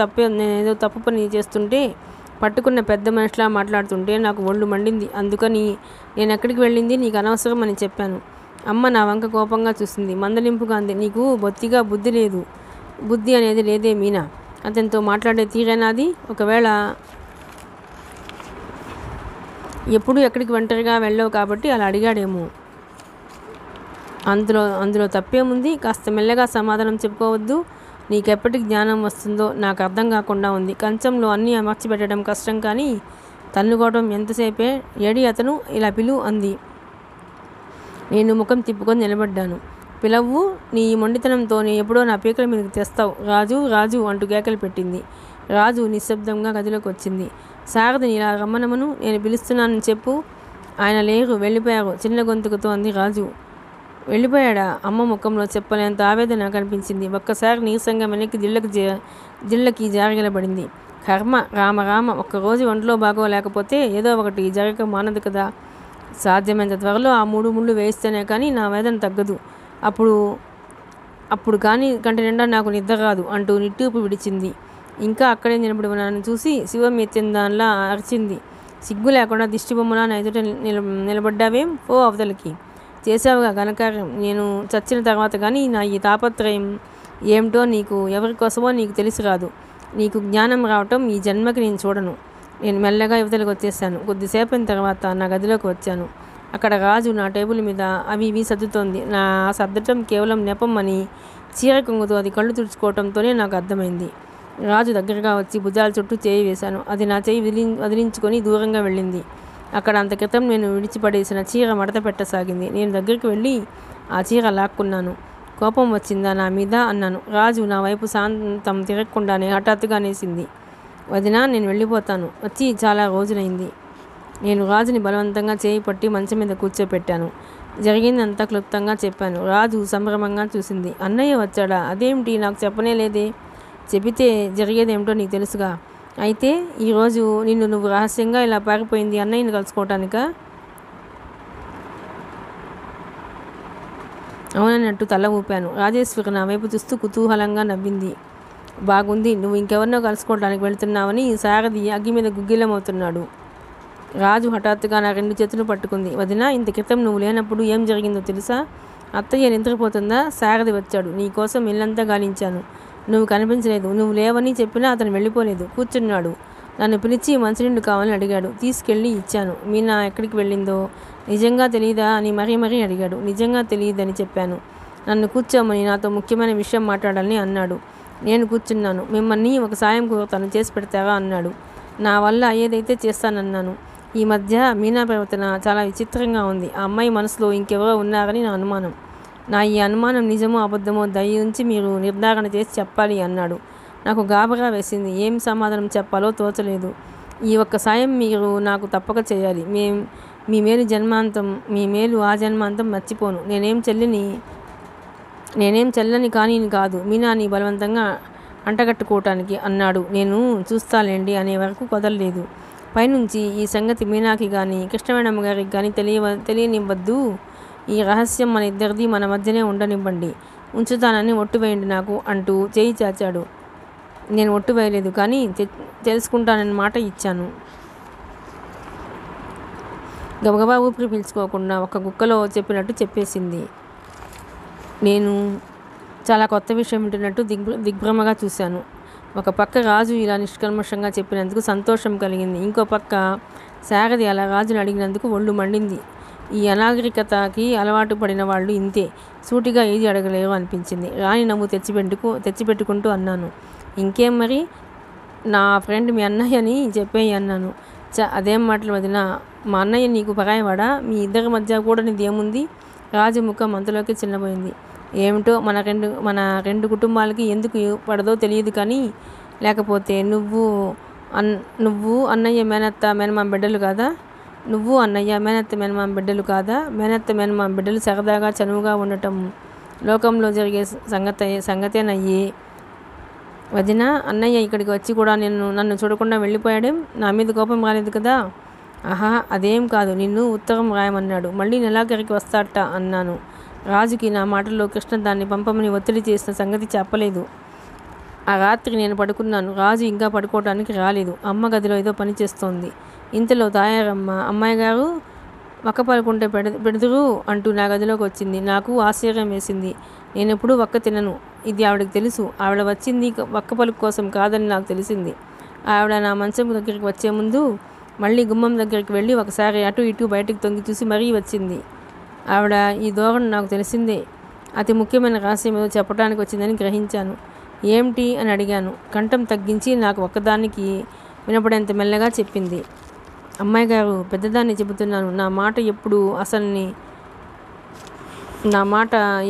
తప్పు పని చేస్తుంటే పట్టుకున్న పెద్ద మనిషిలా మాట్లాడుతుంటే నాకు ఒళ్ళు మండింది. అందుకని నేను ఎక్కడికి వెళ్ళింది నీకు అనవసరం అని చెప్పాను. అమ్మ నా వంక కోపంగా చూసింది. మందలింపుగా అంది. నీకు బొత్తిగా బుద్ధి లేదు. బుద్ధి అనేది లేదే మీనా. అతనితో మాట్లాడే తీరేనాది. ఒకవేళ ఎప్పుడు ఎక్కడికి ఒంటరిగా వెళ్ళావు కాబట్టి అలా అడిగాడేమో. అందులో తప్పేముంది. కాస్త మెల్లగా సమాధానం చెప్పుకోవద్దు. నీకెప్పటికి జ్ఞానం వస్తుందో నాకు అర్థం కాకుండా ఉంది. కంచంలో అన్నీ అమర్చిపెట్టడం కష్టం, కానీ తన్నుకోవడం ఎంతసేపే. ఏడి అతను, ఇలా పిలువు అంది. నేను ముఖం తిప్పుకొని నిలబడ్డాను. పిలవ్వు. నీ మొండితనంతో ఎప్పుడో నా పీకల మీదకి తెస్తావు. రాజు రాజు అంటూ కేకలు పెట్టింది. రాజు నిశ్శబ్దంగా గదిలోకి వచ్చింది. శారదని ఇలా రమ్మనమను, నేను పిలుస్తున్నానని చెప్పు. ఆయన లేరు, వెళ్ళిపోయారు చిన్న గొంతుకుతో అంది రాజు. వెళ్ళిపోయాడా? అమ్మ ముఖంలో చెప్పలేంత ఆవేదన కనిపించింది. ఒక్కసారి నీరసంగా వెనక్కి దిళ్ళకి జారగలబడింది. కర్మ, రామ రామ, ఒక్కరోజు ఒంట్లో బాగోలేకపోతే ఏదో ఒకటి జరగక మానదు కదా. సాధ్యమైనంత త్వరలో ఆ 3 ముళ్ళు వేయిస్తేనే కానీ నా వేదన తగ్గదు. అప్పుడు కానీ కంటి నిండా నాకు నిద్ర రాదు అంటూ నిట్టూపు విడిచింది. ఇంకా అక్కడే నిలబడి నన్ను చూసి శివం ఎత్తిన దానిలా అరిచింది. సిగ్గు లేకుండా దిష్టి బొమ్మలా నా ఎదుట నిలబడ్డావేం? ఓ అవతలికి. చేసావుగా ఘనకార్యం. నేను చచ్చిన తర్వాత కానీ నా ఈ తాపత్రయం ఏమిటో, నీకు ఎవరి కోసమో నీకు తెలిసి రాదు. నీకు జ్ఞానం రావటం ఈ జన్మకి నేను చూడను. నేను మెల్లగా యువతలకు వచ్చేసాను. కొద్దిసేపైన తర్వాత నా గదిలోకి వచ్చాను. అక్కడ రాజు నా టేబుల్ మీద అవి ఇవి సర్దుతోంది. నా సర్దటం కేవలం నెపం అని చీర కొంగుతో అది కళ్ళు తుడుచుకోవటంతోనే నాకు అర్థమైంది. రాజు దగ్గరగా వచ్చి భుజాల చుట్టూ చేయి వేశాను. అది నా చేయి వదిలించుకొని దూరంగా వెళ్ళింది. అక్కడ అంత క్రితం నేను విడిచిపడేసిన చీర మడత పెట్టసాగింది. నేను దగ్గరికి వెళ్ళి ఆ చీర లాక్కున్నాను. కోపం వచ్చిందా నా మీద అన్నాను. రాజు నా వైపు శాంతం తిరగకుండానే హఠాత్తుగా అనేసింది. వదినా, నేను వెళ్ళిపోతాను. వచ్చి చాలా రోజులైంది. నేను రాజుని బలవంతంగా చేయి పట్టి మంచం మీద కూర్చోపెట్టాను. జరిగిందంతా క్లుప్తంగా చెప్పాను. రాజు సంభ్రమంగా చూసింది. అన్నయ్య వచ్చాడా? అదేమిటి, నాకు చెప్పనే లేదే. చెబితే జరిగేదేమిటో నీకు తెలుసుగా. అయితే ఈరోజు నువ్వు రహస్యంగా ఇలా పారిపోయింది అన్నయ్యని కలుసుకోవటానికా? అవునన్నట్టు తల ఊపాను. రాజేశ్వరి నా వైపు చూస్తూ కుతూహలంగా నవ్వింది. బాగుంది, నువ్వు ఇంకెవరినో కలుసుకోవడానికి వెళుతున్నావని సారథి అగ్గి మీద గుగ్గిలమవుతున్నాడు. రాజు హఠాత్తుగా నా 2 చేతులు పట్టుకుంది. వదినా, ఇంత క్రితం నువ్వు లేనప్పుడు ఏం జరిగిందో తెలుసా? అత్తయ్య నిద్రపోతుందా? సారథి వచ్చాడు. నీకోసం ఇల్లంతా గాలించాను. నువ్వు కనిపించలేదు. నువ్వు లేవని చెప్పినా అతను వెళ్ళిపోలేదు. కూర్చున్నాడు. నన్ను పిలిచి మంచినీళ్ళు కావాలని అడిగాడు. తీసుకెళ్ళి ఇచ్చాను. మీనా ఎక్కడికి వెళ్ళిందో నిజంగా తెలియదా అని మరీ అడిగాడు. నిజంగా తెలియదని చెప్పాను. నన్ను కూర్చోమని, నాతో ముఖ్యమైన విషయం మాట్లాడాలని అన్నాడు. నేను కూర్చున్నాను. మిమ్మల్ని ఒక సాయం కోరుతాను, చేసి పెడతారా అన్నాడు. నా వల్ల అయ్యేదైతే చేస్తానన్నాను. ఈ మధ్య మీనా ప్రవర్తన చాలా విచిత్రంగా ఉంది. ఆ అమ్మాయి మనసులో ఇంకెవరో ఉన్నారని నా అనుమానం. నా ఈ అనుమానం నిజమో అబద్ధమో దయించి మీరు నిర్ధారణ చేసి చెప్పాలి అన్నాడు. నాకు గాబరా వేసింది. ఏం సమాధానం చెప్పాలో తోచలేదు. ఈ ఒక్క సాయం మీరు నాకు తప్పక చేయాలి. మీ మేలు ఆ జన్మాంతం మర్చిపోను. నేనేం చెల్లని కానీ కాదు మీనాని బలవంతంగా అంటగట్టుకోవటానికి అన్నాడు. నేను చూస్తాలేండి అనే వరకు కుదరలేదు. పైనుంచి ఈ సంగతి మీనాకి కానీ కృష్ణవేణమ్మ గారికి కానీ తెలియనివ్వద్దు. ఈ రహస్యం మన ఇద్దరిది, మన మధ్యనే ఉండనివ్వండి. ఉంచుతానని ఒట్టు వేయండి నాకు అంటూ చేయి చాచాడు. నేను ఒట్టు వేయలేదు, కానీ తెలుసుకుంటానని మాట ఇచ్చాను. గబగబా ఊపిరి పీల్చుకోకుండా ఒక గుక్కలో చెప్పినట్టు చెప్పేసింది. నేను చాలా కొత్త విషయం వింటున్నట్టు దిగ్భ్రమగా చూశాను. ఒక పక్క రాజు ఇలా నిష్కల్మషంగా చెప్పినందుకు సంతోషం కలిగింది. ఇంకో పక్క సారథి అలా రాజుని అడిగినందుకు ఒళ్ళు మండింది. ఈ అనాగరికతకి అలవాటు పడిన వాళ్ళు ఇంతే, సూటిగా ఏది అడగలేరు అనిపించింది. రాణి నవ్వు తెచ్చిపెట్టుకుంటూ అన్నాను. ఇంకేం మరి, నా ఫ్రెండ్ మీ అన్నయ్యని చెప్పేయి అన్నాను. అదేం మాటలు వదినా, మా అన్నయ్య నీకు పరాయవాడా? మీ ఇద్దరి మధ్య కూడా నీది ఏముంది? రాజు ముఖం అంతలోకి చిన్నపోయింది. ఏమిటో మన రెండు కుటుంబాలకి ఎందుకు పడదో తెలియదు, కానీ లేకపోతే నువ్వు అన్నయ్య మేనమామ బిడ్డలు కాదా? నువ్వు అన్నయ్య మేనమామ బిడ్డలు కాదా? మేనమామ బిడ్డలు సరదాగా చనువుగా ఉండటం లోకంలో జరిగే సంగతేనయ్యి. వదిన, అన్నయ్య ఇక్కడికి వచ్చి కూడా నన్ను చూడకుండా వెళ్ళిపోయాడేం? నా మీద కోపం రాలేదు కదా? ఆహా, అదేం కాదు, నిన్ను ఉత్తరం రాయమన్నాడు. మళ్ళీ నెలాఖరికి వస్తాడట అన్నాను. రాజుకి నా మాటల్లో కృష్ణ దాన్ని పంపమని ఒత్తిడి చేసిన సంగతి చెప్పలేదు. ఆ రాత్రి నేను పడుకున్నాను. రాజు ఇంకా పడుకోవడానికి రాలేదు. అమ్మ గదిలో ఏదో పని చేస్తోంది. ఇంతలో తాయారమ్మ, అమ్మాయి గారు వక్క పలుకుంటే పెడుదురు అంటూ నా గదిలోకి వచ్చింది. నాకు ఆశ్చర్యం వేసింది. నేనెప్పుడూ వక్క తినను. ఇది ఆవిడకి తెలుసు. ఆవిడ వచ్చింది వక్క పలుకు కోసం కాదని నాకు తెలిసింది. ఆవిడ నా మంచం దగ్గరికి వచ్చే ముందు మళ్ళీ గుమ్మం దగ్గరికి వెళ్ళి ఒకసారి అటు ఇటు బయటికి తొంగి చూసి మరీ వచ్చింది. ఆవిడ ఈ ధోరణి నాకు తెలిసిందే. అతి ముఖ్యమైన రహస్యం ఏదో చెప్పడానికి వచ్చిందని గ్రహించాను. ఏమిటి అని అడిగాను. కంఠం తగ్గించి నాకు ఒక్కదానికి వినపడేంత మెల్లగా చెప్పింది. అమ్మాయి గారు, పెద్దదాన్ని చెబుతున్నాను. నా మాట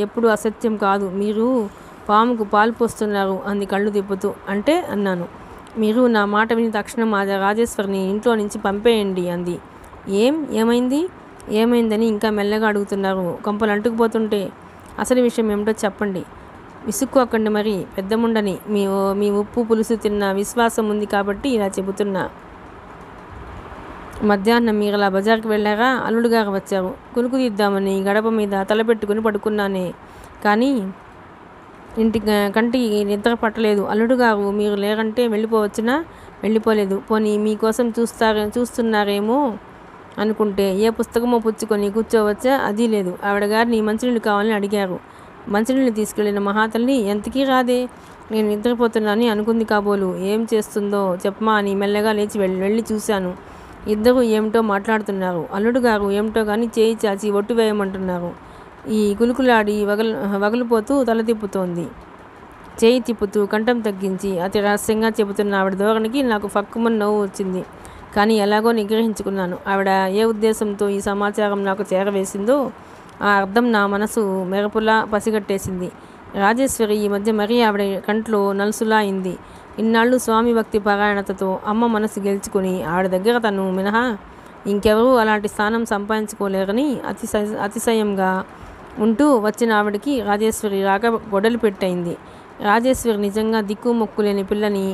ఎప్పుడు అసత్యం కాదు. మీరు పాముకు పాలు పోస్తున్నారు అంది కళ్ళు తిప్పుతూ. అంటే అన్నాను. మీరు నా మాట విని తక్షణం రాజేశ్వరిని ఇంట్లో నుంచి పంపేయండి అంది. ఏమైందని ఇంకా మెల్లగా అడుగుతున్నారు. కొంపలు అంటుకుపోతుంటే అసలు విషయం ఏమిటో చెప్పండి. విసుక్కోకండి మరి, పెద్దముండని. మీ ఉప్పు పులుసు తిన్న విశ్వాసం ఉంది కాబట్టి ఇలా చెబుతున్నా. మధ్యాహ్నం మీరు అలా బజార్కి వెళ్ళారా? అల్లుడు గారు వచ్చారు. కునుకు తీద్దామని గడప మీద తలపెట్టుకుని పడుకున్నానే కానీ కంటికి నిద్ర పట్టలేదు. అల్లుడు గారు మీరు లేరంటే వెళ్ళిపోవచ్చునా? వెళ్ళిపోలేదు. పోనీ మీకోసం చూస్తున్నారేమో అనుకుంటే ఏ పుస్తకమో పుచ్చుకొని కూర్చోవచ్చా? అది లేదు. ఆవిడ గారిని మంచినీళ్ళు కావాలని అడిగారు. మంచినీళ్ళు తీసుకెళ్ళిన మహాతల్లి ఎంతకీ రాదే. నేను నిద్రపోతున్నానని అనుకుంది కాబోలు. ఏం చేస్తుందో చెప్పమా అని మెల్లగా లేచి వెళ్ళి చూశాను. ఇద్దరు ఏమిటో మాట్లాడుతున్నారు. అల్లుడు గారు ఏమిటో కానీ చేయి చాచి ఒట్టు వేయమంటున్నారు. ఈ కులుకులాడి వగలిపోతూ తల తిప్పుతోంది. చేయి తిప్పుతూ కంఠం తగ్గించి అతి రహస్యంగా చెబుతున్న ఆవిడ ధోరణికి నాకు ఫక్కుమని నవ్వు వచ్చింది. కానీ ఎలాగో నిగ్రహించుకున్నాను. ఆవిడ ఏ ఉద్దేశంతో ఈ సమాచారం నాకు చేరవేసిందో ఆ అర్థం నా మనసు మెరుపులా పసిగట్టేసింది. రాజేశ్వరి ఈ మధ్య మరీ ఆవిడ కంట్లో నలుసులా అయింది. ఇన్నాళ్ళు స్వామి భక్తి పారాయణతతో అమ్మ మనసు గెలుచుకుని ఆవిడ దగ్గర తను మినహా ఇంకెవరూ అలాంటి స్థానం సంపాదించుకోలేరని అతిశయంగా ఉంటూ వచ్చిన ఆవిడకి రాజేశ్వరి రాక గొడవలు పెట్టయింది. రాజేశ్వరి నిజంగా దిక్కు మొక్కు లేని పిల్లని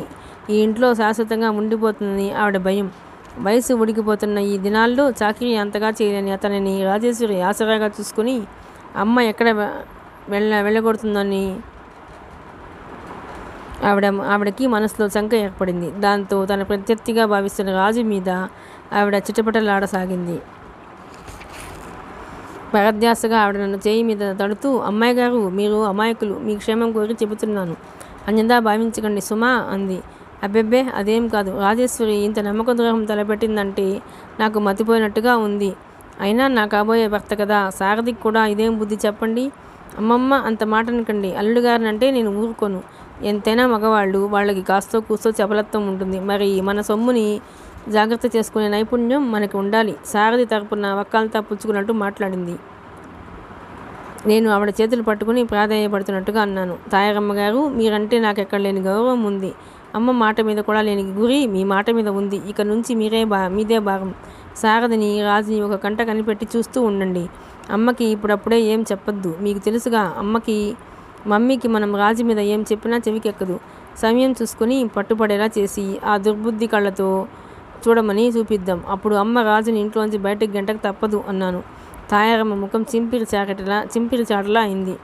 ఈ ఇంట్లో శాశ్వతంగా ఉండిపోతుందని ఆవిడ భయం. వయసు ఉడికిపోతున్న ఈ దినాల్లో చాకిరీ అంతగా చేయలేని అతనిని రాజేశ్వరి ఆసరాగా చూసుకుని అమ్మ ఎక్కడ వెళ్ళగొడుతుందని ఆవిడకి మనసులో శంక ఏర్పడింది. దాంతో తన ప్రత్యర్థిగా భావిస్తున్న రాజు మీద ఆవిడ చిటపటలాడసాగింది. పరధ్యాసగా ఆవిడ నన్ను చేయి మీద తడుతూ, అమ్మాయి గారు మీరు అమాయకులు, మీ క్షేమం కోరి చెబుతున్నాను. అన్యదా భావించకండి సుమా అంది. అబ్బెబ్బే అదేం కాదు. రాజేశ్వరి ఇంత నమ్మక ద్రోహం తలపెట్టిందంటే నాకు మతిపోయినట్టుగా ఉంది. అయినా నా కాబోయే భర్త కదా, సారథికి కూడా ఇదేం బుద్ధి చెప్పండి. అమ్మమ్మ అంత మాట అనకండి. అల్లుడు గారినంటే నేను ఊరుకోను. ఎంతైనా మగవాళ్ళు, వాళ్ళకి కాస్తో కూస్తో చపలత్వం ఉంటుంది. మరి మన సొమ్ముని జాగ్రత్త చేసుకునే నైపుణ్యం మనకి ఉండాలి. సారథి తరపున వక్కాలతా పుచ్చుకున్నట్టు మాట్లాడింది. నేను ఆవిడ చేతులు పట్టుకుని ప్రాధేయపడుతున్నట్టుగా అన్నాను. తాయారమ్మ గారు, మీరంటే నాకు ఎక్కడ లేని గౌరవం ఉంది. అమ్మ మాట మీద కూడా లేని గురి మీ మాట మీద ఉంది. ఇక నుంచి మీదే భాగం. సారథిని రాజుని ఒక కంట కనిపెట్టి చూస్తూ ఉండండి. అమ్మకి ఇప్పుడప్పుడే ఏం చెప్పొద్దు. మీకు తెలుసుగా మమ్మీకి మనం రాజు మీద ఏం చెప్పినా చెవికెక్కదు. సమయం చూసుకుని పట్టుపడేలా చేసి ఆ దుర్బుద్ధి కళ్ళతో చూడమని చూపిద్దాం. అప్పుడు అమ్మ రాజుని ఇంట్లోంచి బయటకు గంటకు తప్పదు అన్నాను. తాయారమ్మ ముఖం చింపిరి చాటలా అయింది.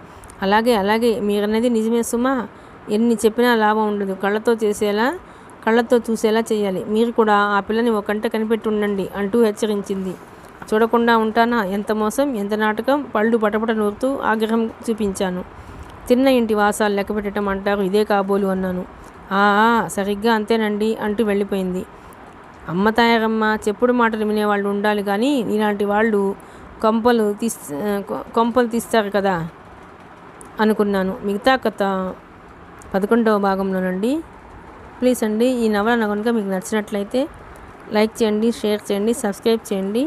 అలాగే మీరన్నది నిజమే సుమా. ఎన్ని చెప్పినా లాభం ఉండదు. కళ్ళతో చూసేలా చేయాలి. మీరు కూడా ఆ పిల్లని ఒక కంట కనిపెట్టి ఉండండి అంటూ హెచ్చరించింది. చూడకుండా ఉంటానా? ఎంత మోసం, ఎంత నాటకం! పళ్ళు పటపట నూరుతూ ఆగ్రహం చూపించాను. తిన్న ఇంటి వాసాలు లెక్క పెట్టడం అంటారు ఇదే కాబోలు అన్నాను. సరిగ్గా అంతేనండి అంటూ వెళ్ళిపోయింది. అమ్మ తాయారమ్మ చెప్పుడు మాటలు వినేవాళ్ళు ఉండాలి కానీ ఇలాంటి వాళ్ళు కొంపలు తీస్తారు కదా అనుకున్నాను. మిగతా కథ 11వ భాగంలోనండి. ప్లీజ్ అండి, ఈ నవల కనుక మీకు నచ్చినట్లయితే లైక్ చేయండి, షేర్ చేయండి, సబ్స్క్రైబ్ చేయండి.